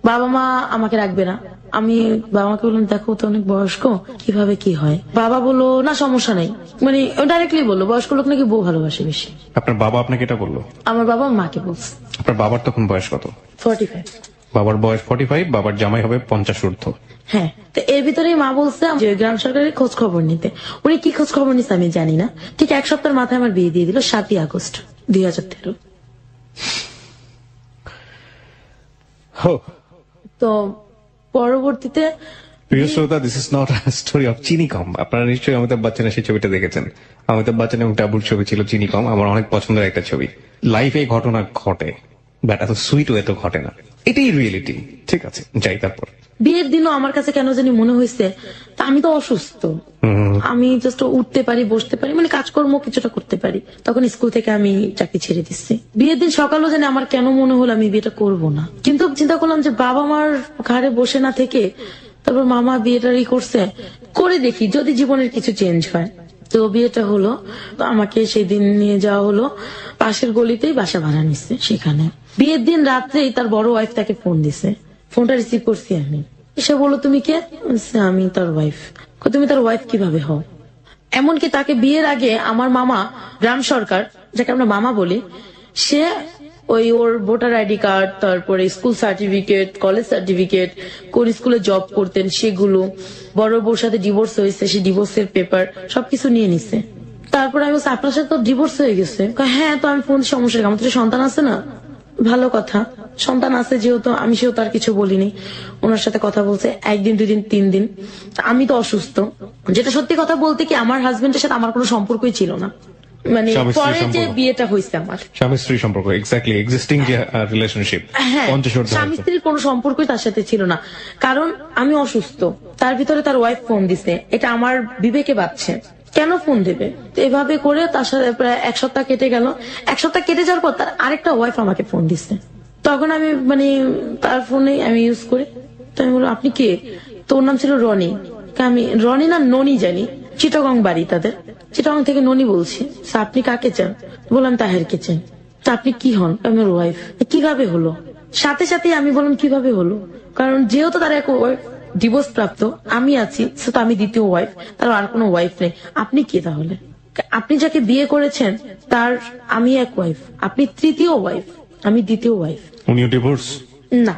Speaker 2: বাবা মা আমাকে রাখবে না। আমি বাবাকে বললাম দেখো তো অনেক বয়স্ক, কিভাবে কি হয়। বাবা বললো না সমস্যা নেই, মানে ডাইরেক্টলি বললো বয়স্ক লোক নাকি বউ ভালোবাসে বেশি।
Speaker 1: আপনার বাবা আপনাকে এটা বললো?
Speaker 2: আমার বাবা মাকে বলছে।
Speaker 1: আপনার বাবার তখন বয়স কত?
Speaker 2: 45।
Speaker 1: বাবার বয়স 45, বাবার জামাই হবে 50 ঊর্ধ্ব।
Speaker 2: হ্যাঁ, তো এর ভিতরেই মা বলছে যে গ্রাম সরকারের খোঁজ খবর নিতে। উনি কি খোঁজ খবর নিচ্ছে আমি জানি না। ঠিক এক সপ্তাহের মাথায় আমার বিয়ে দিয়ে দিল, 7ই আগস্ট 2013। তো পরবর্তীতে
Speaker 1: প্রিয় শ্রোতা, this is not a story of চিনি কম। আপনারা নিশ্চয়ই অমিতাভ বচ্চনের সেই ছবিটা দেখেছেন। অমিতাভ বচ্চন এবং টাবুর ছবি ছিল চিনি কম, আমার অনেক পছন্দের একটা ছবি। লাইফে এই ঘটনা ঘটে, বাট এত সুইট ওয়ে তো ঘটে না, এটাই রিয়েলিটি। ঠিক আছে, যাই। তারপর
Speaker 2: বিয়ের দিনও আমার কাছে কেন জানি মনে হয়েছে তা আমি তো অসুস্থ, আমি জাস্ট উঠতে পারি, বসতে পারি, মানে কাজকর্ম কিছুটা করতে পারি। তখন স্কুল থেকে আমি চাকরি ছেড়ে দিচ্ছি। বিয়ের দিন সকালও জানি আমার কেন মনে হলো আমি বিয়েটা করব না, কিন্তু চিন্তা করলাম যে বাবা মার ঘাড়ে বসে না থেকে তারপর মামা বিয়েটারই করছে, করে দেখি যদি জীবনের কিছু চেঞ্জ হয়। তো বিয়েটা হলো, তো আমাকে সেদিন নিয়ে যাওয়া হলো পাশের গলিতেই বাসা ভাড়া নিচ্ছে সেখানে। বিয়ের দিন রাত্রেই তার বড় ওয়াইফ তাকে ফোন দিছে, ফোনটা রিসিভ করছি আমি। সে বললো তুমি কে? আমি তার ওয়াইফ। তুমি তার ওয়াইফ কিভাবে হও? এমনকি তাকে বিয়ের আগে আমার মামা গ্রাম সরকার, যাকে আমরা মামা বলি, সে ওই ওর ভোটার আইডি কার্ড, তারপরে স্কুল সার্টিফিকেট, কলেজ সার্টিফিকেট, কোন স্কুলে জব করতেন সেগুলো, বড় বউর সাথে ডিভোর্স হয়েছে সে ডিভোর্সের পেপার সবকিছু নিয়ে নিছে। তারপরে আমি বলছি আপনার সাথে তো ডিভোর্স হয়ে গেছে। হ্যাঁ, তো আমি ফোন সমস্যা কি? আমার তো সন্তান আছে না। ভালো কথা, সন্তান আছে যেহেতু আমি সেও তার কিছু বলিনি। ওনার সাথে কথা বলছে 1 দিন 2 দিন 3 দিন। আমি তো অসুস্থ, যেটা সত্যি কথা বলতে কি আমার হাজবেন্ডের সাথে আমার কোনো সম্পর্কই ছিল না, মানে
Speaker 1: স্বামী স্ত্রীর
Speaker 2: পরে যে
Speaker 1: সম্পর্ক।
Speaker 2: বিয়েটা হয়েছে আমার।
Speaker 1: স্বামী স্ত্রী সম্পর্ক, এক্স্যাক্টলি এক্সিস্টিং যে রিলেশনশিপ,
Speaker 2: হ্যাঁ, স্বামী স্ত্রীর কোনো সম্পর্কই তার সাথে ছিল না, কারণ আমি অসুস্থ। তার ভিতরে তার ওয়াইফ ফোন দিছে, এটা আমার বিবেকে বাজছে। কেন ফোন দেবে? তো এভাবে করে তার সাথে প্রায় 1 সপ্তাহ কেটে গেল। 1 সপ্তাহ কেটে যাওয়ার পর তার আরেকটা ওয়াইফ আমাকে ফোন দিচ্ছে। তখন আমি মানে তার ফোনে আমি ইউজ করি। তো আমি বললাম আপনি কে? তোর নাম ছিল রনি। আমি রনি না ননি জানি, চিটাগং বাড়ি তাদের, চিটাগং থেকে ননি বলছি। তো আপনি কাকে চান? বললাম তাহেরকে চান। তা আপনি কি হন? আমার ওয়াইফ। কিভাবে হলো? সাথে সাথে আমি বললাম কিভাবে হলো, কারণ যেহেতু তার এক ডিভোর্স প্রাপ্ত, আমি আছি, তো আমি দ্বিতীয় ওয়াইফ, তার আর কোনো ওয়াইফ নেই। আপনি কে তাহলে? আপনি যাকে বিয়ে করেছেন তার আমি এক ওয়াইফ, আপনি তৃতীয় ওয়াইফ, আমি দ্বিতীয় ওয়াইফ।
Speaker 1: উনিও ডিভোর্স?
Speaker 2: না।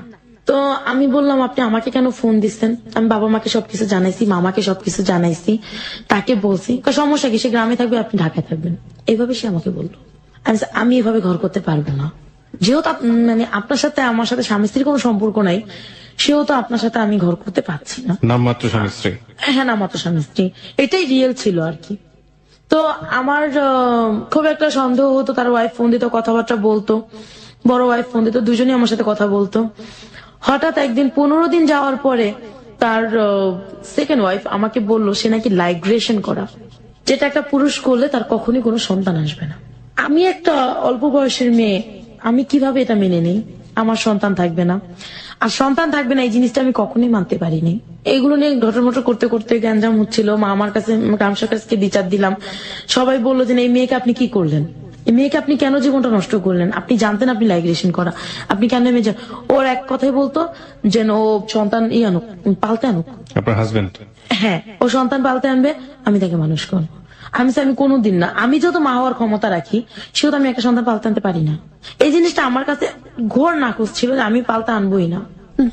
Speaker 2: তো আমি বললাম আপনি আমাকে কেন ফোন দিচ্ছেন? আমি বাবা মাকে সবকিছু জানাইছি, মামাকে সবকিছু জানাইছি, তাকে বলছি। সমস্যা কি? সে গ্রামে থাকবে, আপনি ঢাকায় থাকবেন। এইভাবে সে আমাকে বললো। আমি এভাবে ঘর করতে পারবো না, যেহেতু মানে আপনার সাথে আমার সাথে স্বামী স্ত্রীর কোনো সম্পর্ক নাই, সেহেতু আপনার সাথে আমি ঘর করতে পারছি না।
Speaker 1: নামমাত্র স্বামী স্ত্রী?
Speaker 2: হ্যাঁ, না মাত্র স্বামী স্ত্রী, এটাই রিয়েল ছিল আর কি। তো আমার খুব একটা সন্দেহ হতো। তার ওয়াইফ ফোন দিত, কথাবার্তা বলতো, বড় ওয়াইফ ফোন দিত, দুজনেই আমার সাথে কথা বলতো। হঠাৎ একদিন 15 দিন যাওয়ার পরে তার সেকেন্ড ওয়াইফ আমাকে বলল সে নাকি লাইগ্রেশন করা, যেটা একটা পুরুষ করলে তার কখনই কোনো সন্তান আসবে না। আমি একটা অল্প বয়সের মেয়ে, আমি কিভাবে এটা মেনে নেই? আমার সন্তান থাকবে না, আর সন্তান থাকবে না এই জিনিসটা আমি কখনোই মানতে পারিনি। এগুলো নিয়ে ঘটমট করতে করতে গ্যাঞ্জাম হচ্ছিল। মা আমার কাছে, গ্রাম সরকারকে বিচার দিলাম। সবাই বললো যে এই মেয়েকে আপনি কি করলেন? এই মেয়েকে আপনি কেন জীবনটা নষ্ট করলেন? আপনি জানতেন আপনি লাইগ্রেশন করা, আপনি কেন মেয়ে যান? ওর এক কথাই বলতো যেন ও সন্তান আনুক, পালতে আনুক।
Speaker 1: আপনার হাজবেন্ড?
Speaker 2: হ্যাঁ, ও সন্তান পালতে আনবে, আমি তাকে মানুষ করবো। আমি কোনোদিন না, আমি যত মা হওয়ার ক্ষমতা রাখি সেহেতু আমি একটা সন্তান পালতে আনতে পারি না। এই জিনিসটা আমার কাছে ঘোর নাকচ ছিল যে আমি পালতে আনবোই না।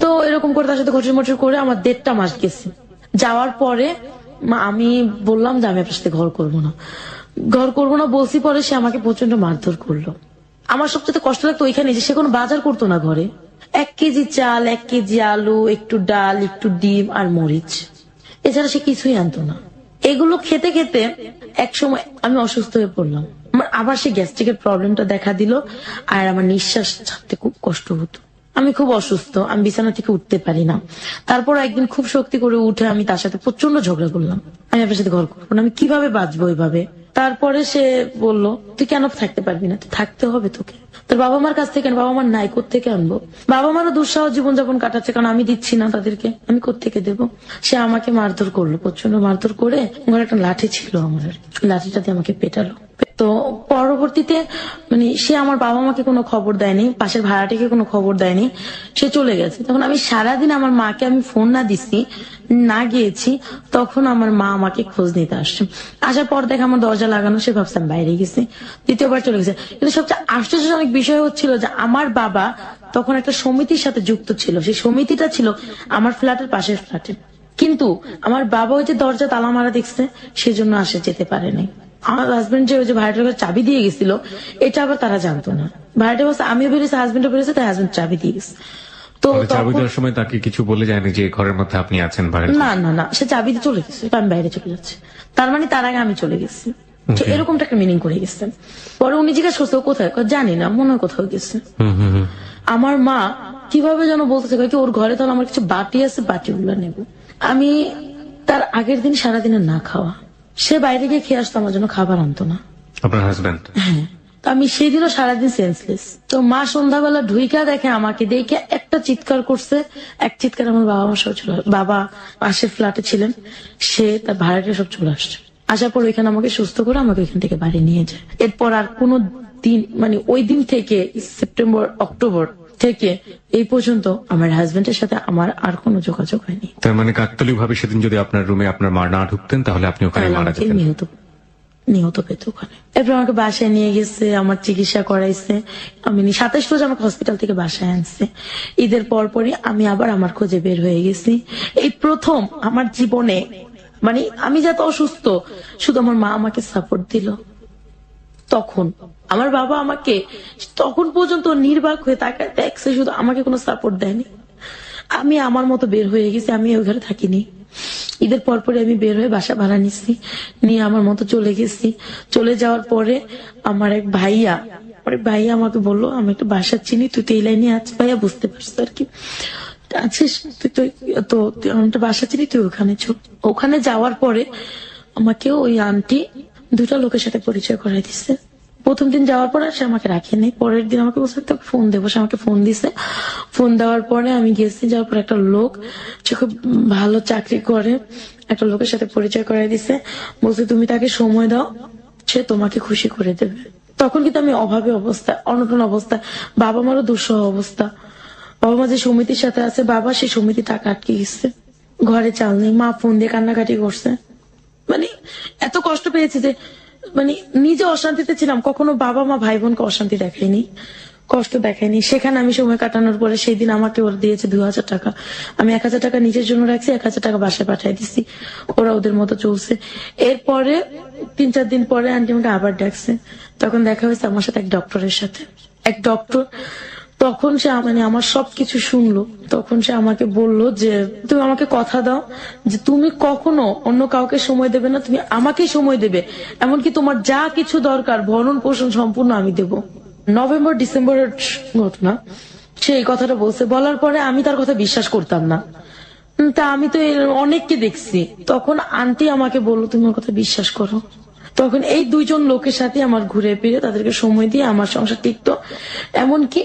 Speaker 2: তো এরকম করে তার সাথে ঘটর মটর করে আমার 1.5 মাস গেছে। যাওয়ার পরে আমি বললাম যে আমি আপনার সাথে ঘর করবো না বলছি। পরে সে আমাকে প্রচন্ড মারধর করলো। আমার সবচেয়ে কষ্ট লাগতো ওইখানে যে সে কোনো বাজার করতো না ঘরে। 1 কেজি চাল, 1 কেজি আলু, একটু ডাল, একটু ডিম আর মরিচ, এছাড়া সে কিছুই আনতো না। এগুলো খেতে খেতে এক সময় আমি অসুস্থ হয়ে পড়লাম। আমার আবার সে গ্যাস্ট্রিকের প্রবলেমটা দেখা দিল, আর আমার নিঃশ্বাস ছাড়তে খুব কষ্ট হতো। আমি খুব অসুস্থ, আমি বিছানা থেকে উঠতে পারি না। তারপর একদিন খুব শক্তি করে উঠে আমি তার সাথে প্রচন্ড ঝগড়া করলাম, আমি আপনার সাথে ঘর করবো না, আমি কিভাবে বাঁচবো এইভাবে। তারপরে সে বলল তুই কেন থাকতে পারবি না? তুই থাকতে হবে তোকে। তোর বাবা মার কাছ থেকে, বাবা মার নাই, কোত্থেকে আনবো? বাবা মারও দুঃসাহ জীবনযাপন কাটাচ্ছে, কারণ আমি দিচ্ছি না তাদেরকে, আমি কোত্থেকে দেবো? সে আমাকে মারধর করলো, প্রচন্ড মারধর করে। ঘরে একটা লাঠি ছিল আমার, লাঠিটাতে আমাকে পেটালো। তো পরবর্তীতে মানে সে আমার বাবা মাকে কোনো খবর দেয়নি, পাশের ভাড়াটিকে কোনো খবর দেয়নি, সে চলে গেছে। তখন আমি সারাদিন আমার মাকে আমি ফোন না দিছি, না গিয়েছি, তখন আমার মা আমাকে খোঁজ নিতে আসছে। আসার পর দেখে আমার দরজা লাগানো, সে ভাবছে আমি বাইরে গেছি, দ্বিতীয়বার চলে গেছে। কিন্তু সবচেয়ে আশ্চর্যজনক বিষয় হচ্ছিল যে আমার বাবা তখন একটা সমিতির সাথে যুক্ত ছিল, সেই সমিতিটা ছিল আমার ফ্ল্যাটের পাশের ফ্ল্যাটে। কিন্তু আমার বাবা ওই যে দরজা তালা মারা দেখছে, সেজন্য আসে যেতে পারেনি। আমার হাজবেন্ড যে ওই যে ভাড়াটার ঘরে চাবি দিয়ে গেছিল, এটা আবার তারা জানতো না। ভাড়াটা বলছে আমিও বেরিয়েছি, হাজবেন্ডও বেরিয়েছে, তাই হাজবেন্ড চাবি দিয়ে গেছে। তো
Speaker 1: চাবি দেওয়ার সময় তাকে কিছু বলে যায়নি যে ঘরের মধ্যে আপনি আছেন?
Speaker 2: না, সে চাবি দিয়ে চলে গেছে, আমি বাইরে চলে যাচ্ছি, তার মানে তার আগে আমি চলে গেছি। তো এরকমটা একটা মিনিং করে গেছে। পরে উনি জিজ্ঞাসা করছে ও কোথায়? জানি না, মনে হয় কোথাও গেছে। আমার মা কিভাবে যেন বলতেছে কি ওর ঘরে তাহলে আমার কিছু বাটি আছে, বাটিগুলো নেব। আমি তার আগের দিন সারাদিনে না খাওয়া, সে বাইরে গিয়ে খেয়ে আসতো, আমার জন্য খাবার আনতো না।
Speaker 1: আপনার হাজবেন্ড?
Speaker 2: হ্যাঁ। তো আমি সেদিনও সারাদিন সেন্সলেস। তো মা সন্ধ্যাবেলা ঢুইকা দেখে আমাকে, দেখে একটা চিৎকার করছে। এক চিৎকার আমার বাবা আমার সব চলে, বাবা পাশের ফ্ল্যাটে ছিলেন, সে তার ভাড়াটা সব চলে আসছে। আসার পর ওইখানে আমাকে সুস্থ করে আমাকে ওইখান থেকে বাড়ি নিয়ে যায়। এরপর আর কোনো দিন, মানে ওই দিন থেকে সেপ্টেম্বর অক্টোবর থেকে এই পর্যন্ত আমার হাজবেন্ডের সাথে আমার আর কোনো যোগাযোগ হয়নি।
Speaker 1: তার মানে কাকতালীয় ভাবে সেদিন যদি আপনার রুমে আপনার মা না ঢুকতেন তাহলে আপনি ওখানে মারা যেতেন?
Speaker 2: নিহত পেত ওখানে। এরপর আমাকে বাসায় নিয়ে গেছে, আমার চিকিৎসা করাইছে। আমি 27 রোজ আমাকে হসপিটাল থেকে বাসায় আনছে। ঈদের পরপরই আমি আবার আমার খোঁজে বের হয়ে গেছি। এই প্রথম আমার জীবনে, মানে আমি যত অসুস্থ, শুধু আমার মা আমাকে সাপোর্ট দিল। তখন আমার বাবা আমাকে তখন পর্যন্ত নির্বাক হয়ে তাকায় দেখছে, শুধু আমাকে কোনো সাপোর্ট দেয়নি। আমি আমার মতো বের হয়ে গেছি, আমি ওই ঘরে থাকিনি। ঈদের পরপরে আমি বের হয়ে বাসা ভাড়া নিচ্ছি, নিয়ে আমার মতো চলে গেছি। চলে যাওয়ার পরে আমার এক ভাইয়া আমাকে বললো, আমি একটা বাসা চিনি, তুই তো এই লাইনে আছিস ভাইয়া, বুঝতে পারছিস আর কি, আছিস তুই আমি একটা বাসা চিনি, তুই ওখানে চল। ওখানে যাওয়ার পরে আমাকে ওই আন্টি 2টা লোকের সাথে পরিচয় করাই দিচ্ছে। প্রথম দিন যাওয়ার পরে সে আমাকে রাখেনি, পরের দিন আমাকে বলছে তোকে ফোন দেবো, সে আমাকে ফোন দিছে। ফোন দেওয়ার পরে আমি গেছি, যাওয়ার পর একটা লোক, সে খুব ভালো চাকরি করে, একটা লোকের সাথে পরিচয় করাই দিছে। বলছে তুমি তাকে সময় দাও, সে তোমাকে খুশি করে দেবে। তখন কিন্তু আমি অভাবে অবস্থা, অনটন অবস্থা, বাবা মারও দুঃসহ অবস্থা। বাবা মা যে সমিতির সাথে আছে, বাবা সেই সমিতি টাকা আটকে গেছে, ঘরে চাল নেই, মা ফোন দিয়ে কান্নাকাটি করছে। মানে এত কষ্ট পেয়েছে যে, মানে নিজে অশান্তিতে ছিলাম, কখনো বাবা মা ভাই বোনকে অশান্তি দেখায়নি, কষ্ট দেখায়নি। সেখানে আমি সময় কাটানোর পরে সেই দিন আমাকে ওরা দিয়েছে 2000 টাকা। আমি 1000 টাকা নিজের জন্য রাখছি, 1000 টাকা বাসায় পাঠিয়ে দিচ্ছি, ওরা ওদের মতো চলছে। এরপরে 3-4 দিন পরে আন্টি আমাকে আবার ডাকছে। তখন দেখা হয়েছে আমার সাথে এক ডক্টরের সাথে। এক ডক্টর, তখন সে মানে আমার সবকিছু শুনলো। তখন সে আমাকে বলল যে তুমি আমাকে কথা দাও যে তুমি কখনো অন্য কাউকে সময় দেবে না, তুমি আমাকেই সময় দেবে, এমনকি তোমার যা কিছু দরকার ভরণ পোষণ সম্পূর্ণ আমি দেব। নভেম্বর ডিসেম্বরের ঘটনা, সে এই কথাটা বলছে। বলার পরে আমি তার কথা বিশ্বাস করতাম না, তা আমি তো অনেককে দেখছি। তখন আন্টি আমাকে বললো তুমি ওর কথা বিশ্বাস করো। তখন এই 2জন লোকের সাথে আমার ঘুরে ফিরে তাদেরকে সময় দিয়ে আমার সংসার টিকতো, এমনকি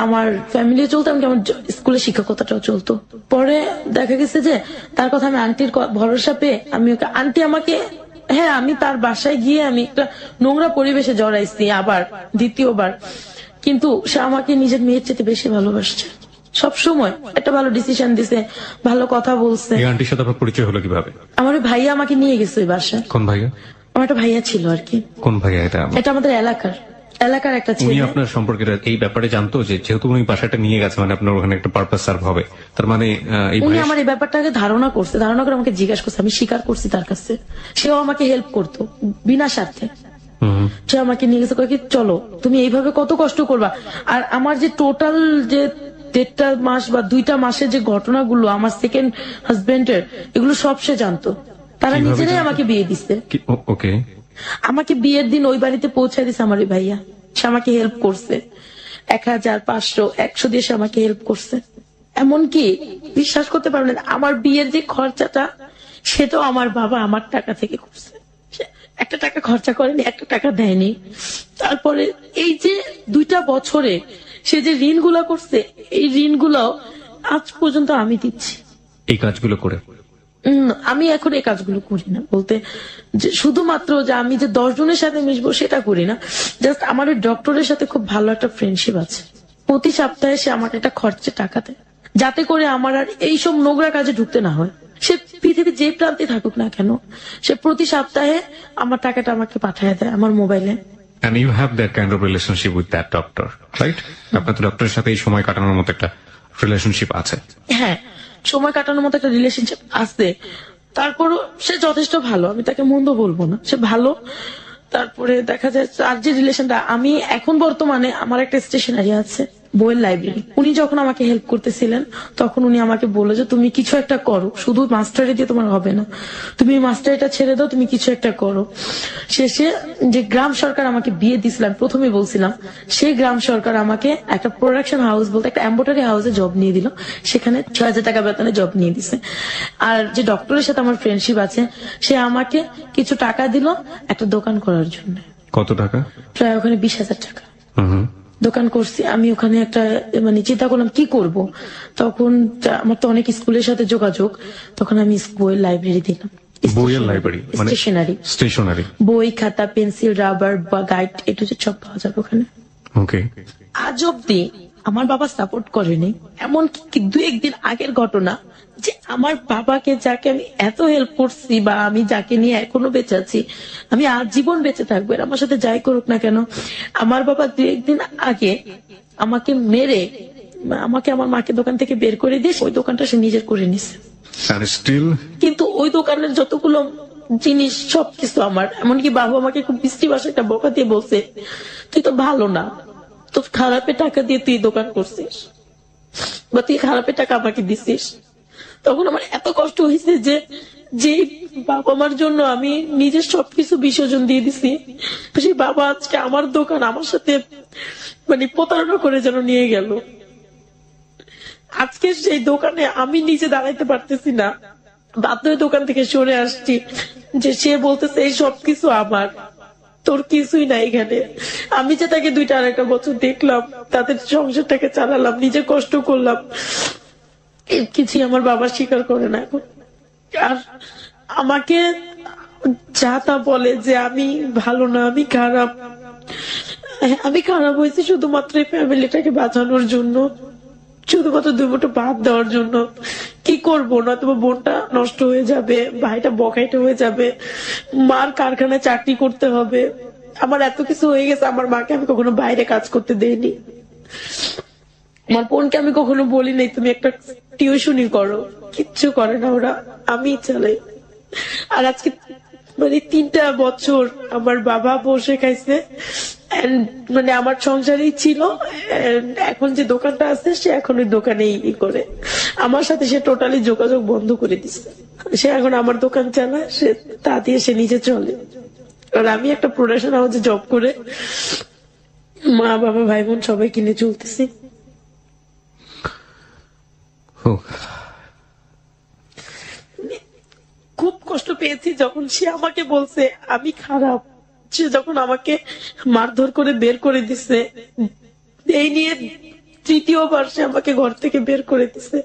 Speaker 2: আমার ফ্যামিলি চলতো, এমনকি আমার স্কুলে শিক্ষকতাটাও চলতো। পরে দেখা গেছে যে তার কথা আমি আন্টির ভরসা পেয়ে আমি ওকে, আন্টি আমাকে, হ্যাঁ আমি তার বাসায় গিয়ে আমি একটা নোংরা পরিবেশে জড়াইছি আবার দ্বিতীয়বার, কিন্তু সে আমাকে নিজের মেয়ের চেয়ে বেশি ভালোবাসছে। সব সময় একটা ভালো ডিসিশন দিছে, ভালো কথা বলছে।
Speaker 1: এই আন্টির সাথে আপনার পরিচয় হলো কিভাবে?
Speaker 2: আমার ওই ভাইয়া আমাকে নিয়ে গেছে ওই বাসায়।
Speaker 1: কোন ভাইয়া?
Speaker 2: আমার একটা ভাইয়া ছিল আর কি।
Speaker 1: কোন ভাইয়া এটা?
Speaker 2: এটা আমাদের এলাকার একটা
Speaker 1: উনি
Speaker 2: ছেলে।
Speaker 1: আপনার সম্পর্কে এই ব্যাপারে জানতো যে যেহেতু উনি বাসাটা নিয়ে গেছে, মানে আপনার ওখানে একটা পারপাস সার্ভ হবে, তার মানে এই
Speaker 2: উনি
Speaker 1: ভাই
Speaker 2: আমার এই ব্যাপারটাকে ধারণা করে আমাকে জিজ্ঞাসা করছে, আমি স্বীকার করছি তার কাছে। সেও আমাকে হেল্প করতো বিনা স্বার্থে। সে আমাকে নিয়ে গেছে, কয় কি চলো তুমি এইভাবে কত কষ্ট করবা। আর আমার যে টোটাল যে 1.5 মাস বা 2টা মাসের যে ঘটনাগুলো আমার সেকেন্ড হাজবেন্ডের, এগুলো সব সে জানতো। তারা
Speaker 1: কিভাবে
Speaker 2: নিজেরাই
Speaker 1: জানতো?
Speaker 2: আমাকে বিয়ে দিচ্ছে।
Speaker 1: ওকে।
Speaker 2: আমাকে বিয়ের দিন ওই বাড়িতে পৌঁছায় দিছে আমার ওই ভাইয়া। সে আমাকে হেল্প করছে, 1000, 500, 100 দিয়ে সে আমাকে হেল্প করছে। এমনকি বিশ্বাস করতে পারবেন না, আমার বিয়ের যে খরচাটা সেটাও আমার বাবা আমার টাকা থেকে করছে। সে একটা টাকা খরচা করেনি, একটা টাকা দেয়নি। তারপরে এই যে 2টা বছরে সে যে ঋণগুলা করছে, এই ঋণগুলো আজ পর্যন্ত আমি দিচ্ছি।
Speaker 1: এই কাজগুলো করে
Speaker 2: আমি এখন এই কাজগুলো করি না, বলতে যে শুধুমাত্র যে আমি যে 10 জনের সাথে মিশবো সেটা করি না। জাস্ট আমার ওই ডক্টরের সাথে খুব ভালো একটা ফ্রেন্ডশিপ আছে। প্রতি সপ্তাহে সে আমাকে একটা খরচে টাকা দেয়, যাতে করে আমার আর এইসব নোংরা কাজে ঢুকতে না হয়। সে পৃথিবীর যে প্রান্তে থাকুক না কেন, সে প্রতি সপ্তাহে আমার টাকাটা আমাকে পাঠিয়ে দেয় আমার মোবাইলে।
Speaker 1: and you have that kind of relationship with that doctor, right? আপনার তো ডক্টরের সাথে এই সময় কাটানোর মতো একটা রিলেশনশিপ আছে।
Speaker 2: হ্যাঁ, সময় কাটানোর মতো একটা রিলেশনশিপ আছে। তারপরও সে যথেষ্ট ভালো, আমি তাকে মন্দ বলবো না, সে ভালো। তারপরে দেখা যায় আর যে রিলেশনটা, আমি এখন বর্তমানে আমার একটা স্টেশনারি আছে, বইয়ের লাইব্রেরি। উনি যখন আমাকে হেল্প করতেছিলেন তখন উনি আমাকে বললো যে তুমি কিছু একটা করো, শুধু মাস্টারি দিয়ে তোমার হবে না, তুমি মাস্টারিটা ছেড়ে দাও, তুমি কিছু একটা করো। শেষে যে গ্রাম সরকার আমাকে বিয়ে দিয়েছিলাম, প্রথমে বলছিলাম, সেই গ্রাম সরকার আমাকে একটা প্রোডাকশন হাউস বলতে একটা এম্ব্রয়ডারি হাউসে জব নিয়ে দিল। সেখানে 6000 টাকা বেতনে জব নিয়ে দিছে। আর যে ডক্টরের সাথে আমার ফ্রেন্ডশিপ আছে, সে আমাকে কিছু টাকা দিল একটা দোকান করার জন্য।
Speaker 1: কত টাকা?
Speaker 2: প্রায় ওখানে 20,000 টাকা। দোকান করছি আমি ওখানে। একটা মানে চিন্তা করলাম কি করব, তখন আমার তো অনেক স্কুলের সাথে যোগাযোগ, তখন আমি বইয়ের লাইব্রেরি দিলাম।
Speaker 1: বইয়ের লাইব্রেরি মানে স্টেশনারি,
Speaker 2: বই, খাতা, পেন্সিল, রাবার বা গাইড, এটা সব পাওয়া যাবে ওখানে।
Speaker 1: ওকে।
Speaker 2: আজ অব্দি আমার বাবা সাপোর্ট করেনি, এমনকি 2-1 দিন আগের ঘটনা যে আমার বাবাকে যাকে আমি এত হেল্প করছি বা আমি যাকে নিয়ে এখনো বেঁচে আছি, আমি আজীবন বেঁচে থাকবো, এর আমার সাথে যাই করুক না কেন। আমার বাবা দু একদিন আগে আমাকে মেরে আমাকে আমার মাকে দোকান থেকে বের করে দিয়ে ওই দোকানটা সে নিজের করে নিছে।
Speaker 3: And still,
Speaker 2: কিন্তু ওই দোকানের যতগুলো জিনিস সবকিছু আমার, এমনকি বাবা আমাকে খুব বৃষ্টি ভাষায় একটা বকা দিয়ে বলছে, তুই তো ভালো না, তো খারাপের টাকা দিয়ে তুই দোকান করছিস বা তুই খারাপের টাকা আমাকে দিছিস। তখন আমার এত কষ্ট হয়েছে যে যে বাবা মার জন্য আমি নিজের সবকিছু বিসর্জন দিয়ে দিছি, সেই বাবা আজকে আমার দোকান আমার সাথে মানে প্রতারণা করে যেন নিয়ে গেল। আজকে সেই দোকানে আমি নিজে দাঁড়াইতে পারতেছি না, বাধ্য হয়ে দোকান থেকে সরে আসছি। যে সে বলতেছে এই সবকিছু আমার, তোর কিছুই নাই এখানে। আমি যে তাকে 2-2.5 বছর দেখলাম, তাদের সংসারটাকে চালালাম, নিজে কষ্ট করলাম, এর কিছুই আমার বাবা স্বীকার করে না এখন। আর আমাকে যা তা বলে যে আমি ভালো না, আমি খারাপ। আমি খারাপ হয়েছি শুধুমাত্র এই ফ্যামিলিটাকে বাঁচানোর জন্য, শুধুমাত্র 2 মুঠো ভাত দেওয়ার জন্য। কি করবো না, তোমার বোনটা নষ্ট হয়ে যাবে, ভাইটা বকাইটা হয়ে যাবে, মার কারখানায় চাকরি করতে হবে, আমার এত কিছু হয়ে গেছে। আমার মাকে আমি কখনো বাইরে কাজ করতে দেইনি, আমার বোনকে আমি কখনো বলি নাই তুমি একটা টিউশনি করো, কিচ্ছু করে না ওরা, আমি চালাই। আর আজকে মানে 3টা বছর আমার বাবা বসে খাইছে, মানে আমার সংসারেই ছিল। এখন যে দোকানটা আছে সে এখন ওই দোকানেই করে, আমার সাথে সে টোটালি যোগাযোগ বন্ধ করে দিচ্ছে। সে এখন আমার দোকান চালায়, সে তা দিয়ে সে নিজে চলে। আর আমি একটা প্রোডাকশন হাউসে জব করে মা বাবা ভাই বোন সবাই কিনে চলতেছি। খুব কষ্ট পেয়েছি যখন সে আমাকে বলছে আমি খারাপ, সে যখন আমাকে মারধর করে বের করে দিছে, এই নিয়ে 3য়বার সে আমাকে ঘর থেকে বের করে দিছে।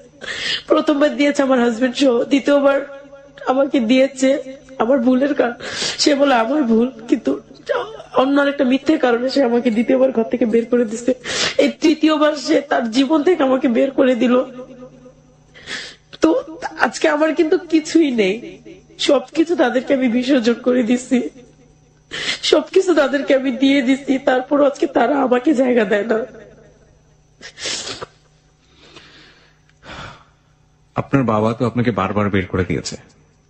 Speaker 2: প্রথমবার দিয়েছে আমার হাজবেন্ড সহ, 2য়বার আমাকে দিয়েছে আমার ভুলের কারণ, সে বলে আমার ভুল, কিন্তু অন্য একটা মিথ্যে কারণে সে আমাকে 2য়বার ঘর থেকে বের করে দিছে। এই 3য়বার সে তার জীবন থেকে আমাকে বের করে দিল। তো আজকে আমার কিন্তু কিছুই নেই, সবকিছু তাদেরকে আমি বিসর্জন করে দিছি, সবকিছু তাদেরকে আমি দিয়ে দিছি, তারপর আজকে তারা আমাকে জায়গা দেয় না।
Speaker 3: আপনার বাবা তো আপনাকে বারবার বের করে দিয়েছে,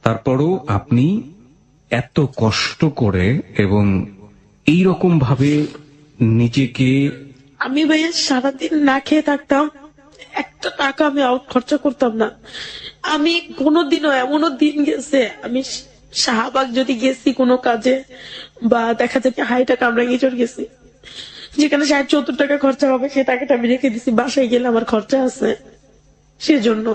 Speaker 3: তারপরও আপনি এত কষ্ট করে এবং এই রকম ভাবে নিজেকে,
Speaker 2: আমি ভাইয়া সারাদিন না খেয়ে থাকতাম, একটা টাকা আমি আউট খরচা করতাম না। আমি কোনোদিনও, এমনও দিন গেছে আমি শাহবাগ যদি গেছি কোনো কাজে, বা দেখা যাবে হাইটা কামরাঙ্গিচর গেছি, যেখানে 60-70 টাকা খরচা হবে, সে টাকাটা আমি রেখে দিছি। বাসায় গেলে আমার খরচা আছে, সেজন্য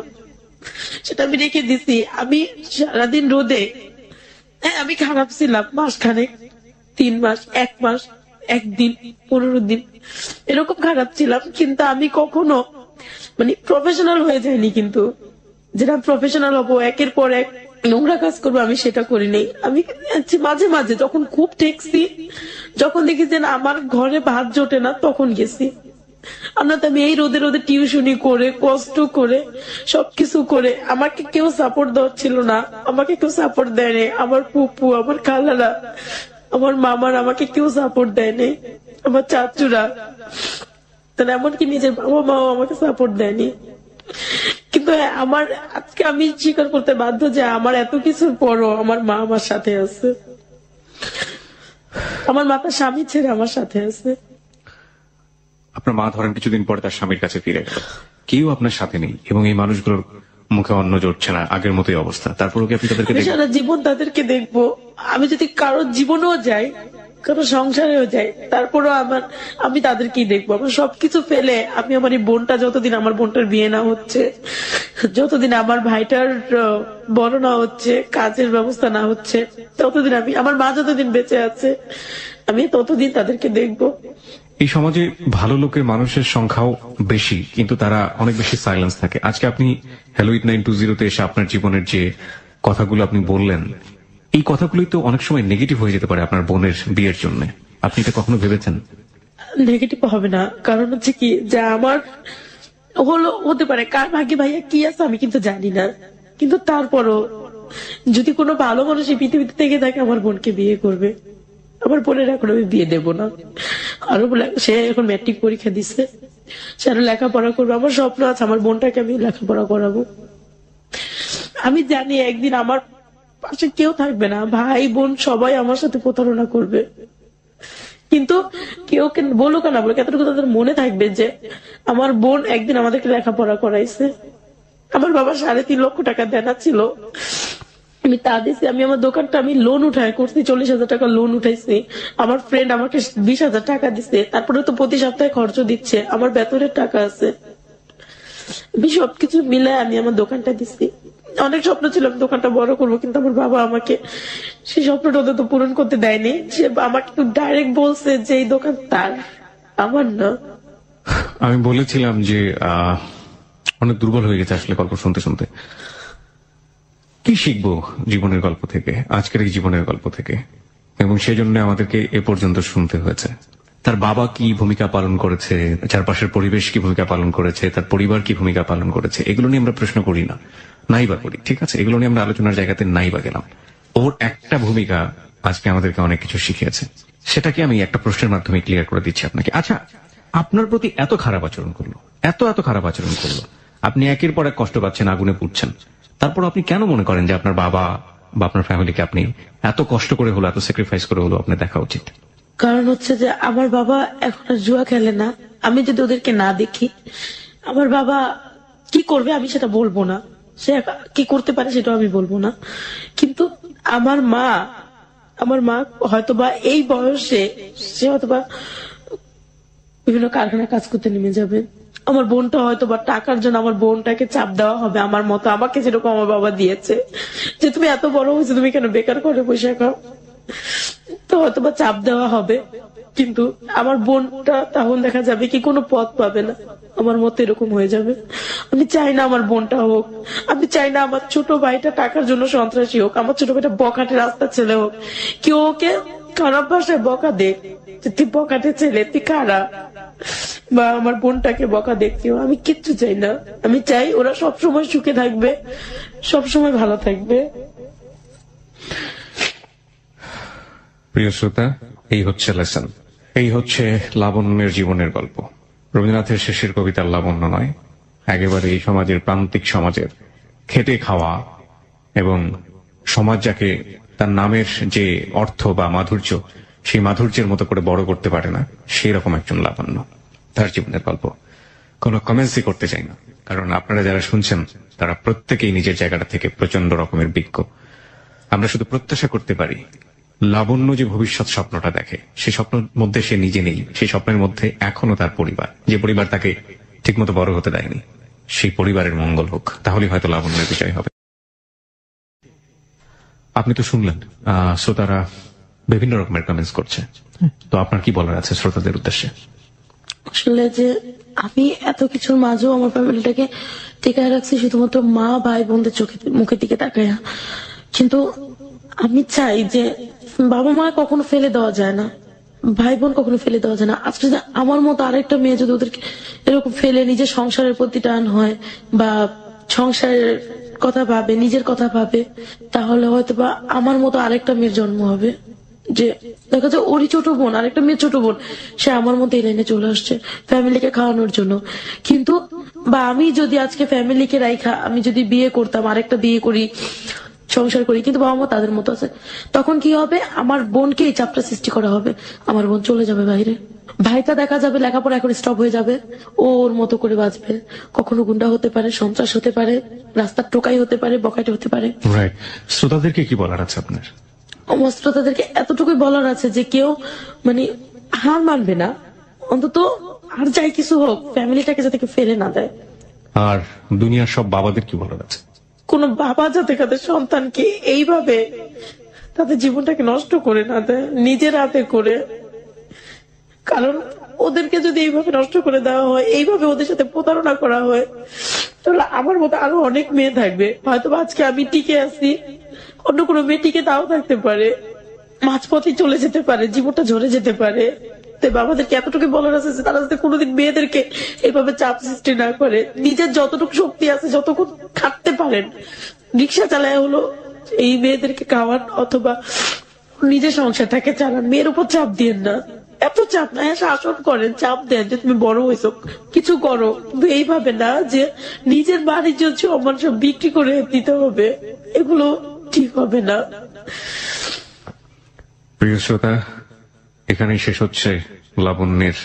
Speaker 2: সেটা আমি রেখে দিছি। আমি সারাদিন রোদে, হ্যাঁ আমি খারাপ ছিলাম, মাসখানেক, 3 মাস, 1 মাস, 1 দিন, 15 দিন এরকম খারাপ ছিলাম, কিন্তু আমি কখনো মানে প্রফেশনাল হয়ে যায়নি। কিন্তু যেটা প্রফেশনাল হবো, একের পর এক নোংরা কাজ করবো, আমি সেটা করিনি। আমি মাঝে মাঝে যখন খুব ঠেকছি, যখন দেখি যে আমার ঘরে ভাত জোটে না, তখন গেছি। আমরা তো আমি এই রোদে রোদে টিউশনি করে, কষ্ট করে, সবকিছু করে, আমাকে কেউ সাপোর্ট দেওয়ার ছিল না, আমাকে কেউ সাপোর্ট দেয়নি। আমার ফুপু, আমার খালারা, আমার মামার আমাকে কেউ সাপোর্ট দেয়নি, আমার চাচুরা, তাহলে এমনকি নিজের বাবা মাও আমাকে সাপোর্ট দেয়নি। কিন্তু আমার আজকে আমি স্বীকার করতে বাধ্য যে আমার এত কিছুর পরও আমার মা আমার সাথে আছে, আমার মা তার স্বামী ছেড়ে আমার সাথে আছে।
Speaker 3: আপনার মা ধরেন কিছুদিন পরে তার স্বামীর কাছে ফিরে গেল, কেউ আপনার সাথে নেই এবং এই মানুষগুলোর মুখে অন্ন জড়ছে না, আগের মতোই অবস্থা, তারপরেও কি আপনি তাদেরকে দেখবেন?
Speaker 2: সারা জীবন তাদেরকে দেখবো। আমি যদি কারোর জীবনেও যাই, কারো সংসারেও যাই, তারপরও আমি তাদেরকেই দেখবো। আমার সবকিছু ফেলে আমি আমার এই বোনটা, যতদিন আমার বোনটার বিয়ে না হচ্ছে, যতদিন আমার ভাইটার বড় না হচ্ছে, কাজের ব্যবস্থা না হচ্ছে, ততদিন আমার মা যতদিন বেঁচে আছে, আমি ততদিন তাদেরকে দেখবো।
Speaker 3: এই সমাজে ভালো লোকের মানুষের সংখ্যাও বেশি, কিন্তু তারা অনেক বেশি সাইলেন্স থাকে। আজকে আপনি হ্যালো 8920 এসে আপনার জীবনের যে কথাগুলো আপনি বললেন, এই কথাগুলোই তো অনেক সময় নেগেটিভ হয়ে যেতে পারে আপনার বোনের বিয়ের জন্য। আপনি এটা কখনো ভেবেছেন?
Speaker 2: নেগেটিভ হবে না, কারণ হচ্ছে কি, যে আমার হতে পারে, কার ভাগ্যে ভাইয়া কি আছে আমি কিন্তু জানি না, কিন্তু তারপরও যদি কোনো ভালো মানুষ এই পৃথিবীতে থেকে থাকে আমার বোনকে বিয়ে করবে। আমার বোনের এখন আমি বিয়ে দেবো না। আরো সে এখন ম্যাট্রিক পরীক্ষা দিচ্ছে, সে আরো লেখাপড়া করবে। আমার স্বপ্ন আছে আমার বোনটাকে আমি লেখাপড়া করাবো। আমি জানি একদিন আমার পাশে কেউ থাকবে না, ভাই বোন সবাই আমার সাথে প্রতারণা করবে, কিন্তু কেউ বলুক না বলুক, এতটুকু তাদের মনে থাকবে যে আমার বোন একদিন আমাদেরকে লেখাপড়া করাইছে। আমার বাবা 3.5 লক্ষ টাকা দেনা ছিল, আমি তা দিছি। আমি আমার দোকানটা আমি লোন উঠায় করছি, 40,000 টাকা লোন উঠাইছি। আমার ফ্রেন্ড আমাকে 20,000 টাকা দিচ্ছে, তারপরে তো প্রতি সপ্তাহে খরচ দিচ্ছে, আমার বেতনের টাকা আছে। আমি সবকিছু মিলে আমি আমার দোকানটা দিচ্ছি। অনেক স্বপ্ন ছিল আমি দোকানটা বড় করবো, কিন্তু আমার বাবা আমাকে সেই স্বপ্নটা তো পূরণ করতে দেয়নি। সে আমাকে ডাইরেক্ট বলছে যে এই দোকান তার, আমার না।
Speaker 3: আমি বলেছিলাম যে অনেক দুর্বল হয়ে গেছে আসলে গল্প শুনতে শুনতে। কি শিখবো জীবনের গল্প থেকে, আজকের এই জীবনের গল্প থেকে, এবং সেই জন্য আমাদেরকে এ পর্যন্ত শুনতে হয়েছে। তার বাবা কি ভূমিকা পালন করেছে, চারপাশের পরিবেশ কি ভূমিকা পালন করেছে, তার পরিবার কি ভূমিকা পালন করেছে, এগুলো নিয়ে আমরা প্রশ্ন করি না, নাই বা করি, ঠিক আছে, এগুলো নিয়ে আমরা আলোচনার জায়গাতে নাই বা গেলাম। ওর একটা ভূমিকা আজকে আমাদেরকে অনেক কিছু শিখিয়েছে, সেটাকে আমি একটা প্রশ্নের মাধ্যমে ক্লিয়ার করে দিচ্ছি আপনাকে। আচ্ছা, আপনার প্রতি এত খারাপ আচরণ করলো, এত খারাপ আচরণ করলো, আপনি একের পর এক কষ্ট পাচ্ছেন, আগুনে পুড়ছেন, তারপর আপনি কেন মনে করেন যে আপনার বাবা বা আপনার ফ্যামিলিকে আপনি এত কষ্ট করে হলো, এত স্যাক্রিফাইস করে হলো আপনি দেখা উচিত?
Speaker 2: কারণ হচ্ছে যে আমার বাবা এখন আর জুয়া খেলে না। আমি যদি ওদেরকে না দেখি, আমার বাবা কি করবে আমি সেটা বলবো না, সে কি করতে পারে সেটাও আমি বলবো না, কিন্তু আমার মা হয়তোবা এই বয়সে সে হয়তোবা বিভিন্ন কারখানায় কাজ করতে নেমে যাবে। আমার বোনটা হয়তোবা টাকার জন্য আমার বোনটাকে চাপ দেওয়া হবে, আমার মতো আমাকে যেরকম আমার বাবা দিয়েছে যে তুমি এত বড় হয়েছে তুমি কেন বেকার করে বসে খাও, তো হয়তোবা চাপ দেওয়া হবে। কিন্তু আমার বোনটা তখন দেখা যাবে কি কোনো পথ পাবে না, আমার মতো এরকম হয়ে যাবে। আমি চাই না আমার বোনটা হোক, আমি চাই না আমার ছোট ভাইটা টাকার জন্য সন্ত্রাসী হোক, আমার ছোট ভাইটা বখাটে রাস্তার ছেলে হোক, কেউ ওকে খারাপ ভাষায় বকা দেখ যে তুই বখাটে ছেলে, তুই খারাপ, বা আমার বোনটাকে বকা দেখতেও আমি কিচ্ছু চাই না। আমি চাই ওরা সবসময় সুখে থাকবে, সবসময় ভালো থাকবে।
Speaker 3: প্রিয় শ্রোতা, এই হচ্ছে লেসন, এই হচ্ছে লাবণ্যের জীবনের গল্প। রবীন্দ্রনাথের শেষের কবিতার লাবণ্য নয়, একেবারে এই সমাজের প্রান্তিক সমাজের খেটে খাওয়া এবং সমাজ যাকে তার নামের যে অর্থ বা মাধুর্য, সেই মাধুর্যের মতো করে বড় করতে পারে না, সেই রকম একজন লাবণ্য, তার জীবনের গল্প। কোনো কমেন্টসই করতে চাই না, কারণ আপনারা যারা শুনছেন তারা প্রত্যেকেই নিজের জায়গাটা থেকে প্রচন্ড রকমের বিজ্ঞ। আমরা শুধু প্রত্যাশা করতে পারি লাবণ্য যে ভবিষ্যৎ স্বপ্নটা দেখে, সেই স্বপ্নের মধ্যে সে নিজে নেই, সেই স্বপ্নের মধ্যে এখনো তার পরিবার, যে পরিবার তাকে ঠিকমতো বড় হতে দেয়নি, সেই পরিবারের মঙ্গল হোক, তাহলেই হয়তো লাবণ্যের বিজয় হবে। আপনি তো শুনলেন শ্রোতারা বিভিন্ন রকমের কমেন্টস করছে, তো আপনার কি বলার আছে শ্রোতাদের উদ্দেশ্যে?
Speaker 2: আসলে যে আমি এত কিছুর মাঝেও আমার ফ্যামিলিটাকে টিকায় রাখছি শুধুমাত্র মা ভাই বোনদের মুখের দিকে তাকাইয়া, কিন্তু আমি চাই যে বাবা মা কখনো ফেলে দেওয়া যায় না, ভাই বোন কখনো ফেলে দেওয়া যায় না। আজকে যদি আমার মতো আরেকটা মেয়ে যদি ওদেরকে এরকম ফেলে নিজের সংসারের প্রতি টান হয় বা সংসারের কথা ভাবে, নিজের কথা ভাবে, তাহলে হয়তো বা আমার মতো আরেকটা মেয়ের জন্ম হবে, যে দেখা যায় ওরই ছোট বোন, আরেকটা মেয়ের ছোট বোন, সে আমার মতো এই লাইনে চলে আসছে ফ্যামিলিকে খাওয়ানোর জন্য। কিন্তু বা আমি যদি আজকে ফ্যামিলিকে রাইখা আমি যদি বিয়ে করতাম, আরেকটা বিয়ে করি, সংসার করি, কিন্তু বাবা মা তাদের মতো আছে, তখন কি হবে, আমার বোনকে এই চাপটা সৃষ্টি করা হবে, আমার বোন চলে যাবে বাইরে, ভাইটা দেখা যাবে লেখাপড়া এখন স্টপ হয়ে যাবে, ওর মতো করে বাঁচবে, কখনো গুন্ডা হতে পারে, সন্ত্রাস হতে পারে, রাস্তার টোকাই হতে পারে, বকাটে হতে পারে।
Speaker 3: রাইট, শ্রোতাদেরকে কি বলার আছে আপনার?
Speaker 2: আমার শ্রোতাদেরকে এতটুকুই বলার আছে যে কেউ মানে হার মানবে না, অন্তত আর যাই কিছু হোক ফ্যামিলিটাকে যাতে কেউ ফেলে না দেয়।
Speaker 3: আর দুনিয়ার সব বাবাদের কি বলার আছে?
Speaker 2: কোন বাবা যাতে তাদের সন্তানকে এইভাবে তাদের জীবনটাকে নষ্ট করে না দেয় নিজের হাতে করে, কারণ ওদেরকে যদি এইভাবে নষ্ট করে দেওয়া হয়, এইভাবে ওদের সাথে প্রতারণা করা হয়, তাহলে আমার মতো আরো অনেক মেয়ে থাকবে, হয়তো আজকে আমি টিকে আছি, অন্য কোনো মেয়ে টিকে তাও থাকতে পারে, মাঝপথে চলে যেতে পারে, জীবনটা ঝরে যেতে পারে। অতএব আমাদেরকে এতটুকু বলার আছে যে তারা যাতে কোনোদিন মেয়েদেরকে এভাবে চাপ সৃষ্টি না করে, নিজের যতটুকু শক্তি আছে যতক্ষণ খাটতে পারেন, রিক্সা চালায় হলো এই মেয়েদেরকে খাওয়ান অথবা নিজের সংসারটাকে চালান, মেয়ের উপর চাপ দিয়েন না। এত চাপ না, হ্যাঁ শাসন করেন, চাপ দেন যে তুমি বড় হয়েছো কিছু করো, কিন্তু এইভাবে না যে নিজের বাণিজ্য সম্মান সব বিক্রি করে দিতে হবে, এগুলো ঠিক হবে না।
Speaker 3: প্রিয় শ্রোতা, এখানেই শেষ হচ্ছে লাবণ্যের